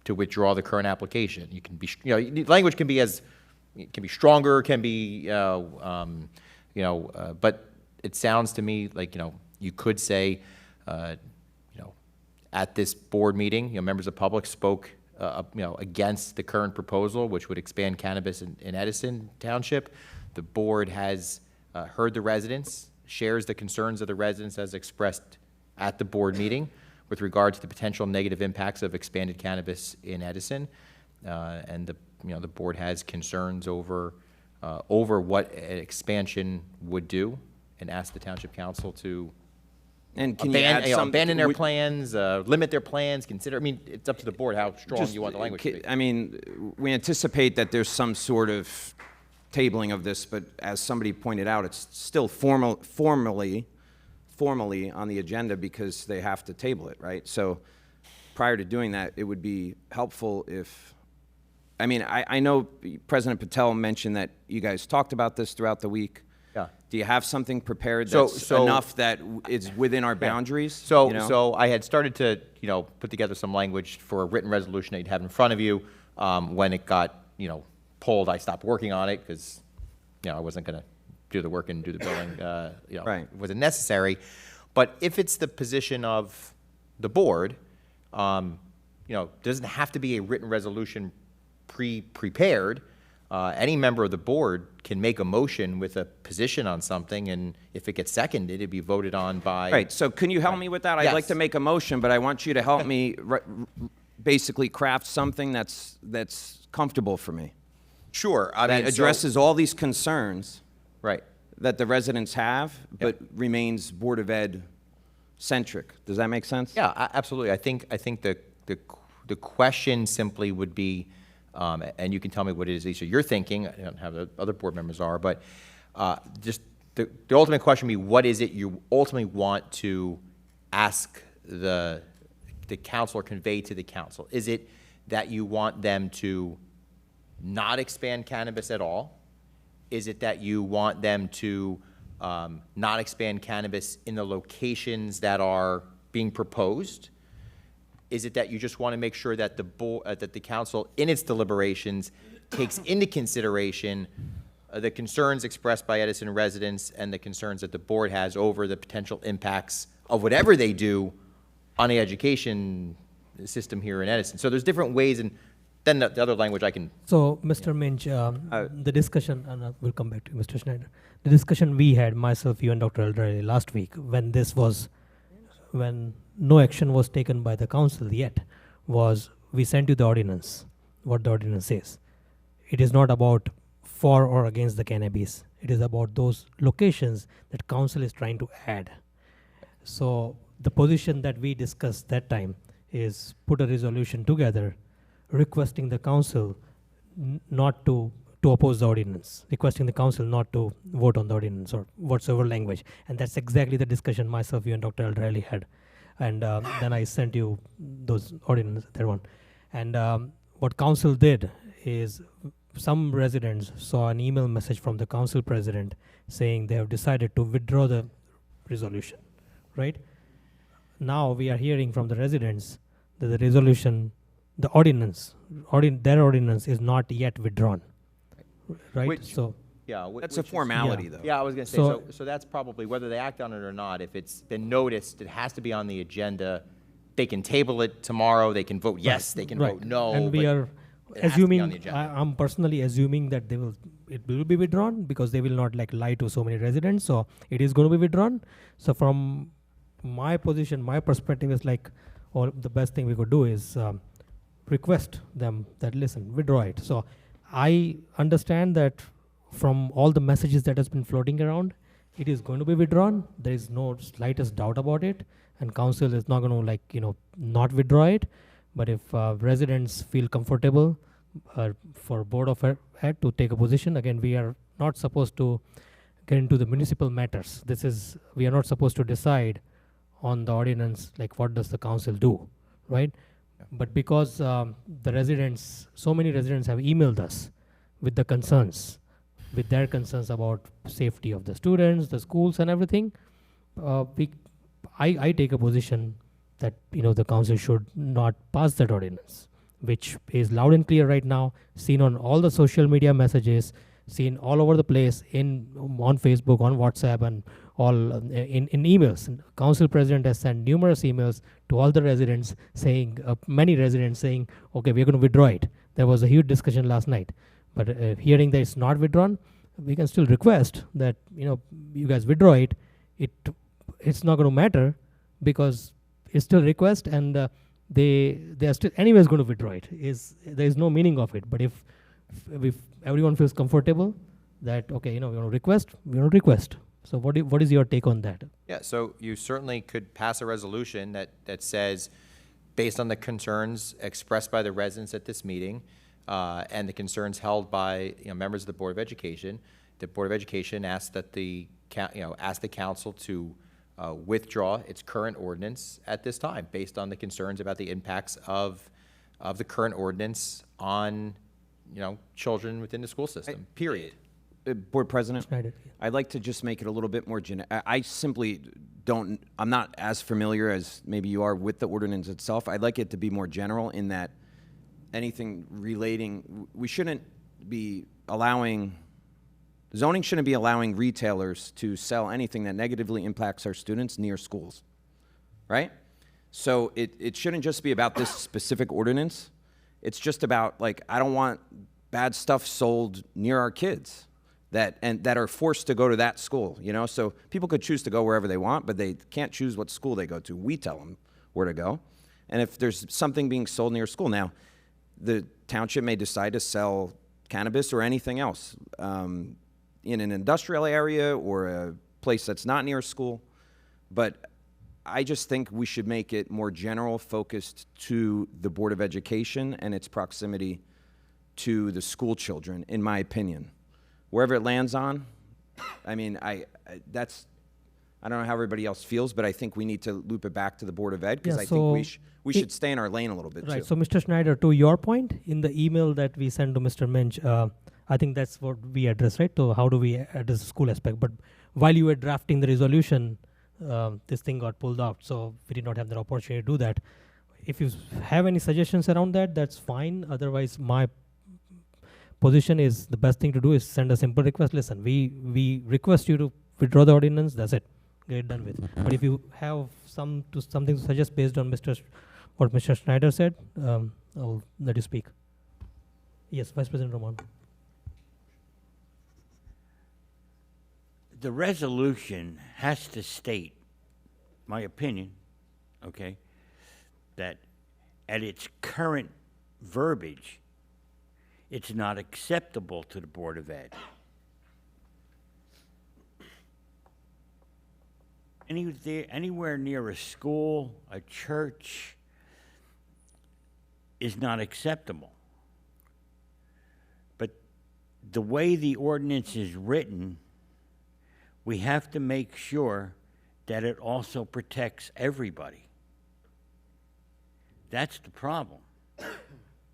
U: to withdraw the current application. You can be, you know, language can be stronger, can be, you know, but it sounds to me like, you know, you could say, you know, at this board meeting, you know, members of the public spoke, you know, against the current proposal, which would expand cannabis in Edison Township. The board has heard the residents, shares the concerns of the residents as expressed at the board meeting with regard to the potential negative impacts of expanded cannabis in Edison, and the board has concerns over what an expansion would do, and ask the township council to abandon their plans, limit their plans, consider. I mean, it's up to the board how strong you want the language to be.
I: I mean, we anticipate that there's some sort of tabling of this, but as somebody pointed out, it's still formally on the agenda because they have to table it, right? So prior to doing that, it would be helpful if I mean, I know President Patel mentioned that you guys talked about this throughout the week.
U: Yeah.
I: Do you have something prepared
U: So-
I: that's
U: so-
I: enough that is within our boundaries?
U: So,
I: you know?
U: so I had started to, put together some language for a written resolution that you'd have in front of you. When it got, pulled, I stopped working on it because, I wasn't going to do the work and do the billing.
I: Right.
U: It wasn't necessary. But if it's the position of the board, doesn't have to be a written resolution prepared. Any member of the board can make a motion with a position on something, and if it gets seconded, it'd be voted on by.
I: Right, so can you help me with that? I'd like
U: Yes.
I: to make a motion, but I want you to help me basically craft something that's comfortable for me.
U: Sure. I
I: That
U: mean,
I: addresses all these concerns.
U: Right.
I: That the residents have, but remains Board of Ed centric. Does that make sense?
U: Yeah, absolutely. I think the question simply would be, and you can tell me what it is, Lisa, you're thinking. I don't have the other board members are, but just the ultimate question would be, what is it you ultimately want to ask the council or convey to the council? Is it that you want them to not expand cannabis at all? Is it that you want them to not expand cannabis in the locations that are being proposed? Is it that you just want to make sure that that the council, in its deliberations, takes into consideration the concerns expressed by Edison residents and the concerns that the board has over the potential impacts of whatever they do on the education system here in Edison? So there's different ways, and then the other language I can.
A: So, Mr. Minch, the discussion, and we'll come back to you, Mr. Schneider. The discussion we had, myself, you, and Dr. Eldrali last week, when no action was taken by the council yet, was we sent you the ordinance, what the ordinance says. It is not about for or against the cannabis. It is about those locations that council is trying to add. So the position that we discussed that time is put a resolution together requesting the council not to oppose the ordinance, requesting the council not to vote on the ordinance or whatsoever language. And that's exactly the discussion myself, you, and Dr. Eldrali had. And then I sent you those ordinance, that one. And what council did is some residents saw an email message from the council president saying they have decided to withdraw the resolution, right? Now we are hearing from the residents that the resolution, the ordinance, their ordinance is not yet withdrawn, right? So
U: Yeah,
I: That's a formality, though.
U: Yeah, I was going to say, so that's probably, whether they act on it or not, if it's been noticed, it has to be on the agenda. They can table it tomorrow, they can vote yes, they can vote no.
A: And we
U: but
A: are
U: it has to be on the
A: assuming,
U: agenda.
A: I'm personally assuming that it will be withdrawn because they will not lie to so many residents. So it is going to be withdrawn. So from my position, my perspective is the best thing we could do is request them that, listen, withdraw it. So I understand that from all the messages that has been floating around, it is going to be withdrawn. There is no slightest doubt about it, and council is not going to not withdraw it. But if residents feel comfortable for Board of Ed to take a position, again, we are not supposed to get into the municipal matters. We are not supposed to decide on the ordinance, what does the council do, right? Yeah. But because so many residents have emailed us with the concerns, with their concerns about safety of the students, the schools, and everything, I take a position that the council should not pass that ordinance, which is loud and clear right now, seen on all the social media messages, seen all over the place on Facebook, on WhatsApp, and all in emails. And council president has sent numerous emails to all the residents saying, many residents saying, okay, we're going to withdraw it. There was a huge discussion last night. But hearing that it's not withdrawn, we can still request that you guys withdraw it. It's not going to matter because it's still request, and they are still anyways going to withdraw it. There is no meaning of it. But if everyone feels comfortable that okay, we want to request, we want to request. So what is your take on that?
U: Yeah, so you certainly could pass a resolution that says, based on the concerns expressed by the residents at this meeting, and the concerns held by members of the Board of Education, the Board of Education asks that ask the council to withdraw its current ordinance at this time, based on the concerns about the impacts of the current ordinance on children within the school system, period.
I: Board President,
A: Schneider.
I: I'd like to just make it a little bit more I simply don't, I'm not as familiar as maybe you are with the ordinance itself. I'd like it to be more general in that anything relating, we shouldn't be allowing, zoning shouldn't be allowing retailers to sell anything that negatively impacts our students near schools, right? So it shouldn't just be about this specific ordinance. It's just about, like, I don't want bad stuff sold near our kids that are forced to go to that school, So people could choose to go wherever they want, but they can't choose what school they go to. We tell them where to go. And if there's something being sold near school, now, the township may decide to sell cannabis or anything else in an industrial area or a place that's not near a school. But I just think we should make it more general, focused to the Board of Education and its proximity to the school children, in my opinion. Wherever it lands on, I mean, I don't know how everybody else feels, but I think we need to loop it back to the Board of Ed, because I think we should stay in our lane a little bit,
A: Right.
I: too.
A: So, Mr. Schneider, to your point, in the email that we sent to Mr. Minch, I think that's what we address, right? So, how do we address the school aspect? But while you were drafting the resolution, this thing got pulled out, so we did not have the opportunity to do that. If you have any suggestions around that, that's fine. Otherwise, my position is the best thing to do is send a simple request. Listen, we request you to withdraw the ordinance. That's it. Get it done with. But if you have something to suggest based on what Mr. Schneider said, I'll let you speak. Yes, Vice President Roman.
K: The resolution has to state, my opinion, okay, that at its current verbiage, it's not acceptable to the Board of Ed. Anywhere near a school, a church, is not acceptable. But the way the ordinance is written, we have to make sure that it also protects everybody. That's the problem.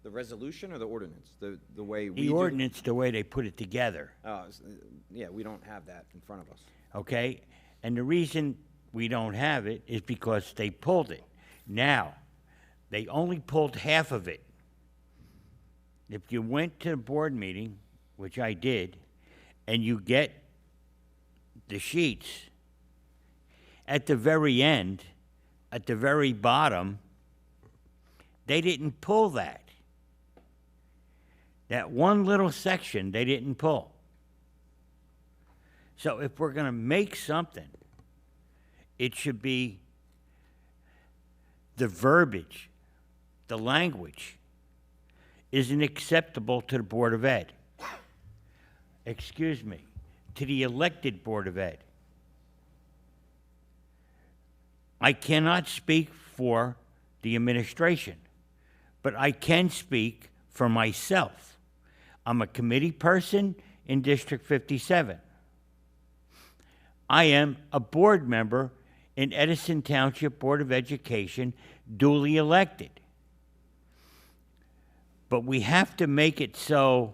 I: The resolution or the ordinance? The way we
K: The ordinance, the way they put it together.
I: Yeah, we don't have that in front of us.
K: Okay? And the reason we don't have it is because they pulled it. Now, they only pulled half of it. If you went to the board meeting, which I did, and you get the sheets, at the very end, at the very bottom, they didn't pull that. That one little section they didn't pull. So if we're going to make something, it should be the verbiage, the language isn't acceptable to the Board of Ed. Excuse me, to the elected Board of Ed. I cannot speak for the administration, but I can speak for myself. I'm a committee person in District 57. I am a board member in Edison Township Board of Education, duly elected. But we have to make it so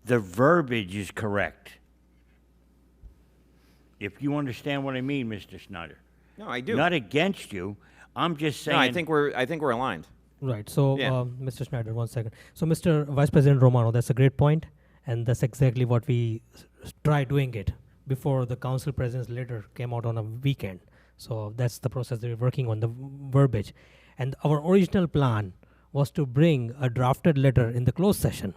K: the verbiage is correct. If you understand what I mean, Mr. Schneider.
I: No, I do.
K: Not against you. I'm just saying.
I: No, I think we're aligned.
A: Right. So,
I: Yeah.
A: Mr. Schneider, 1 second. So, Mr. Vice President Romano, that's a great point, and that's exactly what we tried doing it before the council president's letter came out on a weekend. So that's the process that we're working on, the verbiage. And our original plan was to bring a drafted letter in the closed session,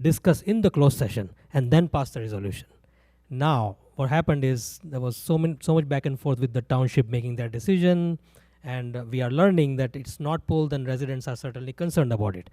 A: discuss in the closed session, and then pass the resolution. Now, what happened is there was so much back and forth with the township making their decision, and we are learning that it's not pulled, and residents are certainly concerned about it.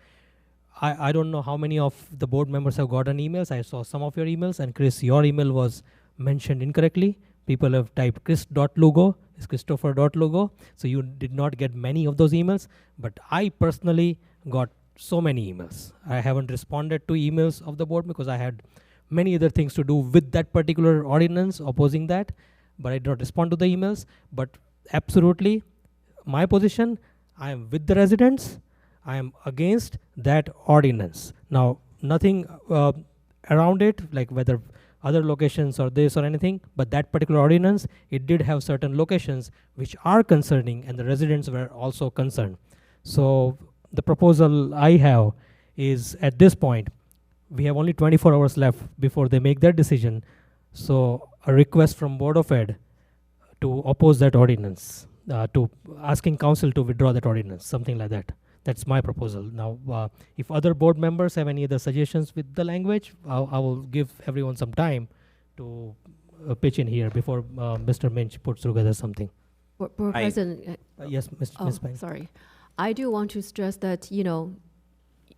A: I don't know how many of the board members have gotten emails. I saw some of your emails, and Chris, your email was mentioned incorrectly. People have typed Chris.Lugo, it's Christopher.Lugo, so you did not get many of those emails, but I personally got so many emails. I haven't responded to emails of the board because I had many other things to do with that particular ordinance opposing that, but I did not respond to the emails. But absolutely, my position, I am with the residents. I am against that ordinance. Now, nothing around it, like whether other locations or this or anything, but that particular ordinance, it did have certain locations which are concerning, and the residents were also concerned. So the proposal I have is, at this point, we have only 24 hours left before they make their decision. So a request from Board of Ed to oppose that ordinance, to asking council to withdraw that ordinance, something like that. That's my proposal. Now, if other board members have any other suggestions with the language, I will give everyone some time to pitch in here before Mr. Minch puts together something.
N: Board President.
A: Yes, Ms. Pang.
N: Sorry. I do want to stress that, you know,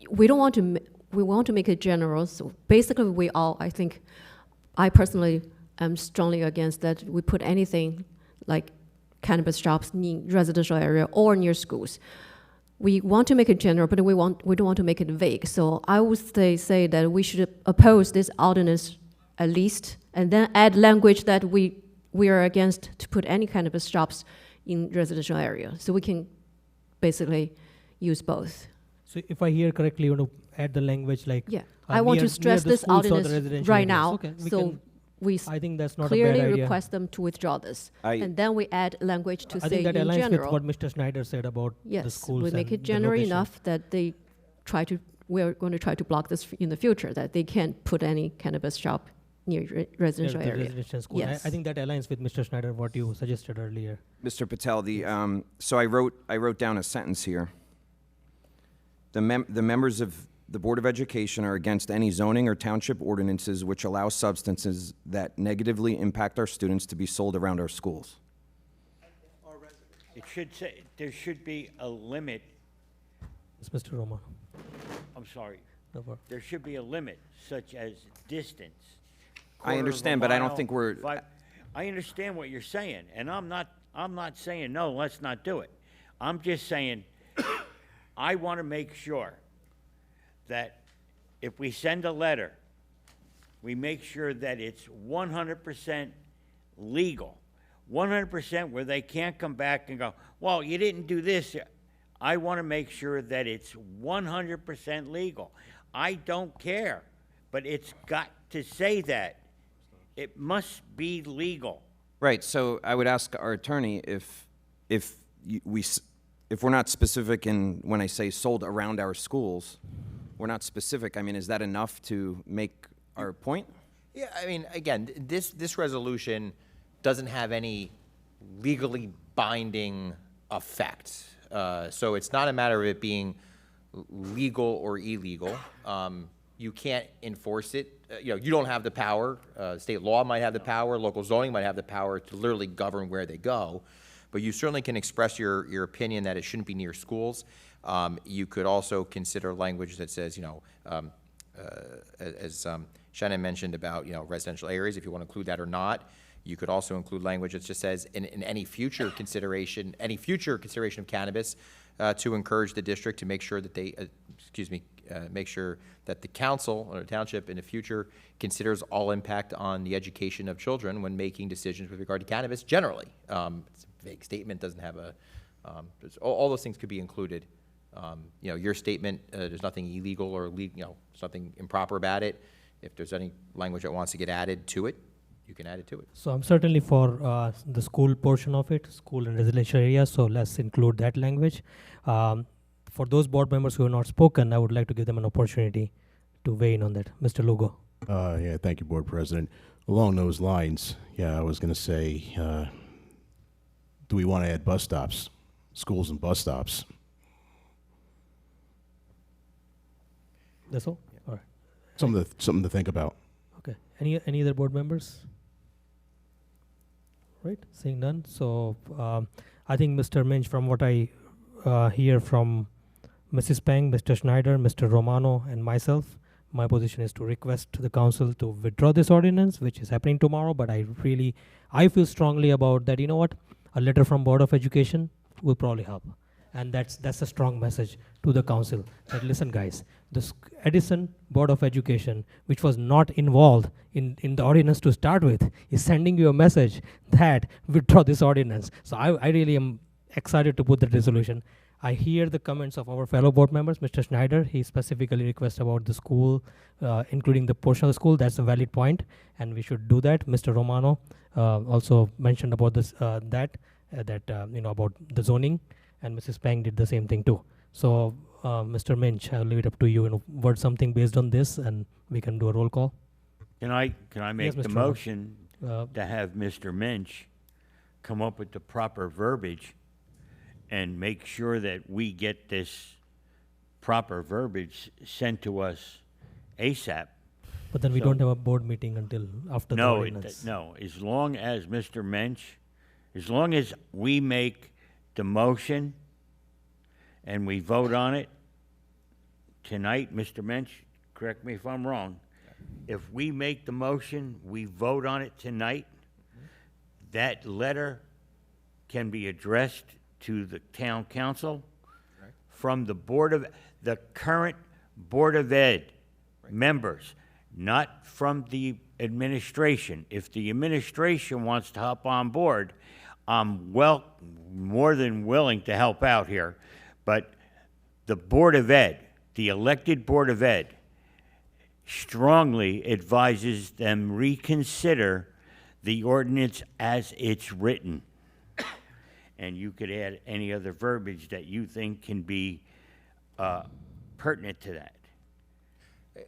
N: we don't want to, we want to make it general. So basically we all, I think, I personally am strongly against that we put anything like cannabis shops in residential area or near schools. We want to make it general, but we don't want to make it vague. So I would say that we should oppose this ordinance at least, and then add language that we are against to put any cannabis shops in residential area. So we can basically use both.
A: So if I hear correctly, you want to add the language like...
N: Yeah, I want to stress this ordinance right now.
A: Okay, I think that's not
N: clearly
A: a bad idea.
N: request them to withdraw this. And then we add language to say in general.
A: I think that aligns with what Mr. Schneider said about the schools.
N: Yes, we make it general enough that they try to, we're going to try to block this in the future, that they can't put any cannabis shop near residential area.
A: Residential school.
N: Yes.
A: I think that aligns with Mr. Schneider, what you suggested earlier.
I: Mr. Patel, so I wrote down a sentence here. The members of the Board of Education are against any zoning or township ordinances which allow substances that negatively impact our students to be sold around our schools.
K: It should say, there should be a limit.
A: It's Mr. Roma.
K: I'm sorry.
A: No problem.
K: There should be a limit, such as distance.
I: I understand, but I don't think we're...
K: I understand what you're saying, and I'm not saying, no, let's not do it. I'm just saying, I want to make sure that if we send a letter, we make sure that it's 100% legal, 100% where they can't come back and go, well, you didn't do this. I want to make sure that it's 100% legal. I don't care, but it's got to say that. It must be legal.
I: Right, so I would ask our attorney if we're not specific in, when I say sold around our schools, we're not specific. I mean, is that enough to make our point?
U: Yeah, I mean, again, this resolution doesn't have any legally binding effect. So it's not a matter of it being legal or illegal. You can't enforce it. You don't have the power. State law might have the power. Local zoning might have the power to literally govern where they go. But you certainly can express your opinion that it shouldn't be near schools. You could also consider language that says, as Shannon mentioned about, residential areas, if you want to include that or not. You could also include language that just says in any future consideration of cannabis, to encourage the district to make sure that they, make sure that the council or the township in the future considers all impact on the education of children when making decisions with regard to cannabis generally. It's a vague statement, doesn't have a, all those things could be included. Your statement, there's nothing illegal or something improper about it. If there's any language that wants to get added to it, you can add it to it.
A: So I'm certainly for the school portion of it, school and residential areas, so let's include that language. For those board members who have not spoken, I would like to give them an opportunity to weigh in on that. Mr. Lugo.
O: Yeah, thank you, Board President. Along those lines, I was going to say, do we want to add bus stops, schools and bus stops?
A: That's all? All right.
O: Something to think about.
A: Okay. Any other board members? Right, seeing none. So I think Mr. Minch, from what I hear from Mrs. Peng, Mr. Schneider, Mr. Romano, and myself, my position is to request the council to withdraw this ordinance, which is happening tomorrow, but I feel strongly about that. You know what? A letter from Board of Education will probably help. And that's a strong message to the council that, listen guys, the Edison Board of Education, which was not involved in the ordinance to start with, is sending you a message that withdraw this ordinance. So I really am excited to put the resolution. I hear the comments of our fellow board members. Mr. Schneider, he specifically requests about the school, including the portion of the school. That's a valid point, and we should do that. Mr. Romano also mentioned about this, about the zoning, and Mrs. Pang did the same thing too. So, Mr. Minch, I'll leave it up to you. Word something based on this, and we can do a roll call.
K: Can I make
A: Yes,
K: the
A: Mr.
K: motion
A: Romano.
K: to have Mr. Minch come up with the proper verbiage and make sure that we get this proper verbiage sent to us ASAP?
A: But then we
K: So-
A: don't have a board meeting until after the
K: No,
A: ordinance.
K: no, as long as Mr. Mensch, as long as we make the motion and we vote on it tonight, Mr. Mensch, correct me if I'm wrong, if we make the motion, we vote on it tonight, that letter can be addressed to the town council from the the current Board of Ed members, not from the administration. If the administration wants to hop on board, I'm more than willing to help out here. But the Board of Ed, the elected Board of Ed, strongly advises them reconsider the ordinance as it's written. And you could add any other verbiage that you think can be pertinent to that.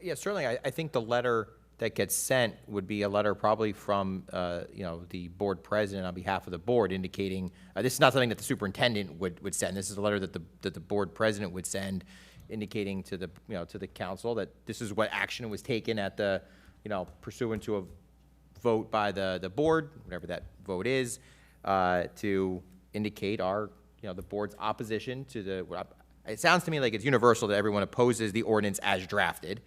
U: Yeah, certainly. I think the letter that gets sent would be a letter probably from, the board president on behalf of the board indicating, this is not something that the superintendent would send. This is a letter that the board president would send indicating to the council that this is what action was taken at the, pursuant to a vote by the board, whatever that vote is, to indicate the board's opposition to it sounds to me like it's universal that everyone opposes the ordinance as drafted.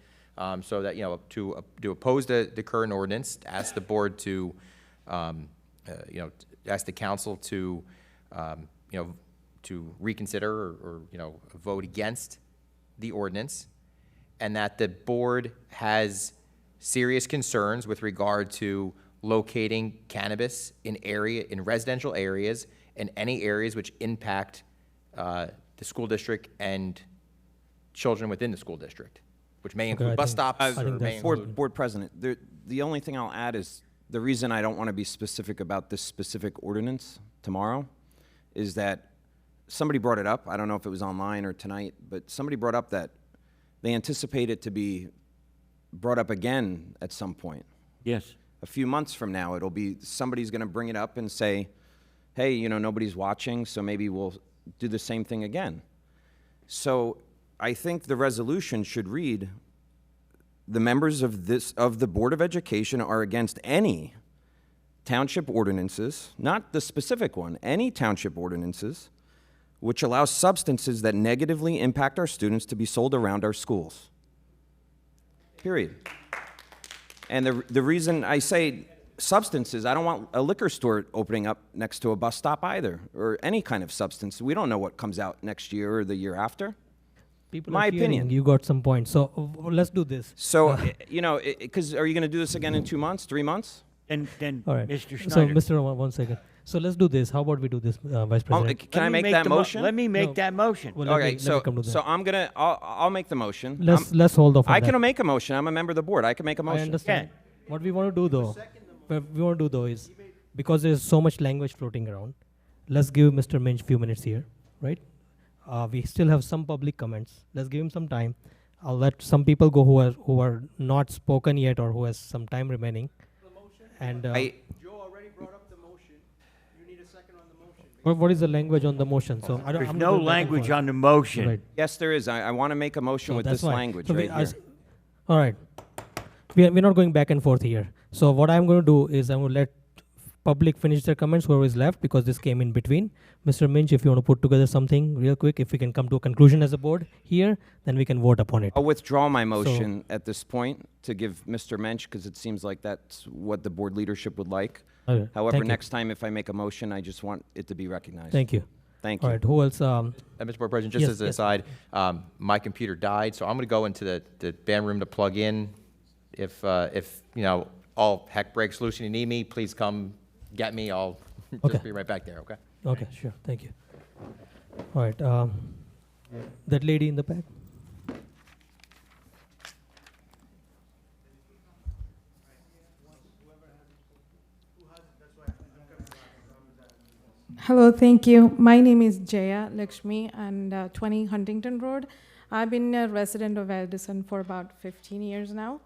U: So that, to oppose the current ordinance, ask the board to, ask the council to, to reconsider or vote against the ordinance, and that the board has serious concerns with regard to locating cannabis in residential areas and any areas which impact the school district and children within the school district, which may include bus stops or may include...
I: Board President, the only thing I'll add is the reason I don't want to be specific about this specific ordinance tomorrow is that somebody brought it up. I don't know if it was online or tonight, but somebody brought up that they anticipate it to be brought up again at some point.
K: Yes.
I: A few months from now, somebody's going to bring it up and say, hey, nobody's watching, so maybe we'll do the same thing again. So I think the resolution should read, the members of the Board of Education are against any township ordinances, not the specific one, any township ordinances, which allow substances that negatively impact our students to be sold around our schools. Period. And the reason I say substances, I don't want a liquor store opening up next to a bus stop either, or any kind of substance. We don't know what comes out next year or the year after.
A: People
I: My
A: are hearing,
I: opinion.
A: You got some points. So let's do this.
I: So, because are you going to do this again in 2 months, 3 months?
K: Then
A: All right.
K: Mr.
A: So,
K: Schneider.
A: Mr. Romano, 1 second. So let's do this. How about we do this, Vice President?
I: Can I make that motion?
K: Let me make that motion.
A: Well, let
I: Okay,
A: me come to that.
I: so I'll make the motion.
A: Let's hold off on
I: I
A: that.
I: can make a motion. I'm a member of the board. I can make a motion.
A: I understand. What we want to do though, is, because there's so much language floating around, let's give Mr. Minch few minutes here, right? We still have some public comments. Let's give him some time. I'll let some people go who are not spoken yet or who has some time remaining. And
T: Joe already brought up the motion. You need a second on the motion.
A: what is the language on the motion? So I don't.
K: There's
A: I'm
K: no
A: going back and
K: language
A: forth.
K: on the motion.
A: Right.
I: Yes, there is. I want to make a motion
A: So
I: with
A: that's
I: this
A: fine.
I: language
A: So
I: right here.
A: all right. We're not going back and forth here. So what I'm going to do is I'm going to let public finish their comments, whoever is left, because this came in between. Mr. Minch, if you want to put together something real quick, if we can come to a conclusion as a board here, then we can vote upon it.
I: I'll withdraw my motion at this point to give Mr. Mensch, because it seems like that's what the board leadership would like.
A: Okay,
I: However,
A: thank you.
I: next time if I make a motion, I just want it to be recognized.
A: Thank you.
I: Thank
A: All
I: you.
A: right, who else?
U: Mr. Board President, just
A: yes,
U: as an
A: yes.
U: aside, my computer died, so I'm going to go into the band room to plug in. If all heck breaks loose and you need me, please come get me. I'll
A: Okay.
U: just be right back there, okay?
A: Okay, sure. Thank you. All right. That lady in the back.
P: Hello, thank you. My name is Jaya Lakshmi, and 20 Huntington Road. I've been a resident of Edison for about 15 years now.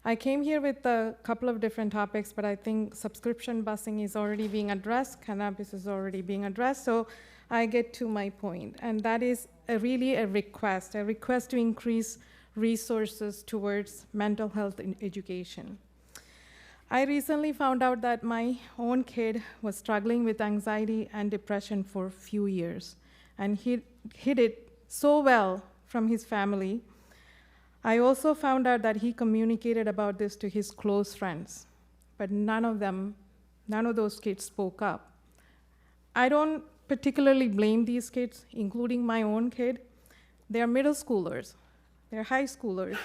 P: I came here with a couple of different topics, but I think subscription busing is already being addressed, cannabis is already being addressed, so I get to my point, and that is really a request to increase resources towards mental health in education. I recently found out that my own kid was struggling with anxiety and depression for a few years, and he hid it so well from his family. I also found out that he communicated about this to his close friends, but none of those kids spoke up. I don't particularly blame these kids, including my own kid. They're middle schoolers, they're high schoolers.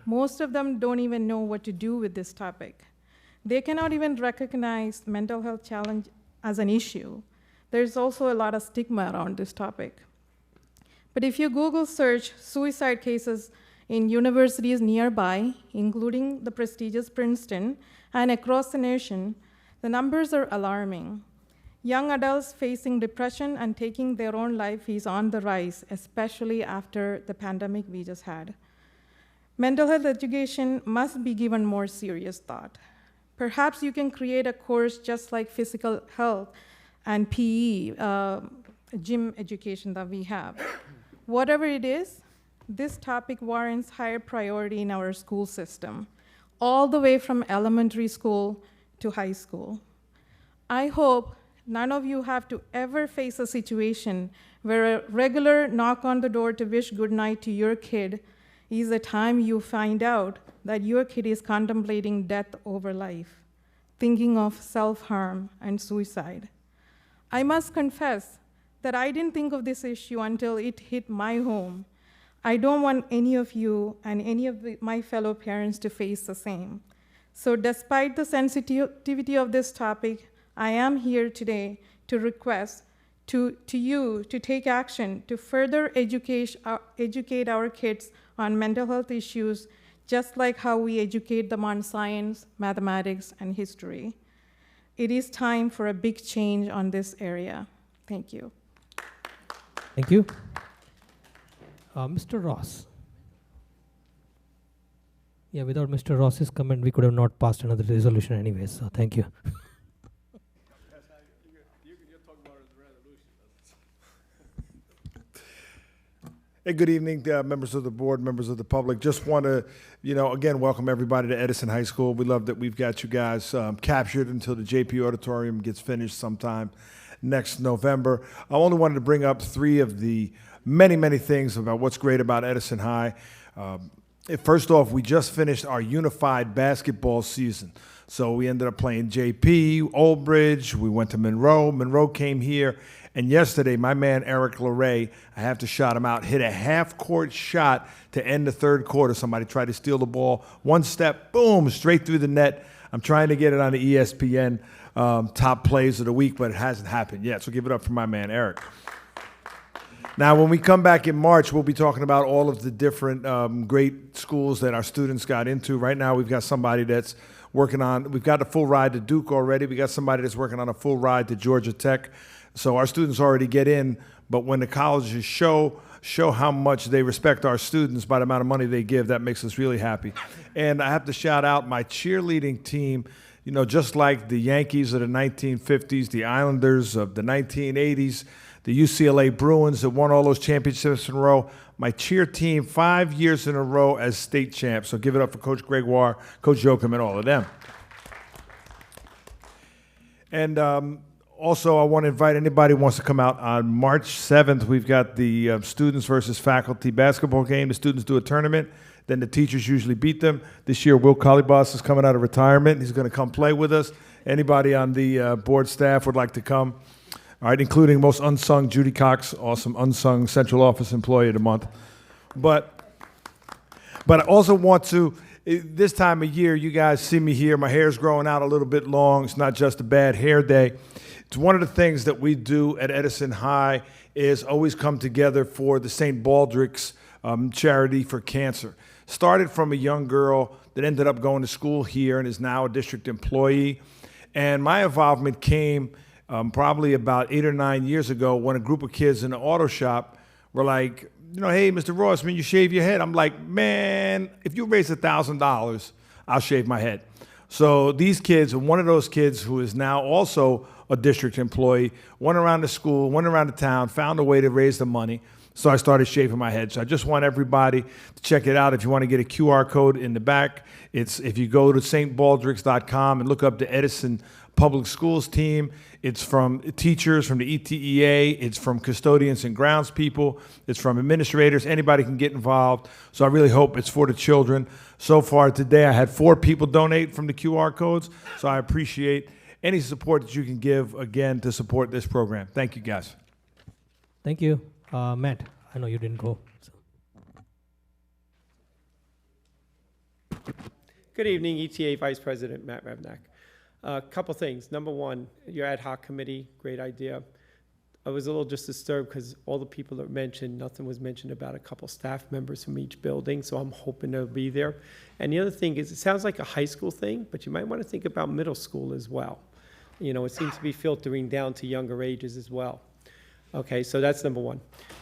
P: Most of them don't even know what to do with this topic. They cannot even recognize mental health challenge as an issue. There's also a lot of stigma around this topic. But if you Google search suicide cases in universities nearby, including the prestigious Princeton, and across the nation, the numbers are alarming. Young adults facing depression and taking their own life is on the rise, especially after the pandemic we just had. Mental health education must be given more serious thought. Perhaps you can create a course just like physical health and PE, gym education that we have. Whatever it is, this topic warrants higher priority in our school system, all the way from elementary school to high school. I hope none of you have to ever face a situation where a regular knock on the door to wish good night to your kid is the time you find out that your kid is contemplating death over life, thinking of self-harm and suicide. I must confess that I didn't think of this issue until it hit my home. I don't want any of you and any of my fellow parents to face the same. So despite the sensitivity of this topic, I am here today to request to you to take action to further educate our kids on mental health issues, just like how we educate them on science, mathematics, and history. It is time for a big change on this area. Thank you.
A: Thank you. Mr. Ross. Yeah, without Mr. Ross's comment, we could have not passed another resolution anyway, so thank you.
Q: Hey, good evening, members of the board, members of the public. Just want to, again, welcome everybody to Edison High School. We love that we've got you guys captured until the JP Auditorium gets finished sometime next November. I only wanted to bring up three of the many, many things about what's great about Edison High. First off, we just finished our unified basketball season. So we ended up playing JP, Old Bridge, we went to Monroe. Monroe came here. And yesterday, my man Eric Larray, I have to shout him out, hit a half-court shot to end the third quarter. Somebody tried to steal the ball. One step, boom, straight through the net. I'm trying to get it on the ESPN top plays of the week, but it hasn't happened yet. So give it up for my man Eric. Now, when we come back in March, we'll be talking about all of the different great schools that our students got into. Right now, we've got somebody that's working on, we've got a full ride to Duke already. We got somebody that's working on a full ride to Georgia Tech. So our students already get in, but when the colleges show how much they respect our students by the amount of money they give, that makes us really happy. And I have to shout out my cheerleading team, just like the Yankees of the 1950s, the Islanders of the 1980s, the UCLA Bruins that won all those championships in a row. My cheer team, 5 years in a row as state champs. So give it up for Coach Gregoire, Coach Joachim, and all of them. And also, I want to invite anybody who wants to come out on March 7th. We've got the students versus faculty basketball game. The students do a tournament. Then the teachers usually beat them. This year, Will Colibas is coming out of retirement. He's going to come play with us. Anybody on the board staff would like to come. All right, including most unsung Judy Cox, awesome unsung central office employee of the month. But I also want to, this time of year, you guys see me here. My hair's growing out a little bit long. It's not just a bad hair day. It's one of the things that we do at Edison High is always come together for the St. Baldrick's charity for cancer. Started from a young girl that ended up going to school here and is now a district employee. And my involvement came probably about 8 or 9 years ago when a group of kids in the auto shop were like, you know, hey, Mr. Ross, when you shave your head, I'm like, man, if you raise $1,000, I'll shave my head. So these kids, one of those kids who is now also a district employee, went around the school, went around the town, found a way to raise the money. So I started shaving my head. So I just want everybody to check it out. If you want to get a QR code in the back, it's if you go to stbaldricks.com and look up the Edison Public Schools team. It's from teachers from the ETEA. It's from custodians and grounds people. It's from administrators. Anybody can get involved. So I really hope it's for the children. So far today, I had 4 people donate from the QR codes. So I appreciate any support that you can give, again, to support this program. Thank you, guys.
A: Thank you. Matt, I know you didn't go. So.
B: Good evening, ETA Vice President Matt Revnak. A couple things. Number one, your ad hoc committee, great idea. I was a little just disturbed because all the people that mentioned, nothing was mentioned about a couple staff members from each building, so I'm hoping they'll be there. And the other thing is, it sounds like a high school thing, but you might want to think about middle school as well. You know, it seems to be filtering down to younger ages as well. Okay, so that's number one.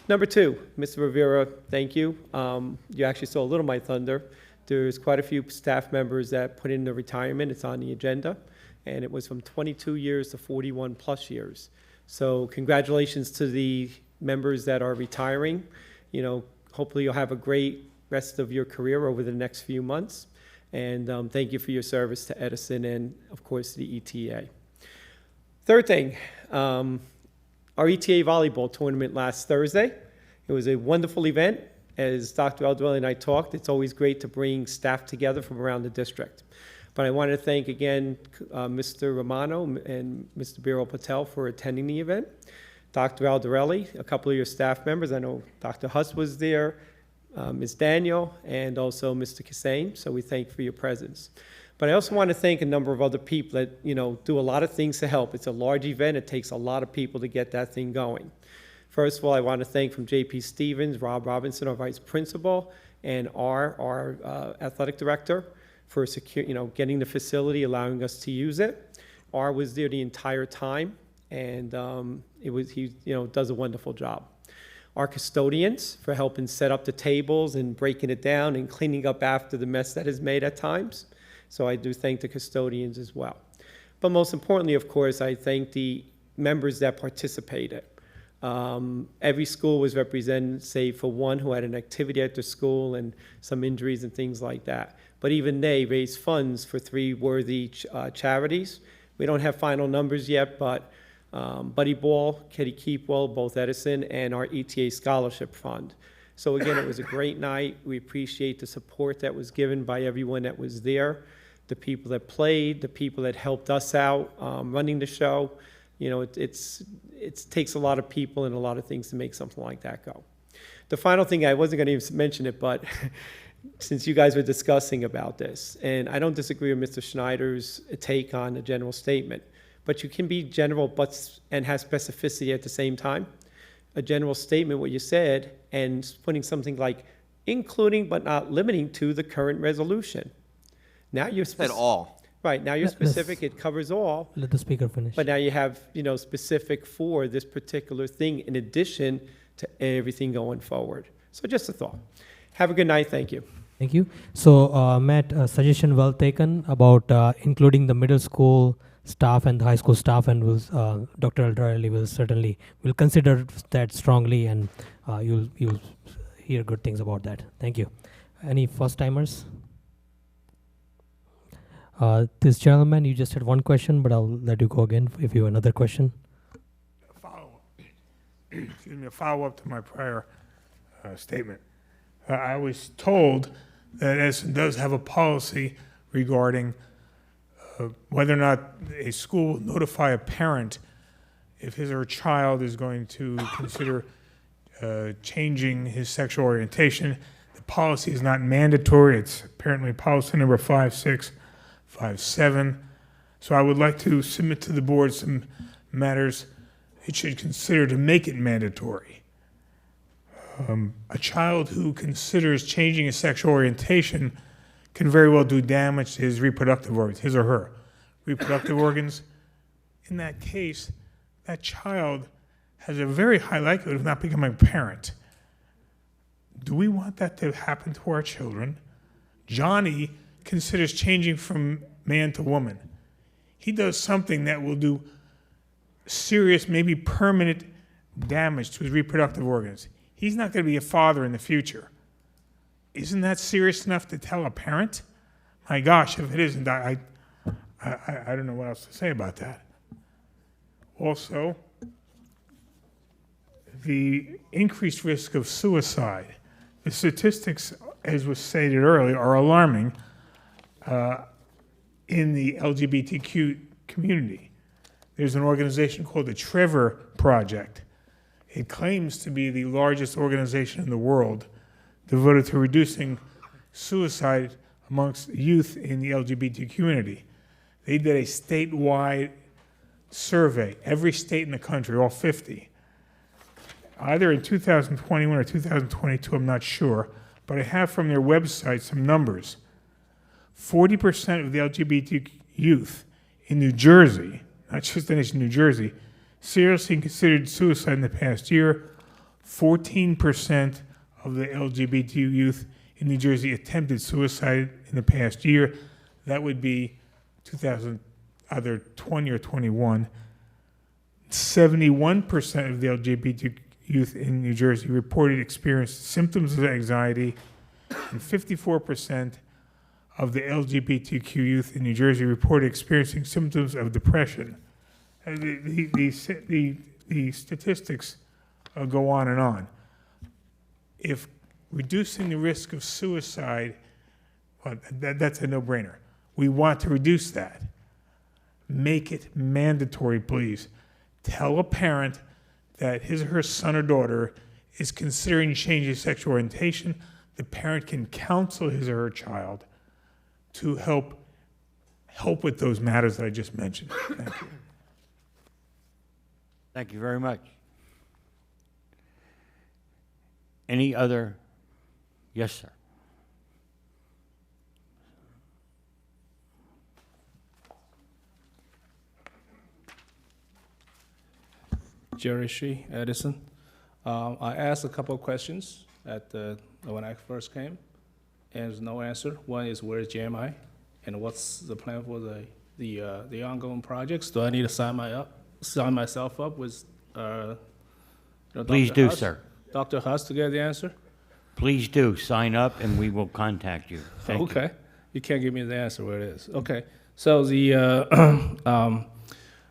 B: Number two, Mr. Rivera, thank you. You actually saw a little my thunder. There's quite a few staff members that put in their retirement. It's on the agenda. And it was from 22 years to 41 plus years. So congratulations to the members that are retiring. You know, hopefully you'll have a great rest of your career over the next few months. And thank you for your service to Edison and, of course, the ETA. Third thing, our ETA volleyball tournament last Thursday. It was a wonderful event. As Dr. Eldrelli and I talked, it's always great to bring staff together from around the district. But I want to thank again Mr. Romano and Mr. Biro Patel for attending the event. Dr. Aldarelli, a couple of your staff members, I know Dr. Huss was there, Ms. Daniel, and also Mr. Kassane, so we thank you for your presence. But I also want to thank a number of other people that, you know, do a lot of things to help. It's a large event. It takes a lot of people to get that thing going. First of all, I want to thank from J.P. Stevens, Rob Robinson, our vice principal, and our athletic director for getting the facility, allowing us to use it. R was there the entire time, and he does a wonderful job. Our custodians for helping set up the tables and breaking it down and cleaning up after the mess that is made at times. So I do thank the custodians as well. But most importantly, of course, I thank the members that participated. Every school was represented, save for one who had an activity at their school and some injuries and things like that. But even they raised funds for 3 worthy charities. We don't have final numbers yet, but Buddy Ball, Kitty Keepwell, both Edison, and our ETA Scholarship Fund. So again, it was a great night. We appreciate the support that was given by everyone that was there, the people that played, the people that helped us out running the show. You know, it takes a lot of people and a lot of things to make something like that go. The final thing, I wasn't going to even mention it, but since you guys were discussing about this, and I don't disagree with Mr. Schneider's take on a general statement, but you can be general and have specificity at the same time. A general statement, what you said, and putting something like including but not limiting to the current resolution. Now you're
U: Said all.
B: Right, now you're specific, it covers all.
A: Let the speaker finish.
B: But now you have, specific for this particular thing in addition to everything going forward. So just a thought. Have a good night, thank you.
A: Thank you. So Matt, suggestion well taken about including the middle school staff and the high school staff, and Dr. Aldarelli will consider that strongly, and you'll hear good things about that. Thank you. Any first timers? This gentleman, you just had one question, but I'll let you go again if you have another question.
S: A follow-up to my prior statement. I was told that Edison does have a policy regarding whether or not a school will notify a parent if his or her child is going to consider changing his sexual orientation. The policy is not mandatory. It's apparently policy number 5657. So I would like to submit to the board some matters it should consider to make it mandatory. A child who considers changing his sexual orientation can very well do damage to his reproductive organs, his or her reproductive organs. In that case, that child has a very high likelihood of not becoming a parent. Do we want that to happen to our children? Johnny considers changing from man to woman. He does something that will do serious, maybe permanent damage to his reproductive organs. He's not going to be a father in the future. Isn't that serious enough to tell a parent? My gosh, if it isn't, I don't know what else to say about that. Also, the increased risk of suicide. The statistics, as was stated earlier, are alarming in the LGBTQ community. There's an organization called the Trevor Project. It claims to be the largest organization in the world devoted to reducing suicide amongst youth in the LGBT community. They did a statewide survey, every state in the country, all 50. Either in 2021 or 2022, I'm not sure, but I have from their website some numbers. 40% of the LGBT youth in New Jersey, not just the nation, New Jersey, seriously considered suicide in the past year. 14% of the LGBT youth in New Jersey attempted suicide in the past year. That would be either 20 or 21. 71% of the LGBT youth in New Jersey reported experienced symptoms of anxiety, and 54% of the LGBTQ youth in New Jersey reported experiencing symptoms of depression. The statistics go on and on. If reducing the risk of suicide, well, that's a no-brainer. We want to reduce that. Make it mandatory, please. Tell a parent that his or her son or daughter is considering changing sexual orientation. The parent can counsel his or her child to help with those matters that I just mentioned. Thank you.
K: Thank you very much. Any other? Yes, sir.
E: Jerry Shi, Edison. I asked a couple of questions when I first came, and there's no answer. One is, where's JMI, and what's the plan for the ongoing projects? Do I need to sign myself up with
K: Please
E: Dr.
K: do,
E: Huss?
K: sir.
E: Dr. Huss to get the answer?
K: Please do. Sign up and we will contact you. Thank you.
E: Okay. You can't give me the answer where it is. Okay. So the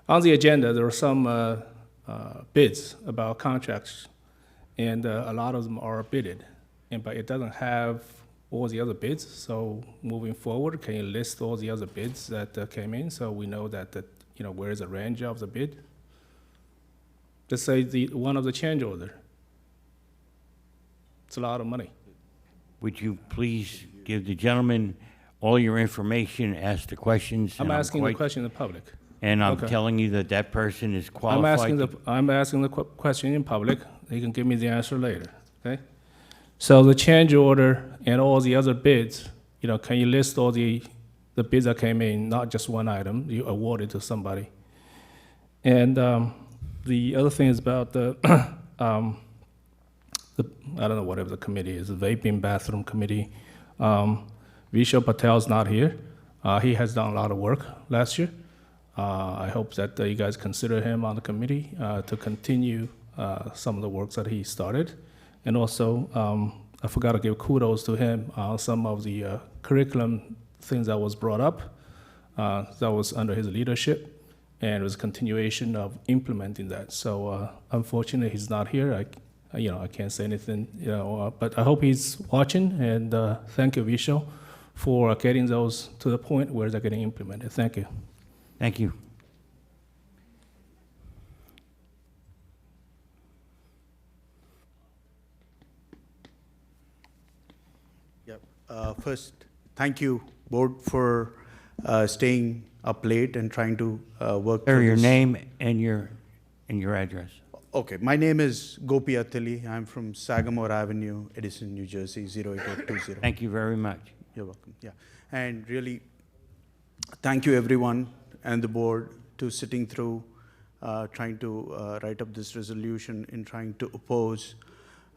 E: on the agenda, there are some bids about contracts, and a lot of them are bidded, but it doesn't have all the other bids. So moving forward, can you list all the other bids that came in, so we know that where is the range of the bid? Let's say one of the change order. It's a lot of money.
K: Would you please give the gentleman all your information, ask the questions?
E: I'm asking the question in public.
K: And I'm
E: Okay.
K: telling you that that person is qualified.
E: I'm asking the question in public. He can give me the answer later. Okay. So the change order and all the other bids, can you list all the bids that came in, not just one item you awarded to somebody? And the other thing is about the I don't know, whatever the committee is, the vaping bathroom committee. Vishal Patel's not here. He has done a lot of work last year. I hope that you guys consider him on the committee to continue some of the works that he started. And also, I forgot to give kudos to him on some of the curriculum things that was brought up that was under his leadership, and it was a continuation of implementing that. So unfortunately, he's not here. I can't say anything, but I hope he's watching, and thank you, Vishal, for getting those to the point where they're getting implemented. Thank you.
K: Thank you.
T: Yep. First, thank you, board, for staying up late and trying to work
K: Sir,
T: through
K: your
T: this.
K: name and your And your address?
T: Okay, my name is Gopi Attili. I'm from Sagamore Avenue, Edison, New Jersey, 08820.
K: Thank you very much.
T: You're welcome, yeah. And really, thank you everyone and the board to sitting through, trying to write up this resolution in trying to oppose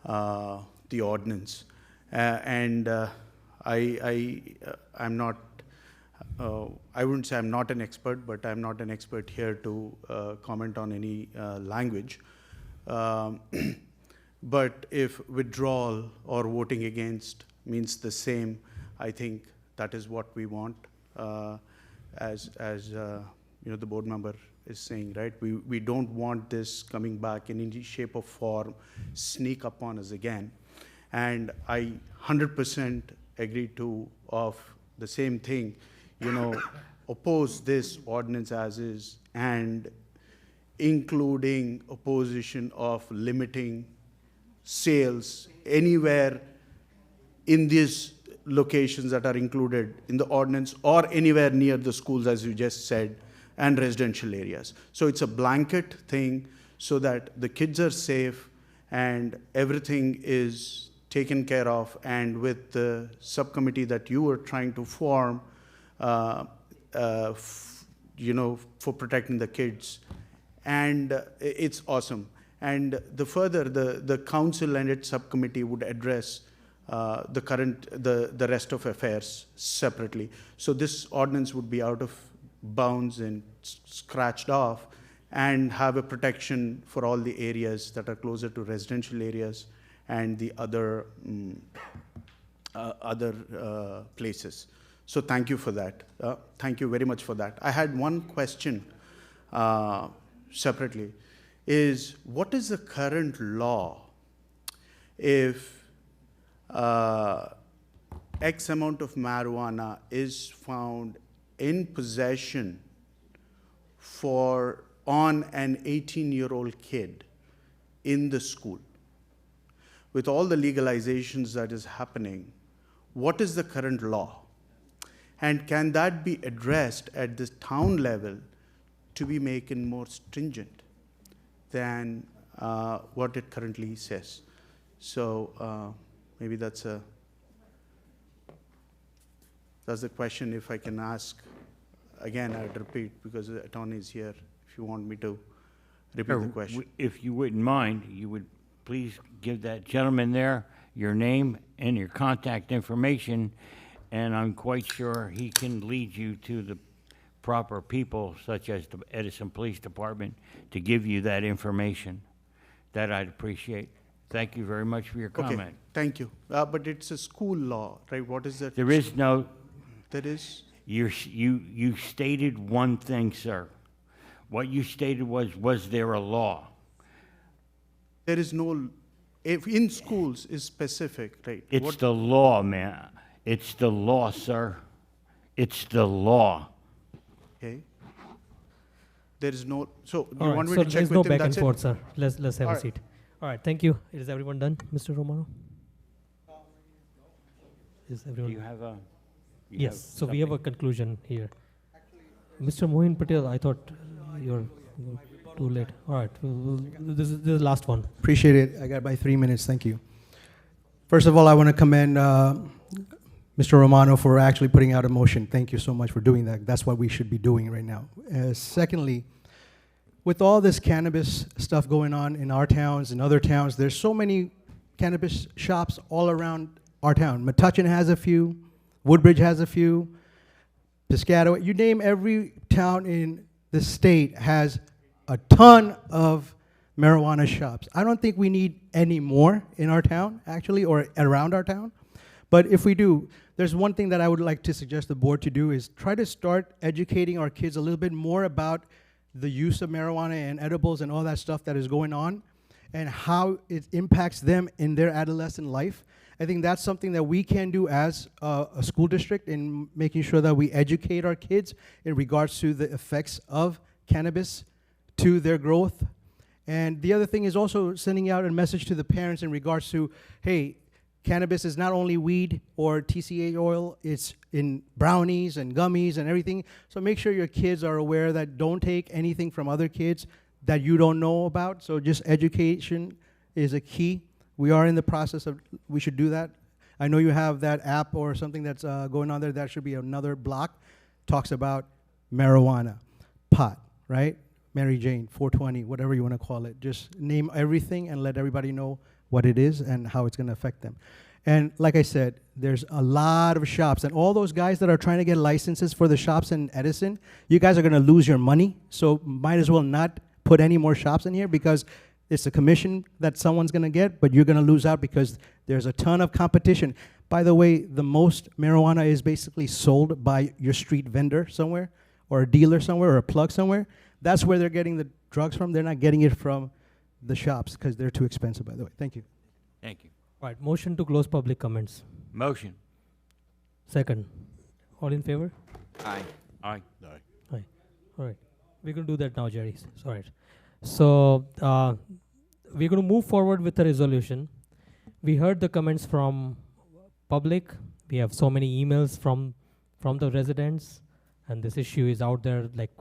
T: the ordinance. I'm not, I wouldn't say I'm not an expert, but I'm not an expert here to comment on any language. But if withdrawal or voting against means the same, I think that is what we want. As you know, the board member is saying, right? We don't want this coming back in any shape or form, sneak upon us again. And I 100% agree of the same thing, you know, oppose this ordinance as is, and including opposition of limiting sales anywhere in these locations that are included in the ordinance or anywhere near the schools, as you just said, and residential areas. So it's a blanket thing so that the kids are safe and everything is taken care of. And with the subcommittee that you were trying to form, you know, for protecting the kids, and it's awesome. And the council and its subcommittee would address the rest of affairs separately. So this ordinance would be out of bounds and scratched off, and have a protection for all the areas that are closer to residential areas and the other places. So thank you for that. Thank you very much for that. I had one question separately, is what is the current law if X amount of marijuana is found in possession on an 18-year-old kid in the school? With all the legalizations that is happening, what is the current law? And can that be addressed at the town level to be made more stringent than what it currently says? So maybe that's the question. If I can ask again, I'd repeat, because the attorney is here, if you want me to repeat the question.
K: If you wouldn't mind, you would please give that gentleman there your name and your contact information, and I'm quite sure he can lead you to the proper people, such as the Edison Police Department, to give you that information. That I'd appreciate. Thank you very much for your comment.
T: Okay, thank you. But it's a school law, right? What is that?
K: There is no...
T: There is?
K: You stated one thing, sir. What you stated was there a law?
T: There is no... If in schools is specific, right?
K: It's the law, man. It's the law, sir. It's the law.
T: Okay. There is no... So you
A: All
T: want
A: right,
T: me
A: so
T: to check
A: there's
T: with
A: no
T: him?
A: back and
T: That's it?
A: forth, sir. Let's have
T: All
A: a
T: right.
A: seat. All right, thank you. Is everyone done, Mr. Romano? Is everyone?
K: Do you have a... you
A: Yes,
K: have
A: so we have a
K: something?
A: conclusion here. Mr. Mohin Patel, I thought you're too late. All right, this is the last one.
C: Appreciate it. I got by 3 minutes. Thank you. First of all, I want to commend Mr. Romano for actually putting out a motion. Thank you so much for doing that. That's what we should be doing right now. Secondly, with all this cannabis stuff going on in our towns and other towns, there's so many cannabis shops all around our town. Metuchen has a few, Woodbridge has a few, Piscataway, you name every town in the state has a ton of marijuana shops. I don't think we need any more in our town, actually, or around our town. But if we do, there's one thing that I would like to suggest the board to do is try to start educating our kids a little bit more about the use of marijuana and edibles and all that stuff that is going on and how it impacts them in their adolescent life. I think that's something that we can do as a school district in making sure that we educate our kids in regards to the effects of cannabis to their growth. And the other thing is also sending out a message to the parents in regards to, hey, cannabis is not only weed or TCA oil, it's in brownies and gummies and everything. So make sure your kids are aware that don't take anything from other kids. that you don't know about. So just education is a key. We are in the process of, we should do that. I know you have that app or something that's going on there. That should be another block. Talks about marijuana, pot, right? Mary Jane, 420, whatever you want to call it. Just name everything and let everybody know what it is and how it's going to affect them. And like I said, there's a lot of shops, and all those guys that are trying to get licenses for the shops in Edison, you guys are going to lose your money. So might as well not put any more shops in here, because it's a commission that someone's going to get, but you're going to lose out because there's a ton of competition. By the way, the most marijuana is basically sold by your street vendor somewhere, or a dealer somewhere, or a plug somewhere. That's where they're getting the drugs from. They're not getting it from the shops because they're too expensive, by the way. Thank you.
K: Thank you.
A: All right, motion to close public comments.
K: Motion.
A: Second. All in favor?
K: Aye. Aye.
A: Aye. All right. We're going to do that now, Jerry. All right. So we're going to move forward with the resolution. We heard the comments from public. We have so many emails from the residents, and this issue is out there. Like,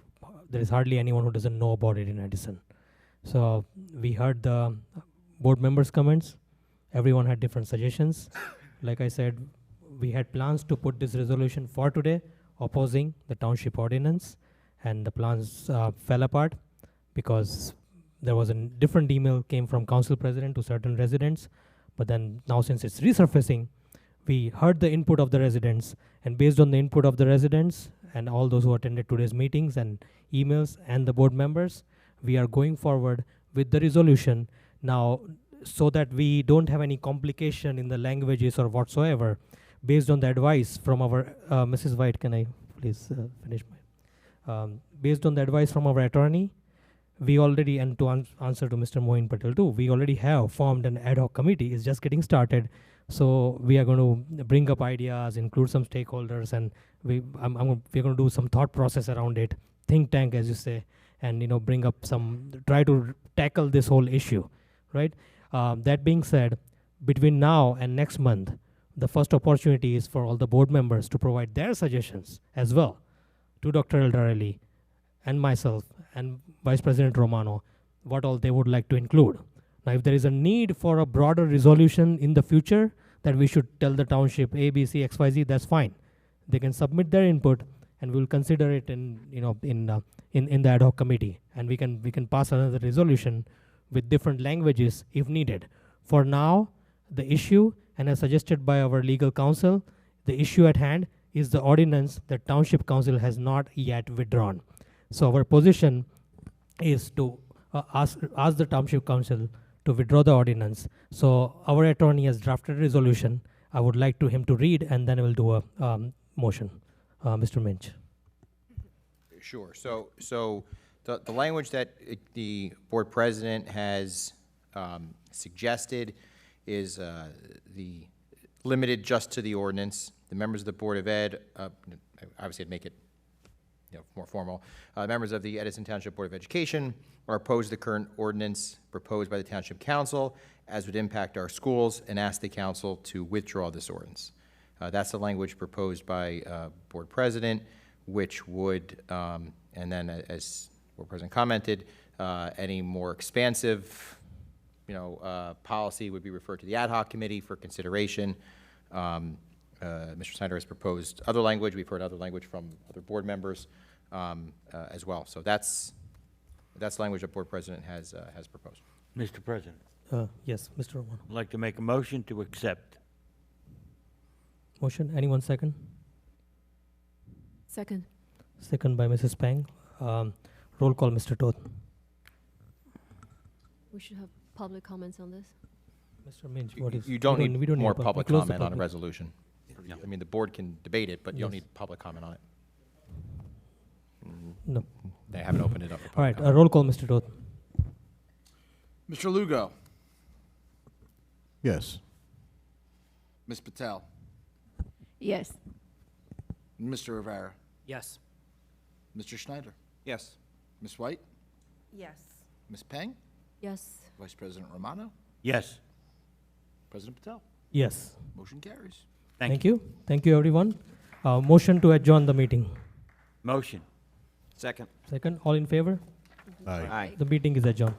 A: there is hardly anyone who doesn't know about it in Edison. So we heard the board members' comments. Everyone had different suggestions. Like I said, we had plans to put this resolution for today, opposing the township ordinance, and the plans fell apart because there was a different email came from council president to certain residents. But then now, since it's resurfacing, we heard the input of the residents, and based on the input of the residents and all those who attended today's meetings and emails and the board members, we are going forward with the resolution now, so that we don't have any complication in the languages or whatsoever. Based on the advice from our, Mrs. White, can I please finish my, based on the advice from our attorney, we already, and to answer to Mr. Mohin Patel too, we already have formed an ad hoc committee. It's just getting started. So we are going to bring up ideas, include some stakeholders, and we're going to do some thought process around it, think tank, as you say, and bring up try to tackle this whole issue, right? That being said, between now and next month, the first opportunity is for all the board members to provide their suggestions as well to Dr. Eldarelli and myself and Vice President Romano, what all they would like to include. Now, if there is a need for a broader resolution in the future that we should tell the township A, B, C, X, Y, Z, that's fine. They can submit their input, and we'll consider it in the ad hoc committee, and we can pass another resolution with different languages if needed. For now, the issue, and as suggested by our legal counsel, the issue at hand is the ordinance that Township Council has not yet withdrawn. So our position is to ask the Township Council to withdraw the ordinance. So our attorney has drafted a resolution. I would like him to read, and then we'll do a motion. Mr. Minch.
U: Sure. So the language that the board president has suggested is the limited just to the ordinance. The members of the Board of Ed, obviously I'd make it more formal. Members of the Edison Township Board of Education are opposed to the current ordinance proposed by the Township Council, as would impact our schools, and ask the council to withdraw this ordinance. That's the language proposed by board president, which would, and then as board president commented, any more expansive, policy would be referred to the ad hoc committee for consideration. Mr. Snyder has proposed other language. We've heard other language from other board members as well. So that's language that board president has proposed.
K: Mr. President.
A: Yes, Mr. Romano.
K: I'd like to make a motion to accept.
A: Motion. Anyone second?
N: Second.
A: Second by Mrs. Pang. Roll call, Mr. Toth.
N: We should have public comments on this.
A: Mr. Minch, what is?
U: You don't need more public
A: close the
U: comment on a
A: public.
U: resolution. I mean, the board can debate it, but you don't
A: Yes.
U: need public comment on it.
A: No.
U: They haven't opened it up for
A: All
U: public
A: right,
U: comment.
A: roll call, Mr. Toth.
F: Mr. Lugo.
O: Yes.
F: Ms. Patel.
N: Yes.
F: Mr. Rivera.
H: Yes.
F: Mr. Schneider.
U: Yes.
F: Ms. White.
V: Yes.
F: Ms. Peng.
N: Yes.
F: Vice President Romano.
K: Yes.
F: President Patel.
A: Yes.
F: Motion carries.
A: Thank you. Thank you, everyone. Motion to adjourn the meeting.
K: Motion.
I: Second.
A: Second, all in favor?
O: Aye.
I: Aye.
A: The meeting is adjourned.